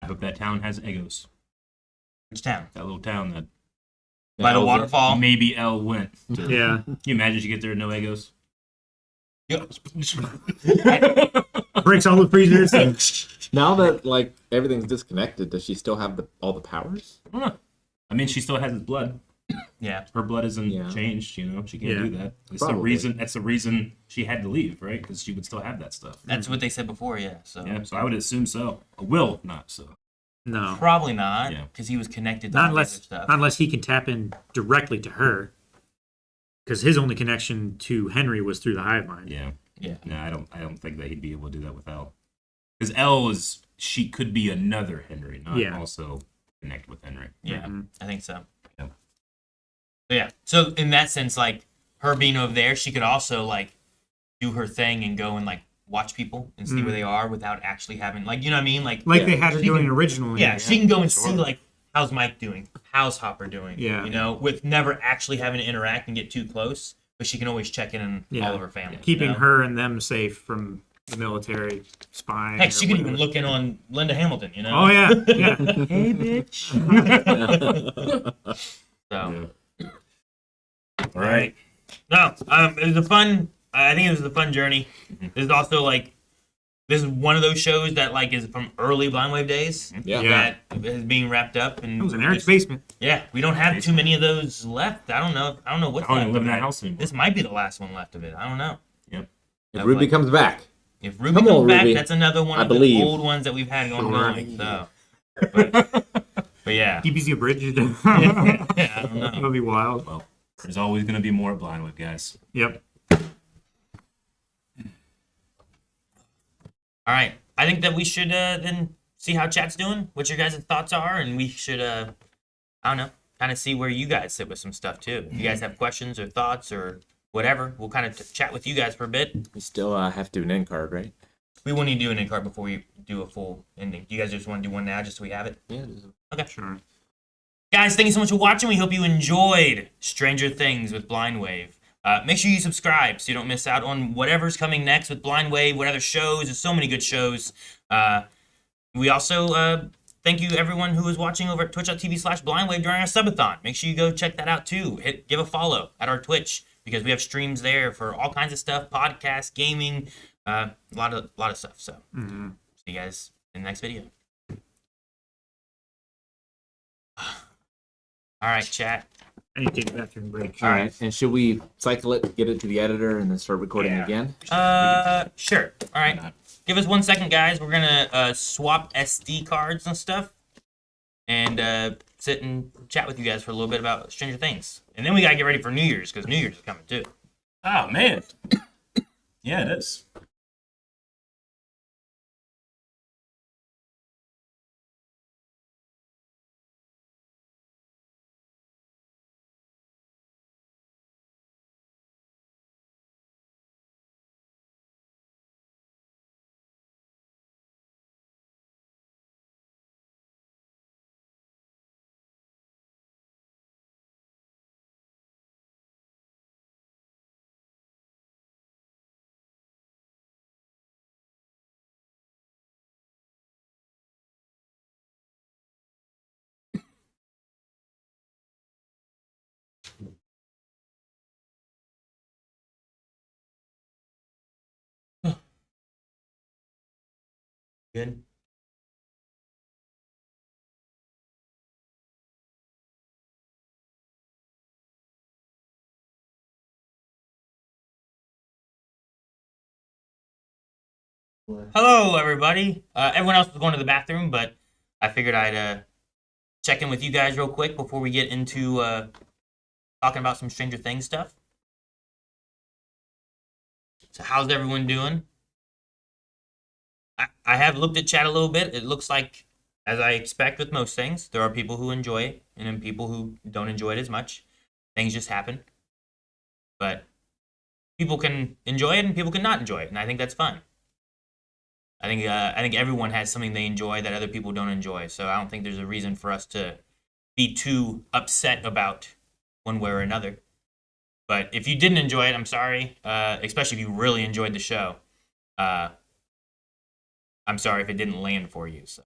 hope that town has Eggos. Which town? That little town that By the El's- waterfall. maybe Elle went to. Yeah. Can you imagine you get there and no Eggos? Yeah. Breaks all the freezers. Now that like everything's disconnected, does she still have all the powers? I don't know. I mean, she still has his blood. Yeah. Her blood isn't Yeah. changed, you know. She can't Yeah. do that. It's the Probably. reason. That's the reason she had to leave, right? Because she would still have that stuff. That's what they said before, yeah. So Yeah. So I would assume so. Will not so. No. probably not, Yeah. because he was connected to Not all the other unless stuff. not unless he can tap in directly to her. Because his only connection to Henry was through the hive mind. Yeah. Yeah. No, I don't think that he'd be able to do that with Elle. Because Elle is she could be another Henry, not Yeah. also connect with Henry. Yeah, Mhm. I think so. Yeah. So, yeah. So in that sense, like her being over there, she could also like do her thing and go and like watch people and see where they are without actually having like, you know what I mean? Like Like they had her She doing can- originally. yeah, she can go and see like how's Mike doing, how's Hopper doing, Yeah. you know, with never actually having to interact and get too close, but she can always check in on Yeah. all of her family. Keeping you know? her and them safe from the military spying. Heck, or she can even whatever. look in on Linda Hamilton, you know. Oh yeah, yeah. Hey, bitch. So. All right. No, it was a fun. I think it was a fun journey. This is also like, this is one of those shows that like is from early Blind Wave days. Yeah. Yeah. That is being wrapped up, and It was in we Eric's just- basement. Yeah, we don't have too many of those left. I don't know. What's I don't left. even live of in that it. house anymore. This might be the last one left of it. I don't know. If Ruby comes back, If Ruby Come comes on, back, Ruby. that's another one I of believe. the old ones that we've had going. So, but yeah, DBZ Bridge. yeah, I don't That know. would be wild. Well, there's always going to be more at Blindwood, guys. Yep. All right. I think that we should then see how chat's doing, what your guys' thoughts are, and we should, I don't know, kind of see where you guys sit with some stuff too. If you guys have questions or thoughts or whatever, we'll kind of chat with you guys for a bit. We still have to do an end card, right? We will need to do an end card before we do a full ending. Do you guys just want to do one now just so we have it? Yeah. Okay. Sure. Guys, thank you so much for watching. We hope you enjoyed Stranger Things with Blind Wave. Make sure you subscribe so you don't miss out on whatever's coming next with Blind Wave, what other shows. There's so many good shows. We also thank you everyone who is watching over at twitch.tv/blindwave during our subathon. Make sure you go check that out too. Give a follow at our Twitch because we have streams there for all kinds of stuff, podcasts, gaming, a lot of stuff. So see you guys in the next video. All right, chat. I need to take a bathroom break. All right. And should we cycle it, get it to the editor, and then start recording again? Sure. All right. Give us 1 second, guys. We're gonna swap SD cards and stuff, and sit and chat with you guys for a little bit about Stranger Things, and then we gotta get ready for New Year's because New Year's is coming too. Oh man. Yeah, it is. Good. Hello, everybody. Everyone else was going to the bathroom, but I figured I'd check in with you guys real quick before we get into talking about some Stranger Things stuff. So how's everyone doing? I have looked at chat a little bit. It looks like, as I expect with most things, there are people who enjoy it and then people who don't enjoy it as much. Things just happen. But people can enjoy it and people can not enjoy it, and I think that's fun. I think everyone has something they enjoy that other people don't enjoy, so I don't think there's a reason for us to be too upset about one way or another. But if you didn't enjoy it, I'm sorry, especially if you really enjoyed the show. I'm sorry if it didn't land for you. So,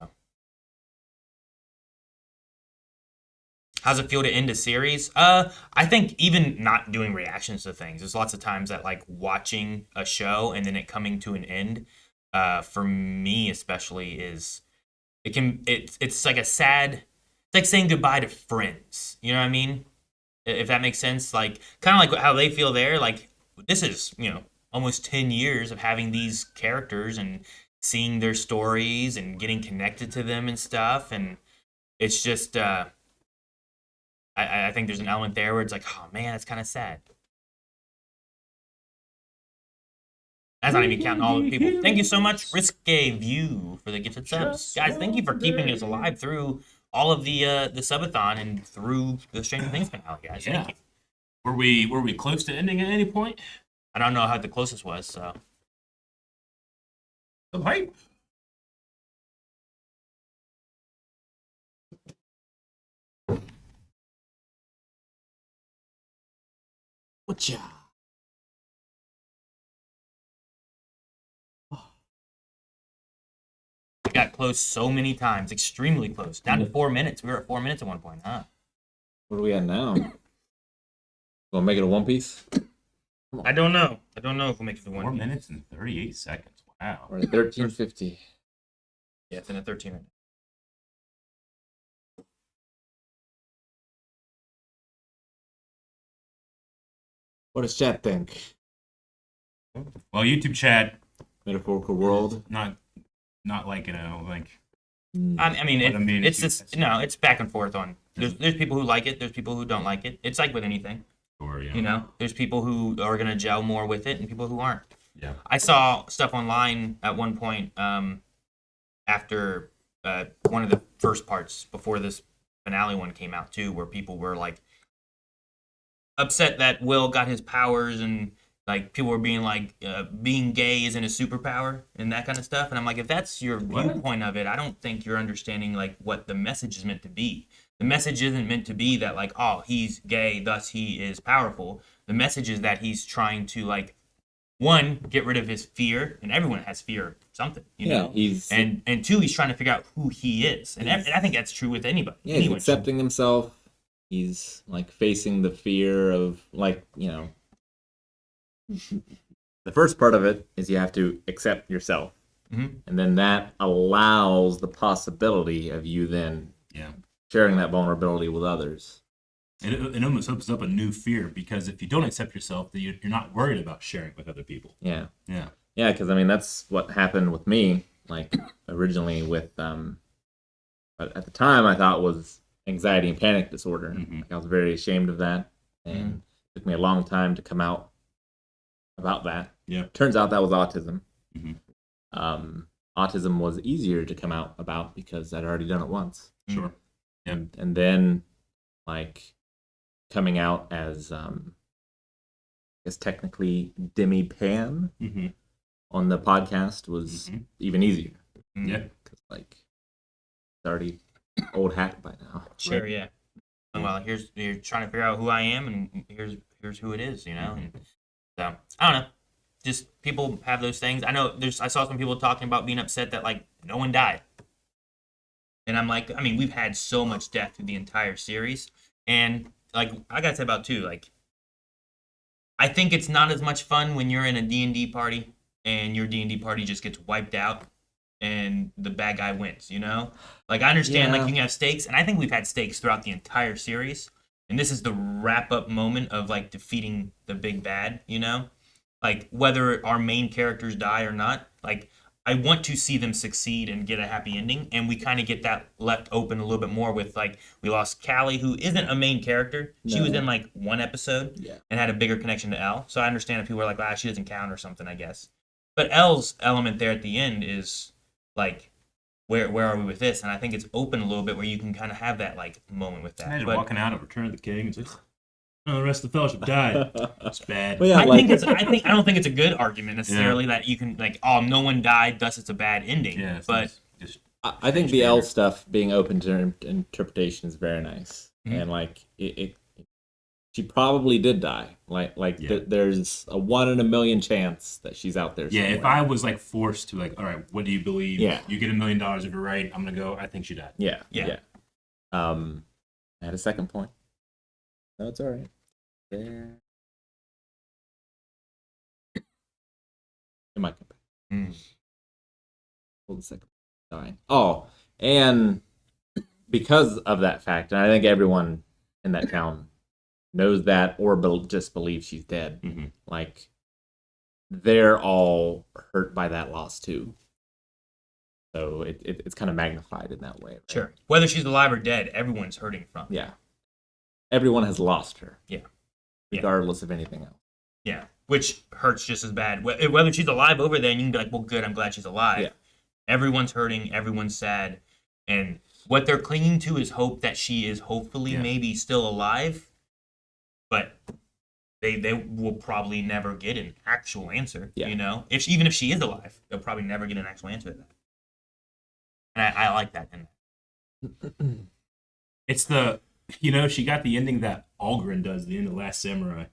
how's it feel to end a series? I think even not doing reactions to things, there's lots of times that like watching a show and then it coming to an end, for me especially, it's like a sad. It's like saying goodbye to friends. You know what I mean? If that makes sense. Like kind of like how they feel there. Like this is almost 10 years of having these characters and seeing their stories and getting connected to them and stuff, and it's just I think there's an element there where it's like, oh man, it's kind of sad. That's not even counting all the people. Thank you so much, Risque View, for the gifted subs, guys. Thank you for keeping us alive through all of the subathon and through the Stranger Things finale, guys. Yeah. Thank you. Were we close to ending at any point? I don't know how the closest was, so. Some hype. Whatcha? We got close so many times, extremely close. Down to 4 minutes. We were at 4 minutes at one point, huh? What are we at now? Gonna make it a one piece? I don't know. I don't know if we'll make it to 1 4 minute. minutes and 38 seconds. Wow. We're at 13:50. Yeah, it's in a 13 minute. What does chat think? Well, YouTube chat, Metaphorical world. not like like. I mean, But I mean, it's it's- just it's back and forth on. There's people who like it. There's people who don't like it. It's like with anything, Or, yeah. There's people who are gonna gel more with it and people who aren't. Yeah. I saw stuff online at one point after one of the first parts before this finale one came out too, where people were like upset that Will got his powers and like people were being like being gay isn't a superpower and that kind of stuff. And I'm like, if that's your viewpoint of it, I don't think you're understanding like what the message is meant to be. The message isn't meant to be that like, oh, he's gay, thus he is powerful. The message is that he's trying to like, one, get rid of his fear, and everyone has fear of something, you know. And two, he's trying to figure out who he is, and I think that's true with anybody. Yeah, he's accepting himself. He's like facing the fear of like, you know. The first part of it is you have to accept yourself, and then that allows the possibility of you then sharing that vulnerability with others. It almost opens up a new fear, because if you don't accept yourself, then you're not worried about sharing with other people. Yeah. Yeah. Yeah, because I mean that's what happened with me. Like originally with at the time I thought was anxiety and panic disorder. Like, I was very ashamed of that, and it took me a long time to come out about that. Yeah. Turns out that was autism. Autism was easier to come out about because I'd already done it once. Sure. Yeah. And then like coming out as I guess technically Demi Pan on the podcast was even easier. Yeah. Because like it's already old hat by now. Sure, right? Yeah. Well, you're trying to figure out who I am, and here's who it is, you know. And so I don't know. Just people have those things. I know I saw some people talking about being upset that like no one died. And I'm like, I mean, we've had so much death through the entire series. And like I gotta say about too, like I think it's not as much fun when you're in a D&D party and your D&D party just gets wiped out and the bad guy wins, you know? Like I understand like you can have stakes, and I think we've had stakes throughout the entire series. And this is the wrap up moment of like defeating the big bad, you know? Like whether our main characters die or not, like I want to see them succeed and get a happy ending, and we kind of get that left open a little bit more with like we lost Callie, who isn't a main character. She was in like one episode and had a bigger connection to Elle. So I understand if people are like, she doesn't count or something, I guess. But Elle's element there at the end is like, where are we with this? And I think it's open a little bit where you can kind of have that like moment with that. Imagine walking out of Return of the King and just, oh, the rest of the fellowship died. It's bad. Well, yeah, I don't think it's a good argument necessarily that you can like, oh, no one died, thus it's a bad ending. Yeah, but just I think the L stuff being open to interpretation is very nice, and like she probably did die. There's a 1 in a million chance that she's out there somewhere. Yeah, if I was like forced to like, all right, what do you believe? Yeah. You get $1 million if you're right. I'm gonna go. I think she died. Yeah. I had a second point. No, it's all right. There. It might come back. Hold a second. Dying. Oh, and because of that fact, and I think everyone in that town knows that or just believes she's dead. Like, they're all hurt by that loss too. So it's kind of magnified in that way. Right? Sure. Whether she's alive or dead, everyone's hurting from. Yeah. Everyone has lost her. Yeah. Regardless of anything else. Yeah. Which hurts just as bad. Whether she's alive over there, and you can be like, well, good, I'm glad she's alive. Yeah. Everyone's hurting, everyone's sad. And what they're clinging to is hope that she is hopefully maybe still alive. But they will probably never get an actual answer, you know? Even if she is alive, they'll probably never get an actual answer to that. And I like that. It's she got the ending that Algren does at the end of Last Samurai.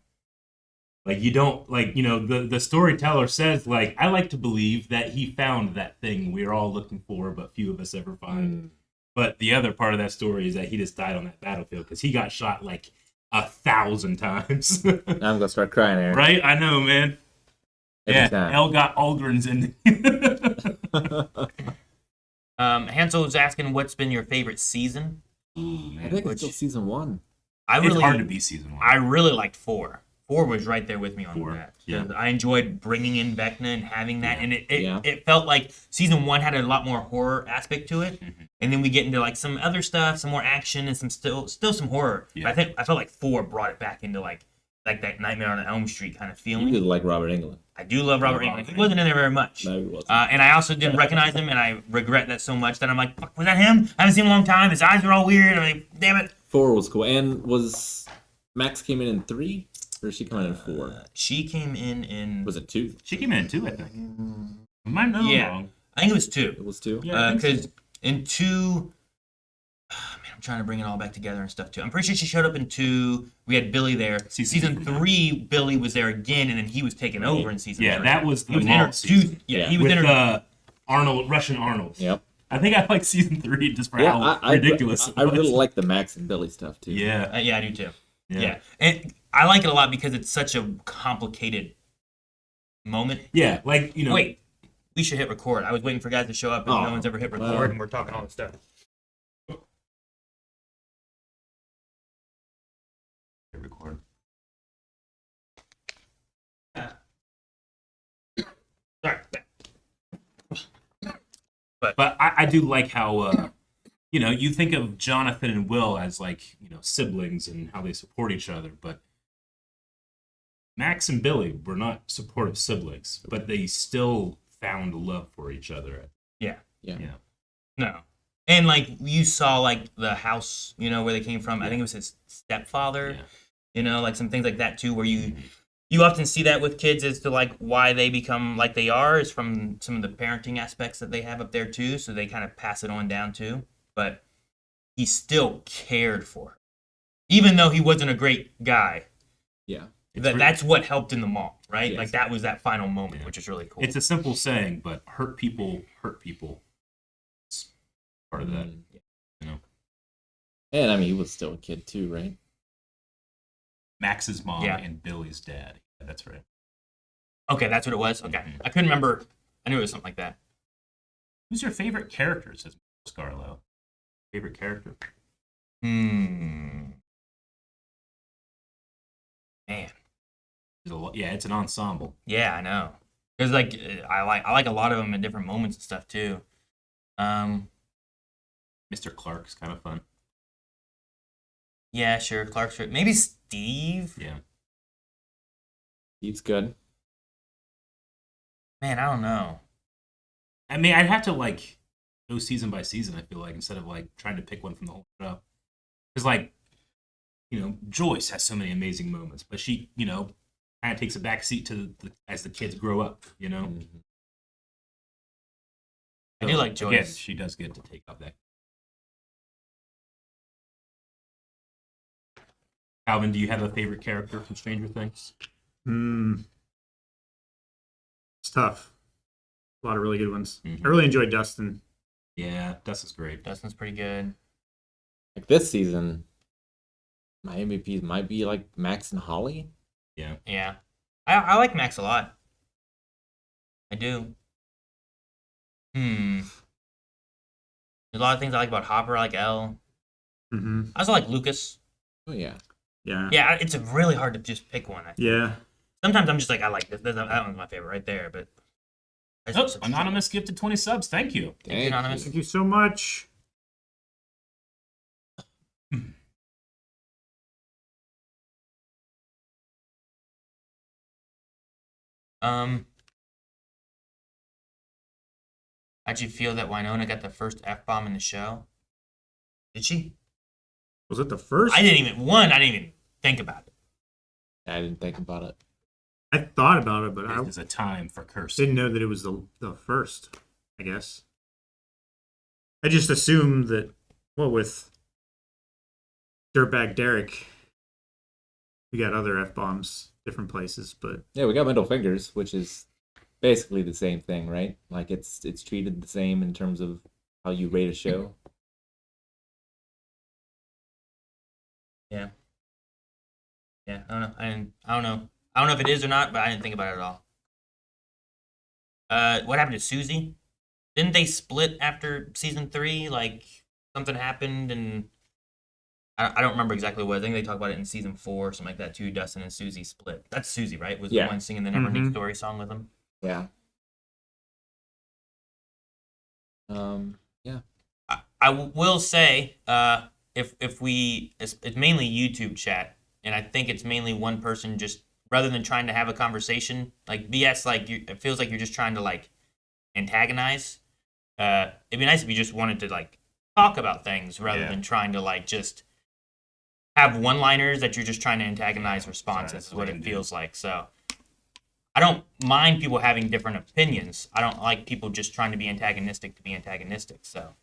Like, you don't, like, the storyteller says, like, I like to believe that he found that thing we're all looking for, but few of us ever find. But the other part of that story is that he just died on that battlefield because he got shot, like, 1,000 times. Now I'm going to start crying, Aaron. Right? I know, man. Every time. Elle got Algren's ending. Hansel was asking what's been your favorite season. I think it's still season 1. It's hard to be season 1. I really liked 4. 4 was right there with me on 4, that. yeah. I enjoyed bringing in Vecna and having that, and it felt like season 1 had a lot more horror aspect to it, and then we get into like some other stuff, some more action, and some still some horror. Yeah. But I felt like 4 brought it back into like like that Nightmare on Elm Street kind of You feeling. did like Robert Englund. I do love Robert Englund. He wasn't in there very much. No, he wasn't. And I also didn't recognize him, and I regret that so much that I'm like, fuck, was that him? I haven't seen him in a long time. His eyes were all weird. I'm like, damn it. 4 was cool. And was Max came in 3? Or did she come in 4? She came in. Was it 2? She came in at 2, I think. Might know Yeah. wrong. I think it was 2. It was 2? Yeah, I think Because so. in 2. Man, I'm trying to bring it all back together and stuff too. I'm pretty sure she showed up in 2. We had Billy there. Season 3, Billy was there again, and then he was taken over in season 3. Yeah, that was the he was mall introduced. season. Yeah, he was With introduced. Arnold, Russian Arnold. Yep. I think I like season 3 just for Yeah, how ridiculous it I was. really like the Max and Billy stuff too. Yeah. Yeah, I do too. Yeah. And I like it a lot because it's such a complicated moment. Yeah, like, you know. Wait, we should hit record. I was waiting for guys to show up, and Oh, no one's ever hit record, well. and we're talking all this stuff. Hit record. Sorry. But I do like how, you know, you think of Jonathan and Will as like, you know, siblings and how they support each other. But Max and Billy were not supportive siblings, but they still found love for each other. Yeah. Yeah. Yeah. No. And like you saw like the house, you know, where they came from. I think it was his stepfather. Yeah. You know, like some things like that too, where you often see that with kids as to like why they become like they are is from some of the parenting aspects that they have up there too. So they kind of pass it on down too. But he still cared for her, even though he wasn't a great guy. Yeah. That's what helped in the mall, right? Yes. Like that was that final moment, Yeah. which is really cool. It's a simple saying, but hurt people hurt people. It's part of that. You know, And I mean, he was still a kid too, right? Max's mom Yeah. and Billy's dad. That's right. Okay, that's what it was. Okay, I couldn't remember. I knew it was something like that. Who's your favorite character? Says Scarlo. Favorite character? Man, Yeah, it's an ensemble. yeah, I know. Because like I like a lot of them in different moments and stuff too. Mr. Clark's kind of fun. Yeah, sure. Clark's maybe Steve. Yeah. He's good. Man, I don't know. I mean, I'd have to like go season by season. I feel like instead of like trying to pick one from the whole show, because like, you know, Joyce has so many amazing moments, but she, you know, kind of takes a back seat to as the kids grow up. You know, Mhm. I do like again, Joyce. she does get to take up that. Calvin, do you have a favorite character from Stranger Things? It's tough. A lot of really good ones. Mhm. I really enjoyed Dustin. Yeah, Dustin's great. Dustin's pretty good. Like this season, my MVPs might be like Max and Holly. Yeah. Yeah, I like Max a lot. I do. There's a lot of things I like about Hopper. I like Elle. Mm-hmm. I also like Lucas. Oh yeah. Yeah. Yeah, it's really hard to just pick one. I think. Yeah. Sometimes I'm just like, I like this. That one's my favorite right there. But Oh, Anonymous gifted 20 subs. Thank you. Thank you, Anonymous. Thank you so much. How'd you feel that Winona got the first F-bomb in the show? Did she? Was it the first? I didn't even think about it. I didn't think about it. I thought about it, but I There's a time for cursing. didn't know that it was the first, I guess. I just assumed that, well, with Dirtbag Derek, we got other F-bombs, different places, but Yeah, we got middle fingers, which is basically the same thing, right? Like it's treated the same in terms of how you rate a show. Yeah. Yeah, I don't know. I don't know. I don't know if it is or not, but I didn't think about it at all. What happened to Susie? Didn't they split after season 3? Like something happened, and I don't remember exactly what. I think they talk about it in season 4, or something like that too. Dustin and Susie split. That's Susie, right? Was Yeah. the one singing the Never Ending Mhm. Story song with him. Yeah. Yeah. I will say, if we, it's mainly YouTube chat. and I think it's mainly one person just rather than trying to have a conversation. Like BS, like it feels like you're just trying to like antagonize. It'd be nice if you just wanted to like talk about things rather than trying to like just have one-liners that you're just trying to antagonize responses. Is what it feels like. So I don't mind people having different opinions. I don't like people just trying to be antagonistic to be antagonistic. So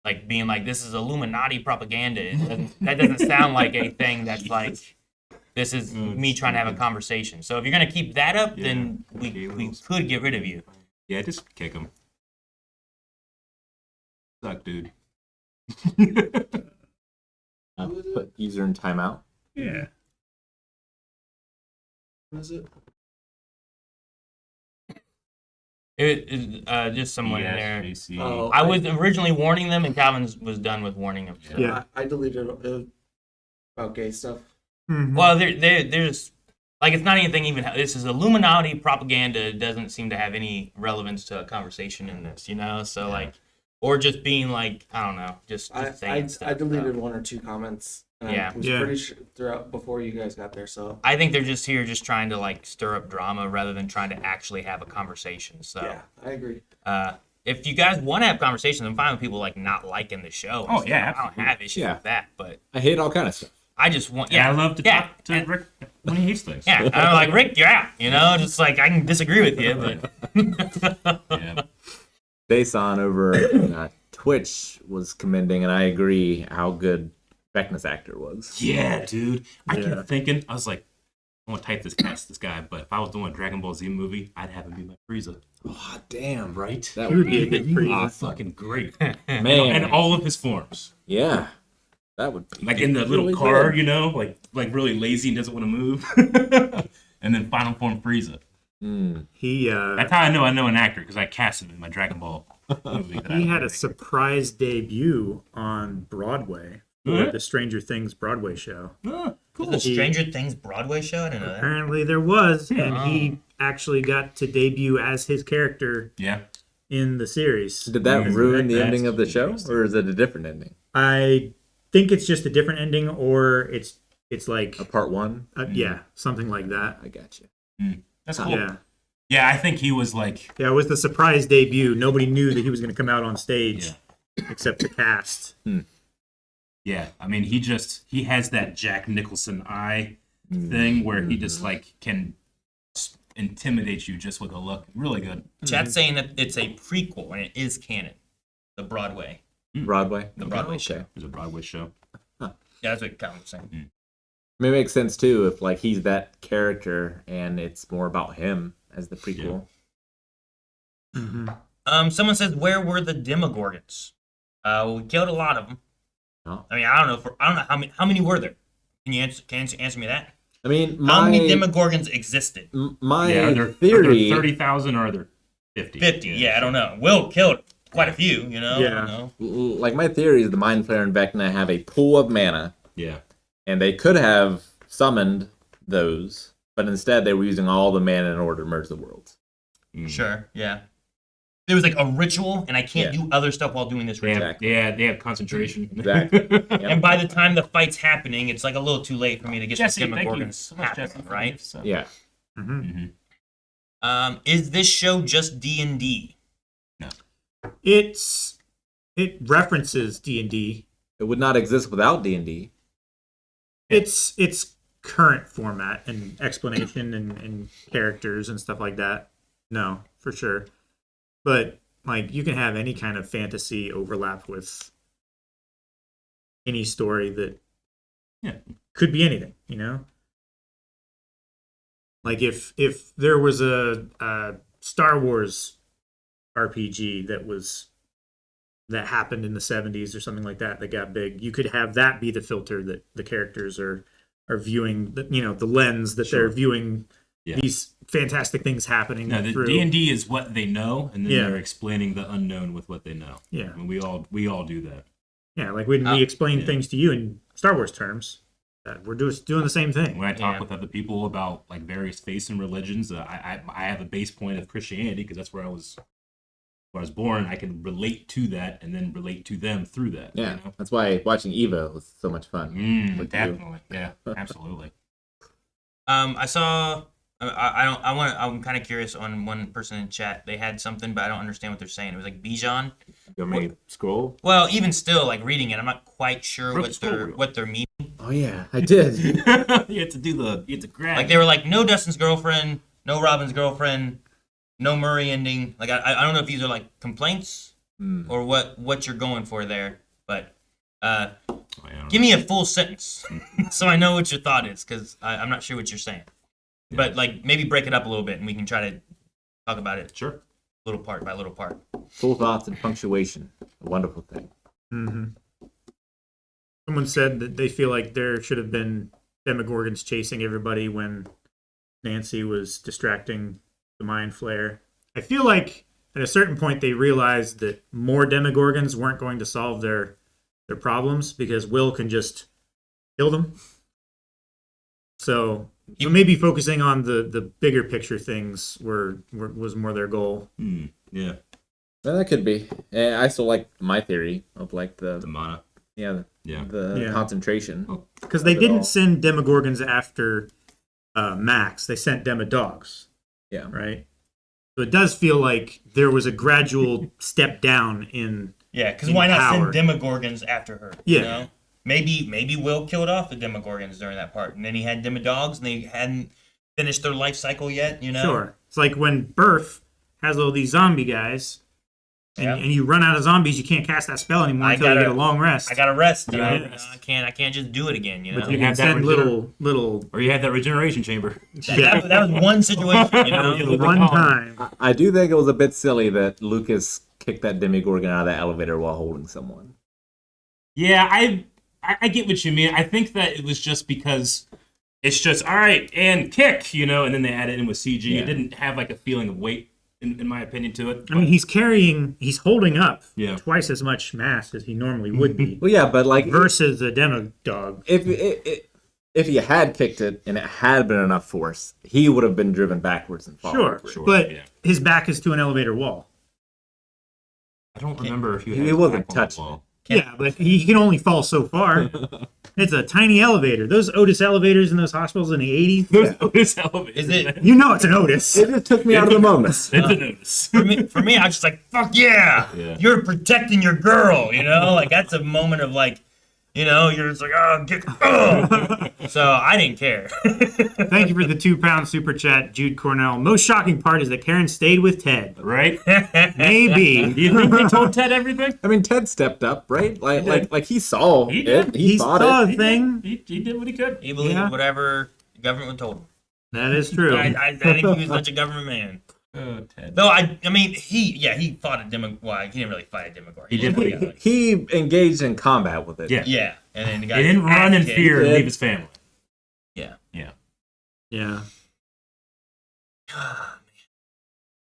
like being like, this is Illuminati propaganda. That doesn't sound like a thing that's like, this is me trying to have a conversation. So if you're going to keep that up, then we could get rid of you. Yeah, just kick him. Suck, dude. Put user in timeout. Yeah. What is it? It is just someone in there. JC. Oh, I was originally warning them, and Calvin was done with warning them. So. Yeah. I deleted about gay stuff. Well, there's like it's not anything even. This is Illuminati propaganda. It doesn't seem to have any relevance to a conversation in this, you know. So like, or just being like, I don't know, just saying stuff. I deleted one or two comments. And Yeah. I was pretty sure throughout before you guys got there. So I think they're just here, just trying to like stir up drama rather than trying to actually have a conversation. So yeah, I agree. If you guys want to have conversations, I'm fine with people like not liking the show. Oh, So yeah, I don't have issues Yeah. with that, but I hate all kind of stuff. I just want I love to talk to Rick when he hates things. Yeah, I'm like, Rick, you're out. You know, just like I can disagree with you, but Yeah. Dason over Twitch was commending, and I agree how good Vecna's actor was. Yeah, dude. I kept thinking, I was like, I want to type this guy, but if I was doing a Dragon Ball Z movie, I'd have him be my Frieza. Oh, damn. Right? That He would would be a good Frieza. Awesome. Fucking great. Man. And all of his forms. Yeah. That would be Like in the little really car, good. you know, like really lazy and doesn't want to move. And then final form Frieza. He That's how I know an actor, because I cast him in my Dragon Ball movie. That I he had a make. surprise debut on Broadway for the Stranger Things Broadway show. Oh, cool. the Stranger Things Broadway show. I didn't know that. Apparently there was, and he actually got to debut as his character Yeah. in the series. Did that Yeah, ruin the that's ending of the show, or is it a different ending? I think it's just a different ending, or it's like A part one? yeah, something like that. I got you. That's cool. Yeah. Yeah, I think he was like, Yeah, it was the surprise debut. Nobody knew that he was going to come out on stage except the cast. yeah, I mean, he has that Jack Nicholson eye thing where he just like can intimidate you just with a look. Really good. Chat's saying that it's a prequel and it is canon. The Broadway. Broadway? The Broadway Okay. show. There's a Broadway show. Yeah, that's what Calvin was saying. I mean, it makes sense too if like he's that character and it's more about him as the prequel. Someone says, "Where were the Demogorgons?" We killed a lot of them. Oh. I mean, I don't know how many were there. Can you answer me that? I mean, How many Demogorgons existed? my Yeah, are there theory. 30,000 or are there 50? 50. Yeah, I don't know. Will killed quite a few. You know. Yeah. I don't know. Like my theory is the Mind Flayer and Vecna have a pool of mana, Yeah. and they could have summoned those, but instead they were using all the mana in order to merge the worlds. Sure. Yeah. There was like a ritual, and I can't do other stuff while doing this They ritual. have, they have concentration. Exactly. And by the time the fight's happening, it's like a little too late for me to get Jesse, the thank you Demogorgons so much, happening, Jesse, for right? this, so. Yeah. Is this show just D&D? No. It references D&D. It would not exist without D&D. It's current format and explanation and characters and stuff like that. No, for sure. But like you can have any kind of fantasy overlap with any story that could be anything, you know? Like if there was a Star Wars RPG that happened in the 70s or something like that got big, you could have that be the filter that the characters are viewing, the lens that they're viewing these fantastic things happening No, the through. D&D is what they know, and then Yeah. they're explaining the unknown with what they know. Yeah. I mean, we all do that. Yeah, like when we explain things to you in Star Wars terms, we're doing the same thing. When I talk with other people about like various faiths and religions, I have a base point of Christianity because that's where I was I was born, I could relate to that and then relate to them through that. Yeah, You know? that's why watching Eva was so much fun. with you. Definitely. Yeah, absolutely. I saw. I don't. I want. I'm kind of curious on one person in chat. They had something, but I don't understand what they're saying. It was like Bijan. You want me to scroll? Well, even still, like reading it, I'm not quite sure Broke what the scroll they're wheel. what they're meaning. Oh yeah, I did. You have to do the. You have to grab. Like they were like, no Dustin's girlfriend, no Robin's girlfriend, no Murray ending. Like I don't know if these are like complaints or what you're going for there, but give me a full sentence so I know what your thought is, because I'm not sure what you're saying. Yeah. But like maybe break it up a little bit and we can try to talk about it Sure. little part by little part. Full thoughts and punctuation. A wonderful thing. Someone said that they feel like there should have been Demogorgons chasing everybody when Nancy was distracting the Mind Flayer. I feel like at a certain point they realized that more Demogorgons weren't going to solve their problems because Will can just kill them. So maybe focusing on the bigger picture things was more their goal. Yeah. Well, that could be. And I still like my theory of like The mana. the concentration. Because they of it didn't all. send Demogorgons after Max. They sent Demodogs. Yeah. Right? So it does feel like there was a gradual step down in... Yeah, because why not power. send Demogorgons after her? Yeah. You know? Maybe Will killed off the Demogorgons during that part, and then he had Demodogs, and they hadn't finished their life cycle yet. You know? Sure. It's like when Birth has all these zombie guys, and, Yep. and you run out of zombies, you can't cast that spell anymore until you get a long rest. I gotta rest. You know? Yeah. I can't just do it again. You know. But you You can have that send little Or you had that regeneration chamber. that was one situation. You know. one time. I do think it was a bit silly that Lucas kicked that Demogorgon out of that elevator while holding someone. Yeah, I get what you mean. I think that it was just because it's just all right and kick, you know, and then they added in with CG. Yeah. It didn't have like a feling of weight, in my opinion, to it. I mean, he's holding up Yeah. twice as much mass as he normally would be Well, yeah, but like versus a demo dog. if he had kicked it and it had been enough force, he would have been driven backwards and fallen. Sure, but his back is to an elevator wall. I don't remember if you He had his wasn't back on the touching wall. Yeah, but he can only fall so far. It's a tiny elevator. Those Otis elevators in those hospitals in the 80s. Those Otis elevators. Is it You know it's an Otis. It just took me out of the moment. It's a notice. for me? I was just like, fuck yeah. Yeah. You're protecting your girl. You know, like that's a moment of like, you know, you're just like, so I didn't care. Thank you for the £2 super chat, Jude Cornell. Most shocking part is that Karen stayed with Ted. Right? Maybe. Do you think they told Ted everything? I mean, Ted stepped up, right? Like he saw He it. did. He fought saw it. the thing. He did what he could. He believed Yeah. whatever the government told him. That is true. I think he was such a government man. Oh, Ted. Though I mean, he fought a Demogorgon. Well, he didn't really fight a Demogorgon. He did what he could. He engaged in combat with it. Yeah. Yeah, and then the guy He didn't run in kicked. fear and Ted. leave his family. Yeah. Yeah. Yeah.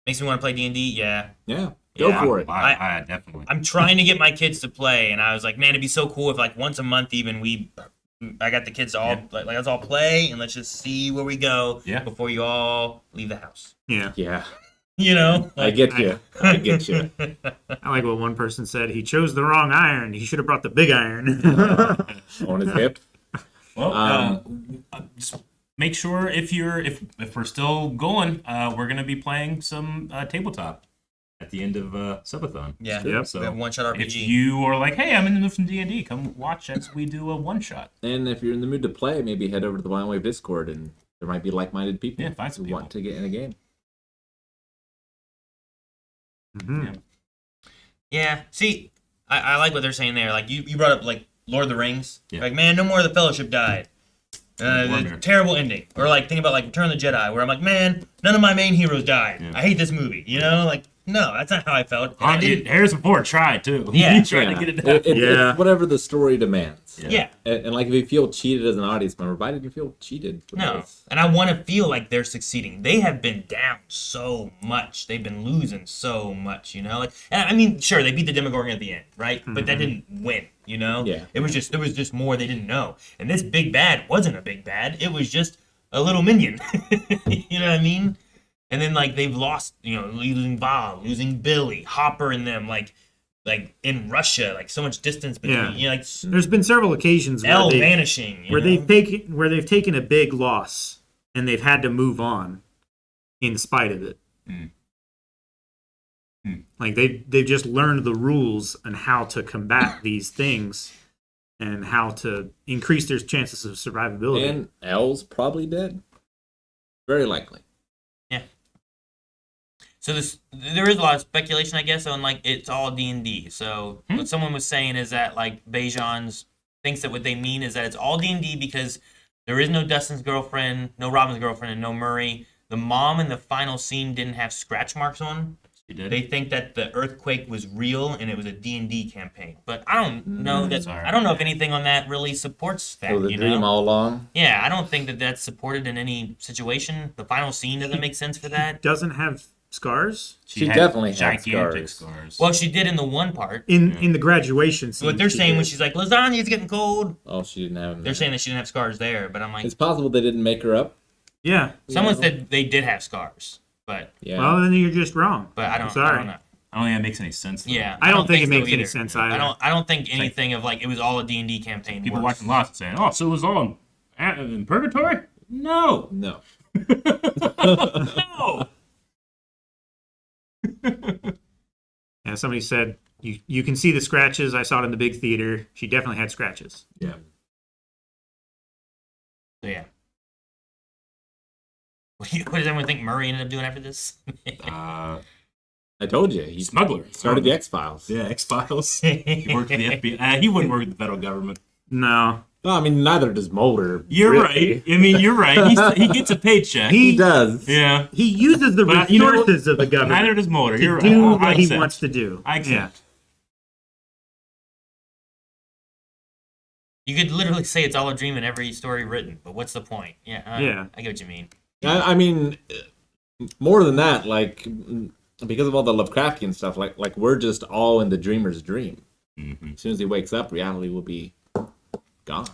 Makes me want to play D&D. Yeah. Yeah. Go Yeah. for it. I definitely. I'm trying to get my kids to play, and I was like, man, it'd be so cool if like once a month even I got the kids all like let's all play and let's just see where we go before you all leave the house. Yeah. Yeah. You know, I get you. I get you. I like what one person said. He chose the wrong iron. He should have brought the big iron. On his hip. Well, just make sure if we're still going, we're gonna be playing some tabletop at the end of Subathon. Yeah. Yep. We have one shot RPG. If you are like, hey, I'm in the mood for D&D, come watch as we do a one shot. And if you're in the mood to play, maybe head over to the Violent Wave Discord, and there might be like-minded people Yeah, find some who want to get in a game. Mhm. Yeah. See, I like what they're saying there. Like you brought up like Lord of the Rings. Yeah. Like, man, no more of the Fellowship died. Boromir. Terrible ending. Or like think about like Return of the Jedi, where I'm like, man, none of my main heroes died. Yeah. I hate this movie. You know, like no, that's not how I felt. And I didn't. Harrison Ford tried too. Yeah. He tried to get it done. Yeah. It's whatever the story demands. Yeah. And like if you feel cheated as an audience member, why did you feel cheated? with No. this? And I want to feel like they're succeeding. They have been down so much. They've been losing so much, you know? Like, and I mean, sure, they beat the Demogorgon at the end, right? But that didn't win, you know? Yeah. There was just more they didn't know. And this big bad wasn't a big bad. It was just a little minion. You know what I mean? And then like they've lost, losing Bob, losing Billy, Hopper, and them like in Russia, like so much distance between. Yeah. Like There's been several occasions where L they vanishing. where they've taken a big loss and they've had to move on in spite of it. Like they've just learned the rules and how to combat these things and how to increase their chances of survivability. And L's probably dead. Very likely. So there is a lot of speculation, I guess, on like it's all D&D. So what someone was saying is that like Bejan's thinks that what they mean is that it's all D&D because there is no Dustin's girlfriend, no Robin's girlfriend, and no Murray. The mom in the final scene didn't have scratch marks on. She did. They think that the earthquake was real and it was a D&D campaign. But I don't know that. Sorry. I don't know if anything on that really supports that. So the dream all along. Yeah, I don't think that that's supported in any situation. The final scene doesn't make sense for that. Doesn't have scars She had definitely had gigantic scars. scars. Well, she did in the one part. in the graduation scene. What they're she saying when did. she's like, lasagna's getting cold. Oh, she didn't have them. They're saying that she didn't have scars there, but I'm like, It's possible they didn't make her up. Yeah. someone said they did have scars, but Yeah. Well, then you're just wrong. I don't. Sorry. I don't know. I don't think that makes any sense. Though. Yeah, I don't think it so makes any either. sense either. I don't think anything of like it was all a D&D campaign. People works. watching Lost saying, "Oh, so it was all in purgatory?" No, No. No. Yeah, somebody said you can see the scratches. I saw it in the big theater. She definitely had scratches. yeah. So yeah. What does everyone think Murray ended up doing after this? I told you. He Smuggler. started the X-Files. Yeah, X Files. He worked for the FBI. He wouldn't work with the federal government. No, Well, I mean, neither does Mulder. You're really. right. I mean, you're right. He gets a paycheck. He does. Yeah. he uses the But, you know, resources of the government Neither does Mulder. to You're right. do I what he accept. wants to do. I accept. You could literally say it's all a dream in every story written, but what's the point? Yeah. Yeah. I get what you mean. I mean, more than that, like, because of all the Lovecraftian stuff, like we're just all in the dreamer's dream. Mm-hmm. As soon as he wakes up, reality will be gone. The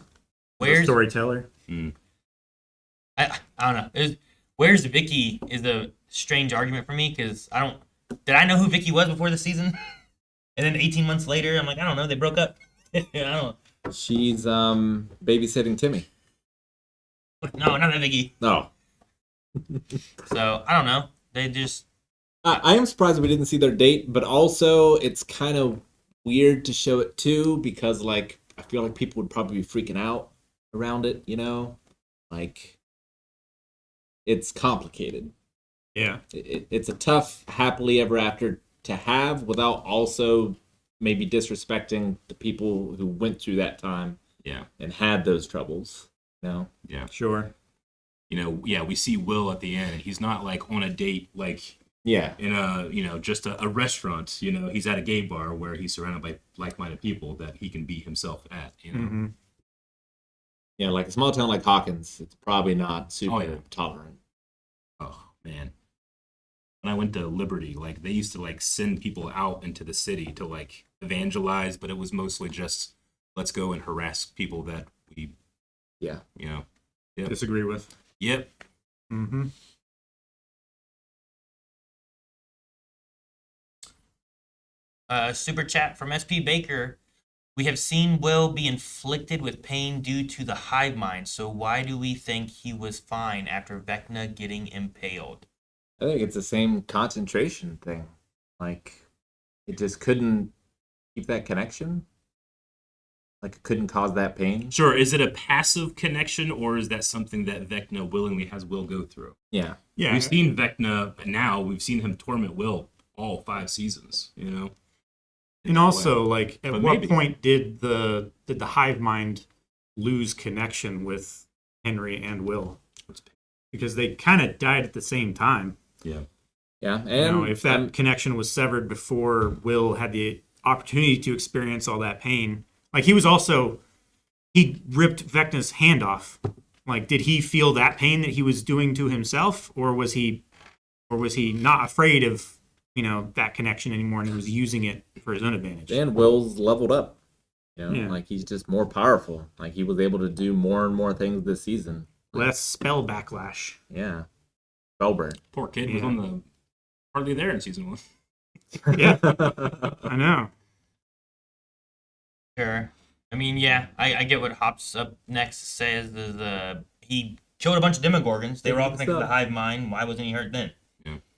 Where's storyteller. I don't know. Where's Vicky is a strange argument for me because did I know who Vicky was before the season? And then 18 months later, I'm like, I don't know. They broke up. I don't know. She's babysitting Timmy. No, not that Vicky. No. So I don't know. They just I am surprised we didn't see their date, but also it's kind of weird to show it too because, like, I feel like people would probably be freaking out around it, you know? Like, it's complicated. Yeah. It's a tough happily ever after to have without also maybe disrespecting the people who went through that time Yeah. and had those troubles, you know? Yeah. Sure. You know, yeah, we see Will at the end. He's not like on a date, like Yeah. in a, just a restaurant. You know, he's at a gay bar where he's surrounded by like-minded people that he can be himself at, you know? Mm-hmm. Yeah, like a small town like Hawkins, it's probably not super yeah. tolerant. Oh, man. When I went to Liberty, like, they used to, like, send people out into the city to, like, evangelize, but it was mostly just, let's go and harass people that we, Yeah. you know. Yep. Disagree with. Yep. Mm-hmm. super chat from SP Baker. We have seen Will be inflicted with pain due to the hive mind. So why do we think he was fine after Vecna getting impaled? I think it's the same concentration thing. Like, it just couldn't keep that connection. Like, it couldn't cause that pain. Sure, is it a passive connection, or is that something that Vecna willingly has Will go through? Yeah. Yeah. We've seen Vecna, but now we've seen him torment Will all 5 seasons, you know? And also, like, at But what maybe. point did the hive mind lose connection with Henry and Will? Because they kind of died at the same time. Yeah. Yeah. And You know, if that connection was severed before Will had the opportunity to experience all that pain, like he ripped Vecna's hand off. Like, did he feel that pain that he was doing to himself, or was he not afraid of, that connection anymore, and he was using it for his own advantage? And Will's leveled up. You know, Yeah. like he's just more powerful. Like he was able to do more and more things this season. Less spell backlash. Yeah. Melbourne. Poor kid was on the hardly there in season 1. Yeah, I know. Sure. I mean, yeah, I get what Hops up next says. Is he killed a bunch of Demogorgons. They were all connected to the hive mind. Why wasn't he hurt then?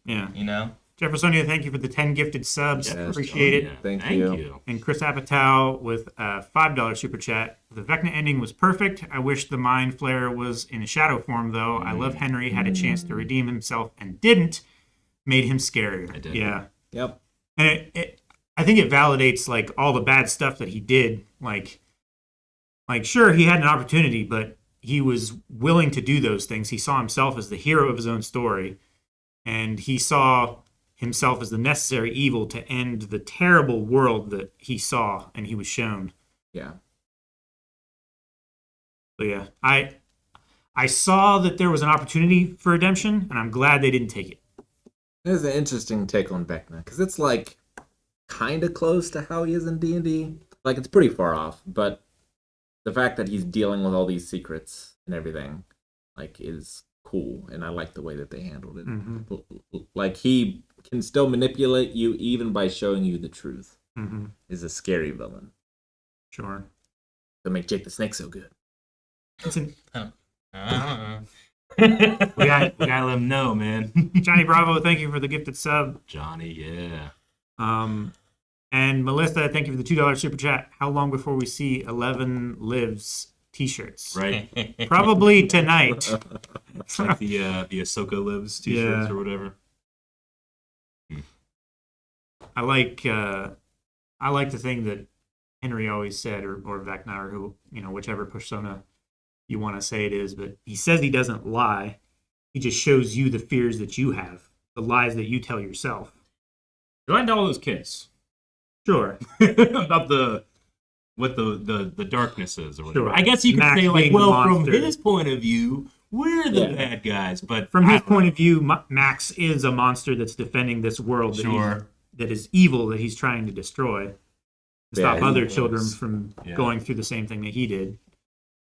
Yeah. You know? Jeffersonia, thank you for the 10 gifted subs. Yes, Appreciate it. Yeah. Thank you. And Chris Apatow with a $5 super chat. The Vecna ending was perfect. I wish the Mind Flayer was in a shadow form, though. I love Henry had a chance to redeem himself and didn't. Made him scarier. I did. Yeah. Yep. And I think it validates like all the bad stuff that he did. Like sure, he had an opportunity, but he was willing to do those things. He saw himself as the hero of his own story, and he saw himself as the necessary evil to end the terrible world that he saw and he was shown. Yeah. So yeah, I saw that there was an opportunity for redemption, and I'm glad they didn't take it. There's an interesting take on Vecna because it's like kind of close to how he is in D&D. Like it's pretty far off, but the fact that he's dealing with all these secrets and everything, like, is cool, and I like the way that they handled it. Mm-hmm. Like he can still manipulate you even by showing you the truth. Mm-hmm. Is a scary villain. Sure. To make Jake the Snake so good. It's an, We gotta let him know, man. Johnny Bravo, thank you for the gifted sub. Johnny, yeah. And Melissa, thank you for the $2 super chat. How long before we see 11 Lives t-shirts? Right. Probably tonight. It's like the Ahsoka Lives t-shirts or whatever. I like the thing that Henry always said, or Vecna, or who, whichever persona you want to say it is, but he says he doesn't lie. He just shows you the fears that you have, the lies that you tell yourself. You're lying to all those kids. Sure. About what the darkness is or whatever. Sure. I guess you could Max say, like, being well, the from monster. his point of view, we're the bad guys, but From his point of view, Max is a monster that's defending this world that is evil, that he's trying to destroy. To stop other children from going through the same thing that he did.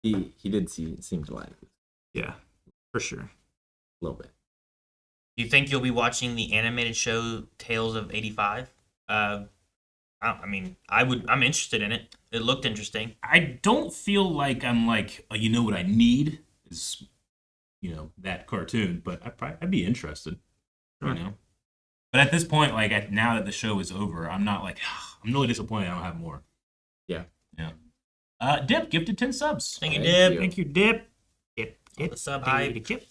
He did seem to like it. Yeah, for sure. A little bit. Do you think you'll be watching the animated show Tales of 85? I'm interested in it. It looked interesting. I don't feel like I'm like, you know what I need is, that cartoon, but I'd be interested, But at this point, like, now that the show is over, I'm not like, I'm really disappointed I don't have more. Yeah. Yeah. Dip gifted 10 subs. Thank you, Dib. Thank you, Dip. Dip. All the sub hype. Dip.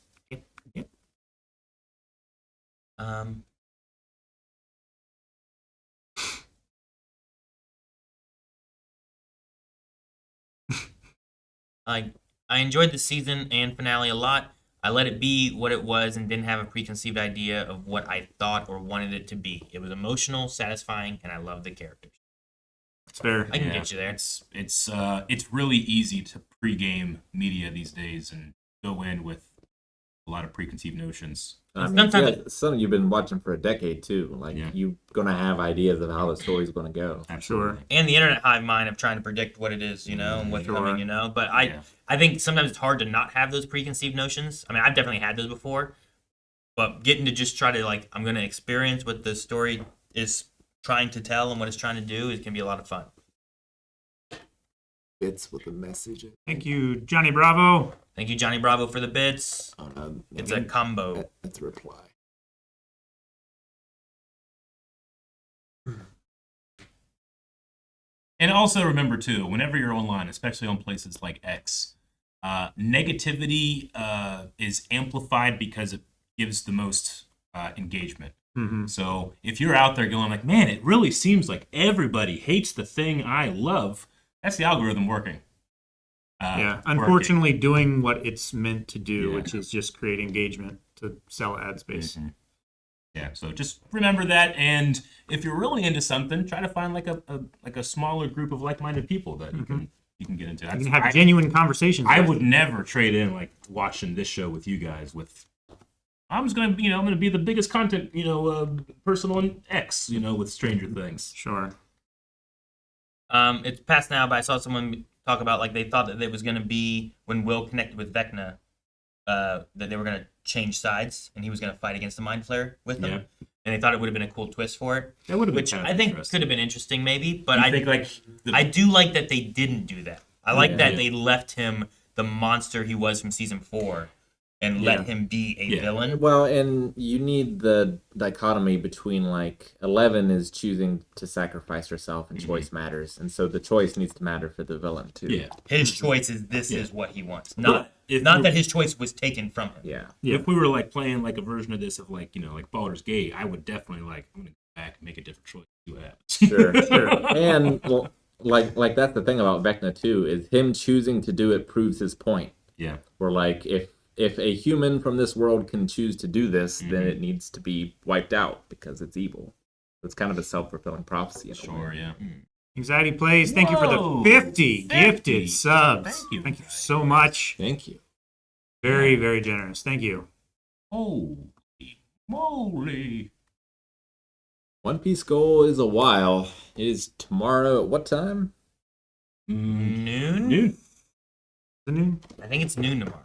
I enjoyed the season and finale a lot. I let it be what it was and didn't have a preconceived idea of what I thought or wanted it to be. It was emotional, satisfying, and I loved the characters. It's fair. I can get you there. It's really easy to pregame media these days and go in with a lot of preconceived notions. I mean, something you've been watching for a decade too. Like you're gonna have ideas of how the story's gonna go. Absolutely. And the internet hive mind of trying to predict what it is, and what's coming, But I think sometimes it's hard to not have those preconceived notions. I mean, I've definitely had those before, but getting to just try to I'm going to experience what the story is trying to tell and what it's trying to do can be a lot of fun. Bits with the message. Thank you, Johnny Bravo. Thank you, Johnny Bravo, for the bits. Oh, no, It's a combo. That's a reply. And also remember too, whenever you're online, especially on places like X, negativity is amplified because it gives the most engagement. Mm-hmm. So if you're out there going like, man, it really seems like everybody hates the thing I love, that's the algorithm working. Unfortunately, doing what it's meant to do, which is just create engagement to sell ad space. Mm-hmm. Yeah, so just remember that, and if you're really into something, try to find like a smaller group of like-minded people that you can get into. You can have genuine conversations. I would never trade in like watching this show with you guys. I'm just gonna I'm gonna be the biggest content person on X with Stranger Things. Sure. It's past now, but I saw someone talk about they thought that it was gonna be when Will connected with Vecna, that they were gonna change sides and he was going to fight against the Mind Flayer with them. Yeah. And they thought it would have been a cool twist for it, That would have been which kind of I think interesting. could have been interesting maybe. But I think like I do like that they didn't do that. I like that Yeah. they left him the monster he was from season 4 and let him be a villain. Well, and you need the dichotomy between like 11 is choosing to sacrifice herself and choice matters, and so the choice needs to matter for the villain too. yeah. His choice is this Yeah. is what he wants, not if not we're- that his choice was taken from him. Yeah. If we were like playing like a version of this of like like Baldur's Gate, I would definitely like I'm gonna go back and make a different choice. See what happens. Sure. And well, like that's the thing about Vecna too, is him choosing to do it proves his point. Yeah. Where like if a human from this world can choose to do this, then it needs to be wiped out because it's evil. It's kind of a self-fulfilling prophecy. In a way. Sure. Yeah. Anxiety Plays, thank you for Whoa, the 50 50. gifted subs. Thank you. Thank you so much. Thank you. Very, very generous. Thank you. Holy moly! One Piece goal is a while. It is tomorrow at what time? Noon? Noon. The noon? I think it's noon tomorrow.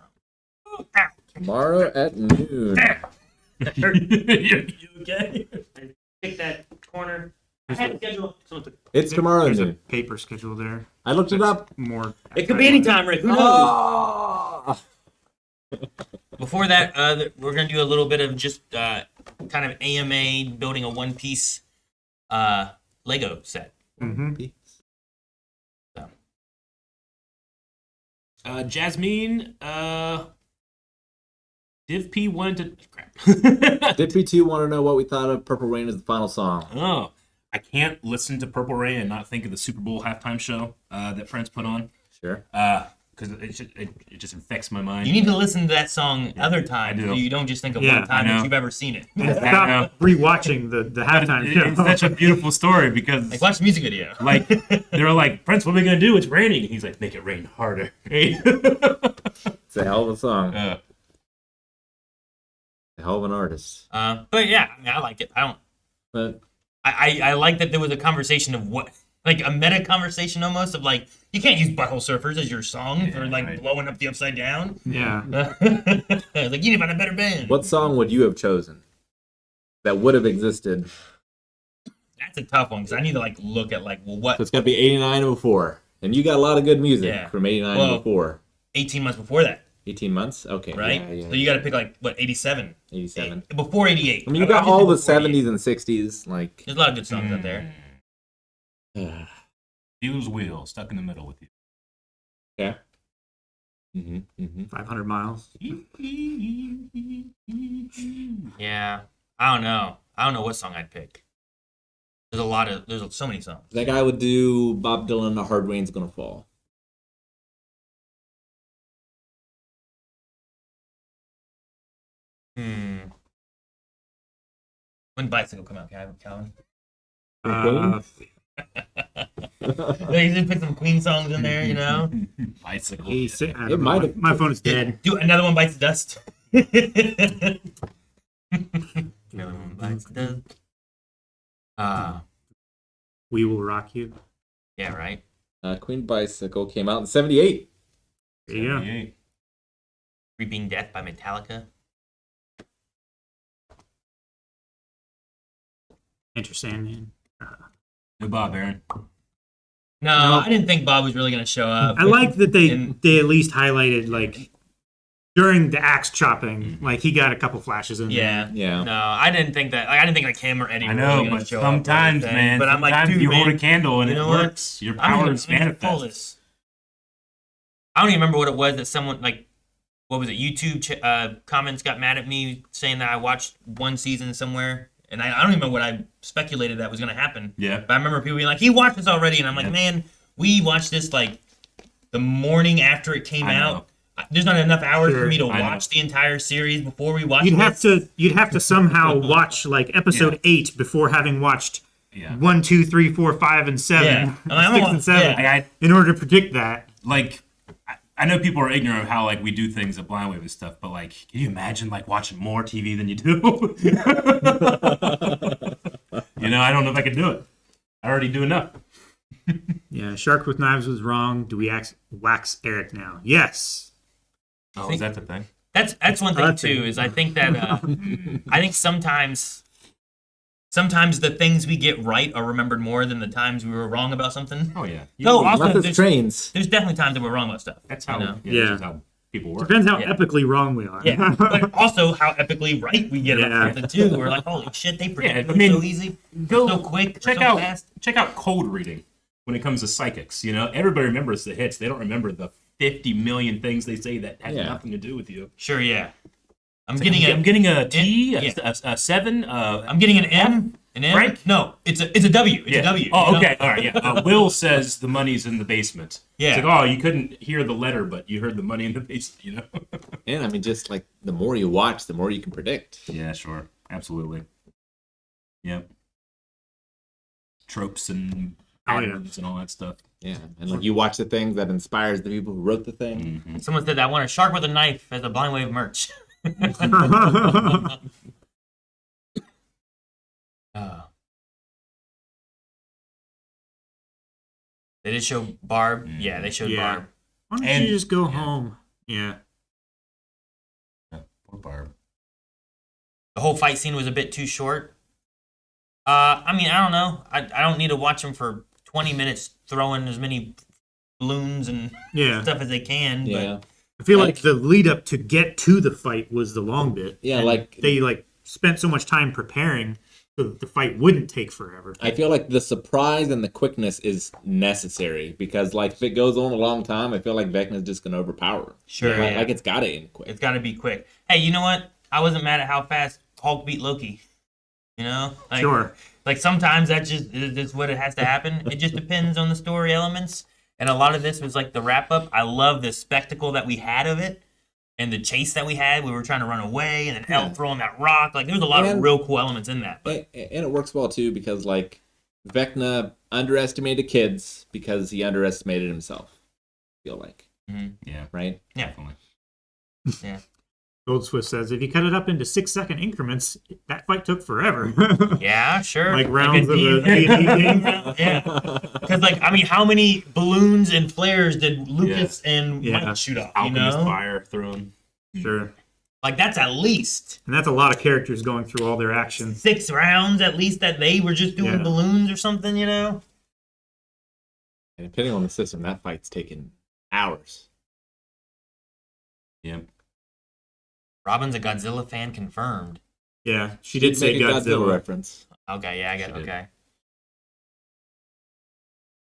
Tomorrow at noon. you okay? Take that corner. I had a schedule. It's tomorrow at There's a noon. paper schedule there. I looked it up. More. It could be any time, Rick. Who knows? Oh! Before that, we're gonna do a little bit of just kind of AMA building a One Piece Lego set. Mm-hmm. Jasmine, Div P wanted to crap. Did P2 want to know what we thought of Purple Rain as the final song? Oh, I can't listen to Purple Rain and not think of the Super Bowl halftime show that Prince put on. Sure. Because it just infects my mind. You need to listen to that song other times, I do. so you don't just think of Yeah, one time I know. that you've ever seen it. And stop rewatching the halftime show. It's such a beautiful story because Like, watch the music video. like they were like, Prince, what are we gonna do? It's raining. And he's like, make it rain harder. It's a hell of a song. Uh, A hell of an artist. But yeah, I mean, I like it. I don't. But I like that there was a conversation of what, like a meta conversation almost of like, you can't use Butthole Surfers as your song for like right. blowing up the Upside Down. Yeah. Like, you need to find a better band. what song would you have chosen that would have existed? That's a tough one because I need to like look at like, well, what So it's got to be 89 and before. And you got a lot of good music Yeah. from 89 Well, and before. 18 months before that, 18 months? Okay. right? Yeah, yeah, So you got to pick like what 87, 87. before 88. I mean, you got all the before 88. 70s and 60s. Like, There's a lot of good songs out there. Hughes Wheel stuck in the middle with you. yeah. Mm-hmm, mm-hmm. 500 miles. Yeah, I don't know. I don't know what song I'd pick. There's so many songs. That guy would do Bob Dylan, A Hard Rain's Gonna Fall. When Bicycle come out, Calvin? Queen? You just pick some Queen songs in there, you know? Bicycle. I It don't might know. have- My phone is dead. Do another one bites the dust. Another one bites the dust. We Will Rock You. Yeah, right. Queen Bicycle came out in 78. There you go. 78. Reaping Death by Metallica. Enter Sandman. No Bob, Aaron. No, I didn't think Bob was really going to show up. I like that And- they at least highlighted like during the axe chopping, like he got a couple flashes in Yeah. there. Yeah. No, I didn't think that. Like, I didn't think like him or Eddie I were know, really going to but show sometimes, up. or anything. man, But I'm like, sometimes dude, you man, hold a candle and you it know what? works. Your I'm powers gonna pull manifest. this. I don't even remember what it was that someone like. What was it? YouTube comments got mad at me saying that I watched one season somewhere, and I don't even know what I speculated that was going to happen. Yeah. But I remember people being like, "He watched this already," and I'm like, Yeah. "Man, we watched this like the morning after it came I know. out. There's not enough hours Sure. for me to I know. watch the entire series before we watch You'd have to somehow watch like episode 8 before having watched Yeah. 1, 2, 3, 4, 5, and 7, Yeah. I'm 6 on- and 7, I in order to predict that. like I know people are ignorant of how like we do things at Blind Wave and stuff, but like, can you imagine like watching more TV than you do? You know, I don't know if I could do it. I already do enough. Yeah, Shark with Knives was wrong. Do we wax Eric now? Yes. Oh, is that the thing? That's one thing too. Is I think that I think sometimes the things we get right are remembered more than the times we were wrong about something. Oh yeah. No, also Unless it's there's, trains. there's definitely times that we're wrong about stuff. That's how. you know? Yeah. Yeah. That's how people work. Depends how Yeah. epically wrong we are. Yeah, but also how epically right we get about Yeah. something too. We're like, holy shit, they predict I mean, so easy, Go so quick, check so out fast. check out cold reading when it comes to psychics. You know, everybody remembers the hits. They don't remember the 50 million things they say that has Yeah. nothing to do with you. Sure, yeah. I'm It's getting like, I'm getting a T, yeah. a 7. I'm getting an M. An M? Frank? No, it's a W. It's a W. Oh, you know? okay. All right. Yeah. Will says the money's in the basement. Yeah. It's like, oh, you couldn't hear the letter, but you heard the money in the basement. You know. And I mean, just like the more you watch, the more you can predict. Yeah. Sure. Absolutely. Yep. Tropes and Oh, yeah. patterns and all that stuff. Yeah, and like you watch the things that inspires the people who wrote the thing. Mm-hmm. Someone said that I want a shark with a knife as a blind wave merch. They did show Barb. Yeah, they showed Yeah. Barb. Why don't And- you just go yeah. home? Yeah. Poor Barb. The whole fight scene was a bit too short. I mean, I don't know. I don't need to watch them for 20 minutes throwing as many balloons and Yeah. stuff as they can. Yeah, I feel like Like- the lead up to get to the fight was the long bit. Yeah, And like- they spent so much time preparing so that the fight wouldn't take forever. I feel like the surprise and the quickness is necessary because, like, if it goes on a long time, I feel like Vecna's just gonna overpower. Sure, like, yeah. like it's gotta end quick. It's got to be quick. Hey, you know what? I wasn't mad at how fast Hulk beat Loki. You know? Like, Sure. Like sometimes that just is what it has to happen. It just depends on the story elements. And a lot of this was like the wrap up. I love the spectacle that we had of it and the chase that we had. We were trying to run away and then Yeah. Elle throwing that rock. Like there was a lot of And- real cool elements in that. But And it works well too because, like, Vecna underestimated kids because he underestimated himself. I feel like, Yeah. right? yeah, Definitely. yeah, Gold Swift says if you cut it up into 6-second increments, that fight took forever. yeah, sure. Like rounds a of a D&D. D&D game. Yeah, because like I mean, how many balloons and flares did Lucas and Yeah. Mike shoot off? You Alchemist know, fire thrown. Sure. like that's at least And that's a lot of characters going through all their actions. 6 rounds at least that they were just doing Yeah. balloons or something. You know. And depending on the system, that fight's taken hours. Yep. Robin's a Godzilla fan confirmed. Yeah, she did say make a Godzilla. reference. Okay, yeah, I get She it. did. Okay.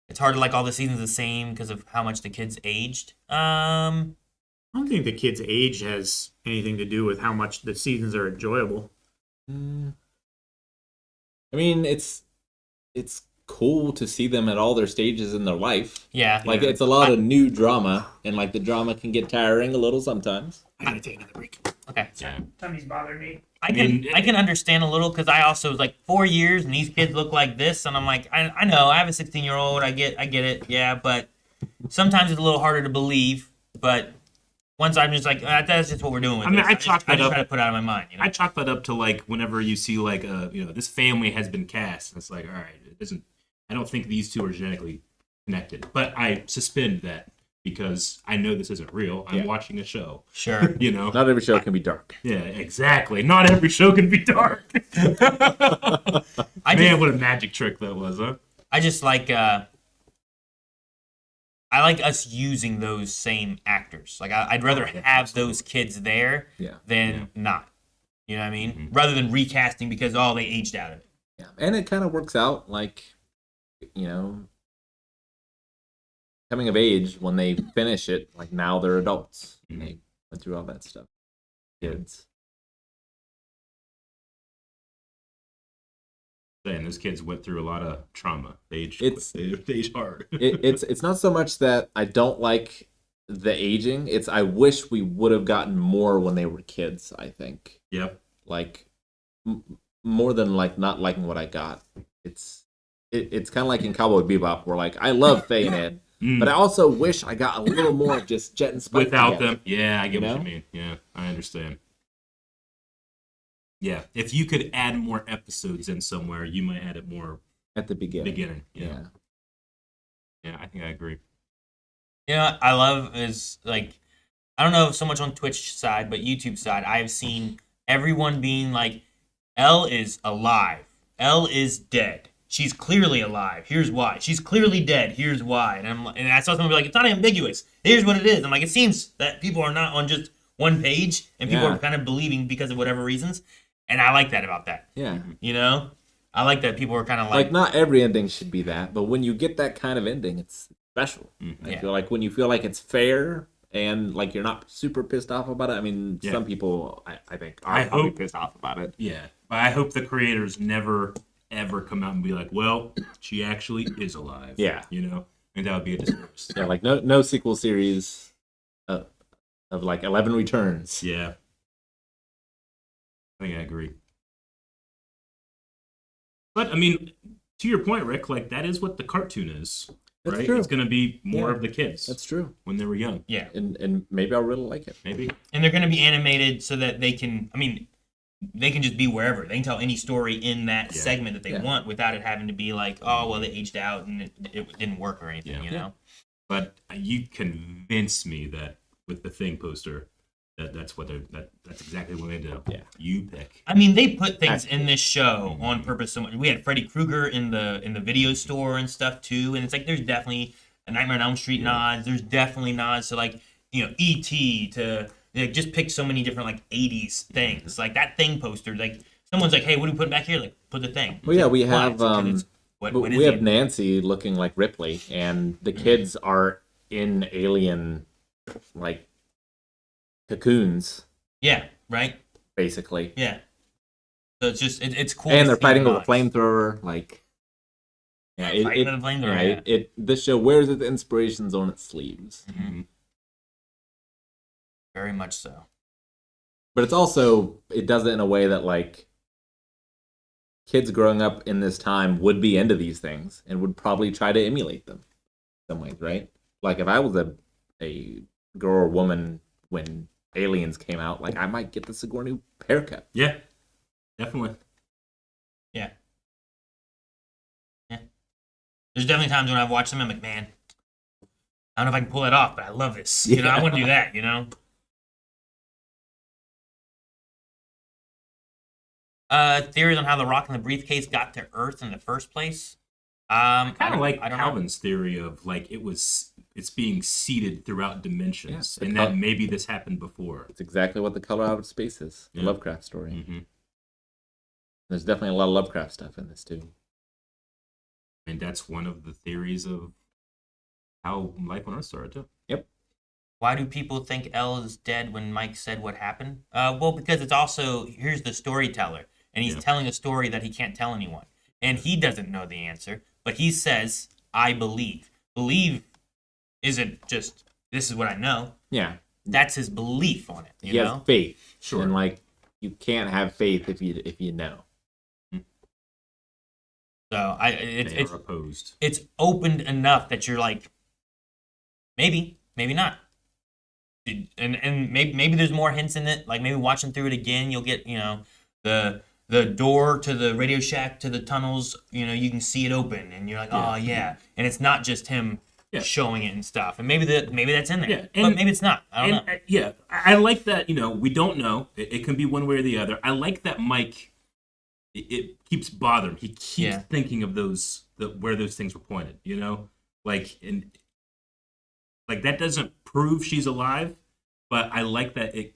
It's hard to like all the seasons the same because of how much the kids aged. I don't think the kid's age has anything to do with how much the seasons are enjoyable. I mean, it's cool to see them at all their stages in their life. Yeah. Like, it's a lot of new drama, and like the drama can get tiring a little sometimes. I gotta take another break. Okay. Yeah. Tummy's bothering me. I mean, can understand a little because I also was like 4 years and these kids look like this and I'm like I know I have a 16-year-old I get it, yeah, but sometimes it's a little harder to believe, but once I'm just like that's just what we're doing with I mean, this. I just chalk that up- try to put it out of my mind, you know? I chalk that up to like whenever you see like this family has been cast. And it's like, all right, it doesn't. I don't think these two are genetically connected, but I suspend that because I know this isn't real. I'm Yeah. watching a show. Sure. You know. Not every show can be dark. Yeah, exactly. Not every show can be dark. Man, what a magic trick that was, huh? I just like I like us using those same actors. Like I'd rather have those kids there Yeah. than not. You know what I mean? Mhm. Rather than recasting because they aged out of it. Yeah, and it kind of works out like, coming of age when they finish it. Like now they're adults. And they went through all that stuff. Kids. And those kids went through a lot of trauma. They aged, It's- they aged hard. It's not so much that I don't like the aging. It's I wish we would have gotten more when they were kids. I think Yep. like more than like not liking what I got. It's kind of like in Cowboy Bebop, where like I love Faye and Ed, but I also wish I got a little more of just Jet and Spike Without together. them. Yeah, I get You what know? you mean. Yeah, I understand. Yeah, if you could add more episodes in somewhere, you might add it more At the beginning. Yeah. Yeah, I think I agree. You know what I love is like I don't know so much on Twitch side, but YouTube side, I have seen everyone being like, Elle is alive. Elle is dead. She's clearly alive. Here's why. She's clearly dead. Here's why. And I saw someone be like, it's not ambiguous. Here's what it is. I'm like, it seems that people are not on just one page, and people are kind of believing because of whatever reasons. And I like that about that. Yeah. You know? I like that people are kind of like not every ending should be that, but when you get that kind of ending, it's special. I feel like when you feel like it's fair and like you're not super pissed off about it. I mean, some people I think are probably pissed off about it. Yeah, but I hope the creators never ever come out and be like, "Well, she actually is alive." Yeah, you know, and that would be a disservice. Yeah, like no sequel series of like 11 returns. Yeah, I think I agree. But I mean, to your point, Rick, like that is what the cartoon is. That's right? true. It's going to be more of the kids. That's true. When they were young. Yeah. And maybe I'll really like it. Maybe. And they're going to be animated so that they can, I mean, they can just be wherever. They can tell any story in that segment that they want without it having to be like, oh, well, they aged out and it didn't work or anything, you know? But you convinced me that with the Thing poster, that's exactly what they do. Yeah. You pick. I mean, they put things in this show on purpose so much. We had Freddy Krueger in the video store and stuff too, and it's like there's definitely a Nightmare on Elm Street nods. There's definitely nods to like, you know, E.T. to like just pick so many different like 80s things. Like that Thing poster, like someone's like, hey, what do we put back here? Like put the Thing. Well, yeah, we Why? have It's because what we is have it? Nancy looking like Ripley, and the kids are in alien like cocoons. Yeah, right? Basically. Yeah. So it's just, it's cool. And to they're see fighting the with a nods. flamethrower, like... Yeah, Fighting with a flamethrower, yeah. This show wears its inspirations on its sleeves. Mm-hmm. Very much so. But it's also, it does it in a way that, like, kids growing up in this time would be into these things and would probably try to emulate them in some ways, right? Like, if I was a girl or woman when Aliens came out, like, I might get the Sigourney haircut. Yeah, definitely. Yeah. Yeah. There's definitely times when I've watched them, I'm like, man, I don't know if I can pull that off, but I love this. You know, I want to do that, you know? Theories on how the rock and the briefcase got to Earth in the first place. I kind of like I don't Calvin's theory of like it's being seeded throughout dimensions, Yeah, and that maybe this happened before. It's exactly what the color out of space is. The Yeah. Lovecraft story. Mm-hmm. There's definitely a lot of Lovecraft stuff in this too. And that's one of the theories of how life on Earth started too. Yep. Why do people think Elle is dead when Mike said what happened? Well, because it's also, here's the storyteller, and he's telling a story that he can't tell anyone. And he doesn't know the answer, but he says, I believe. Believe isn't just, this is what I know. Yeah. That's his belief on it, you He know? has faith. Sure. And like you can't have faith if you know. So They are opposed. It's opened enough that you're like, maybe not. And maybe there's more hints in it. Like maybe watching through it again, you'll get, you know, the door to the Radio Shack to the tunnels, you know, you can see it open and you're like, oh yeah. And it's not just him showing it and stuff. And maybe that's in there. Yeah, but maybe it's not. I don't know. Yeah, I like that, you know, we don't know. It can be one way or the other. I like that Mike, it keeps bothering him. He keeps thinking of where those things were pointed, you know? Like that doesn't prove she's alive, but I like that it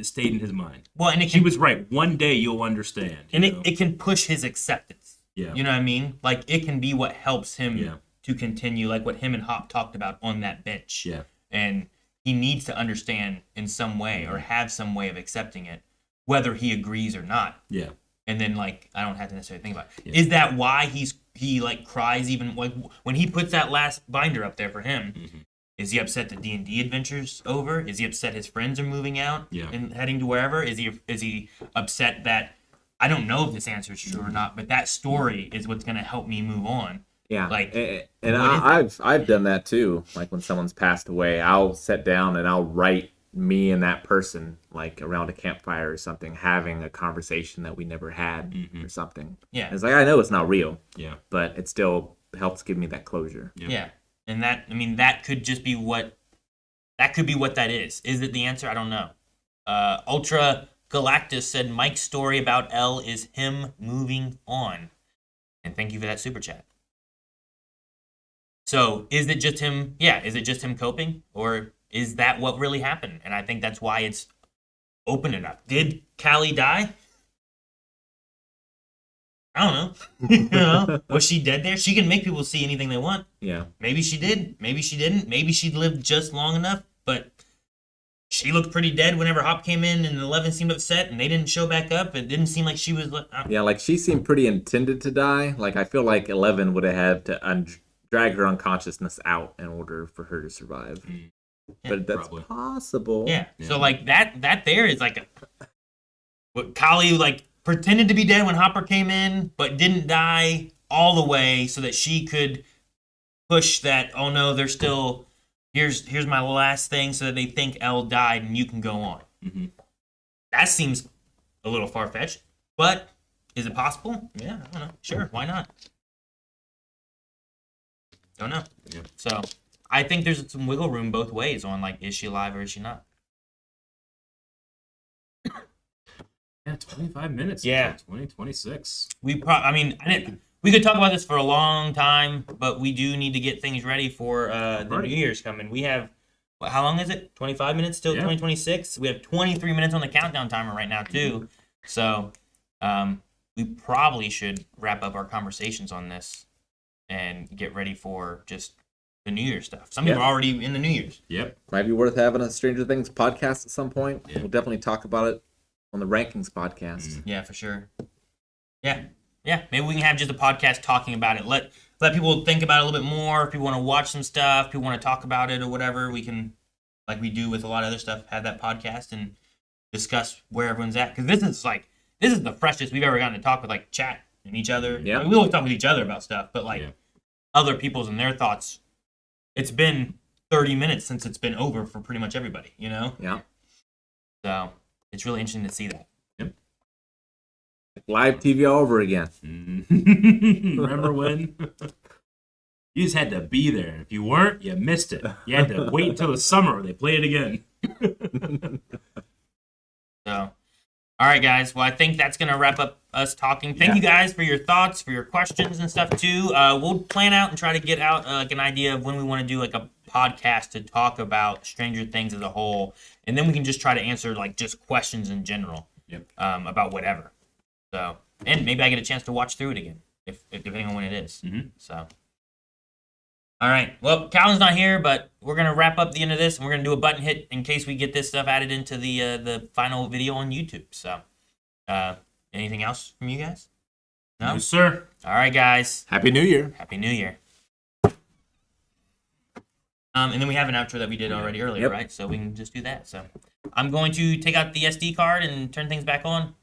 stayed in his mind. Well, and she was right. One day you'll understand. And it can push his acceptance. Yeah. You know what I mean? Like it can be what helps him to continue, like what him and Hop talked about on that bench. Yeah. And he needs to understand in some way or have some way of accepting it, whether he agrees or not. Yeah. And then like I don't have to necessarily think about it. Yeah. Is that why he like cries even like when he puts that last binder up there for him? Mm-hmm. Is he upset the D&D adventure's over? Is he upset his friends are moving out and heading to wherever? Is he upset that I don't know if this answer is true or not, but that story is what's going to help me move on. Yeah. Like, and I've done that too. Like when someone's passed away, I'll sit down and I'll write me and that person like around a campfire or something, having a conversation that we never had or something. Yeah. And it's like I know it's not real. Yeah. But it still helps give me that closure. Yeah. And that, I mean, that could just be what that could be what that is. Is it the answer? I don't know. Ultra Galactus said Mike's story about Elle is him moving on. And thank you for that super chat. So is it just him? Yeah, is it just him coping? Or is that what really happened? And I think that's why it's open enough. Did Callie die? I don't know. You know. Was she dead there? She can make people see anything they want. Yeah. Maybe she did. Maybe she didn't. Maybe she lived just long enough. But she looked pretty dead whenever Hop came in and 11 seemed upset and they didn't show back up. It didn't seem like she was... Yeah, like she seemed pretty intended to die. Like I feel like 11 would have had to drag her unconsciousness out in order for her to survive. Yeah, but that's probably possible. Yeah. So like that there is like what Kali like pretended to be dead when Hopper came in, but didn't die all the way so that she could push that, oh no, they're still here's my last thing so that they think Elle died and you can go on. Mm-hmm. That seems a little far fetched, but is it possible? Yeah, I don't know. Sure, why not? Don't know. Yeah. So I think there's some wiggle room both ways on like, is she alive or is she not? Yeah, 25 minutes. Yeah. 2026. We could talk about this for a long time, but we do need to get things ready for the New Year's coming. We have, how long is it? 25 minutes till 2026? We have 23 minutes on the countdown timer right now, too. So we probably should wrap up our conversations on this and get ready for just the New Year's stuff. Some people are already in the New Year's. Yep. Might be worth having a Stranger Things podcast at some point. Yeah. We'll definitely talk about it on the Rankings podcast. Yeah, for sure. Yeah. Maybe we can have just a podcast talking about it. Let people think about it a little bit more. If people want to watch some stuff, people want to talk about it or whatever, we can, like we do with a lot of other stuff, have that podcast and discuss where everyone's at. Because this is the freshest we've ever gotten to talk with like chat and each other. Yeah. I mean, we always talk with each other about stuff, but like other people's and their thoughts. It's been 30 minutes since it's been over for pretty much everybody, you know? Yeah. So it's really interesting to see that. Live TV all over again. Remember when? You just had to be there. If you weren't, you missed it. You had to wait until the summer when they play it again. So, all right, guys. Well, I think that's going to wrap up us talking. Thank you guys for your thoughts, for your questions and stuff, too. We'll plan out and try to get out like an idea of when we want to do like a podcast to talk about Stranger Things as a whole. And then we can just try to answer like just questions in general about whatever. So, and maybe I get a chance to watch through it again, if depending on when it is. Mm-hmm. So, all right. Well, Calvin's not here, but we're gonna wrap up the end of this, and we're gonna do a button hit in case we get this stuff added into the final video on YouTube. So, anything else from you guys? No, sir. All right, guys. Happy New Year. Happy New Year. And then we have an outro that we did already earlier, right? So we can just do that. So I'm going to take out the SD card and turn things back on.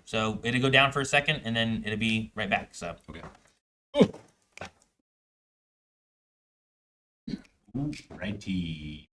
So it'll go down for a second, and then it'll be right back. So Righty.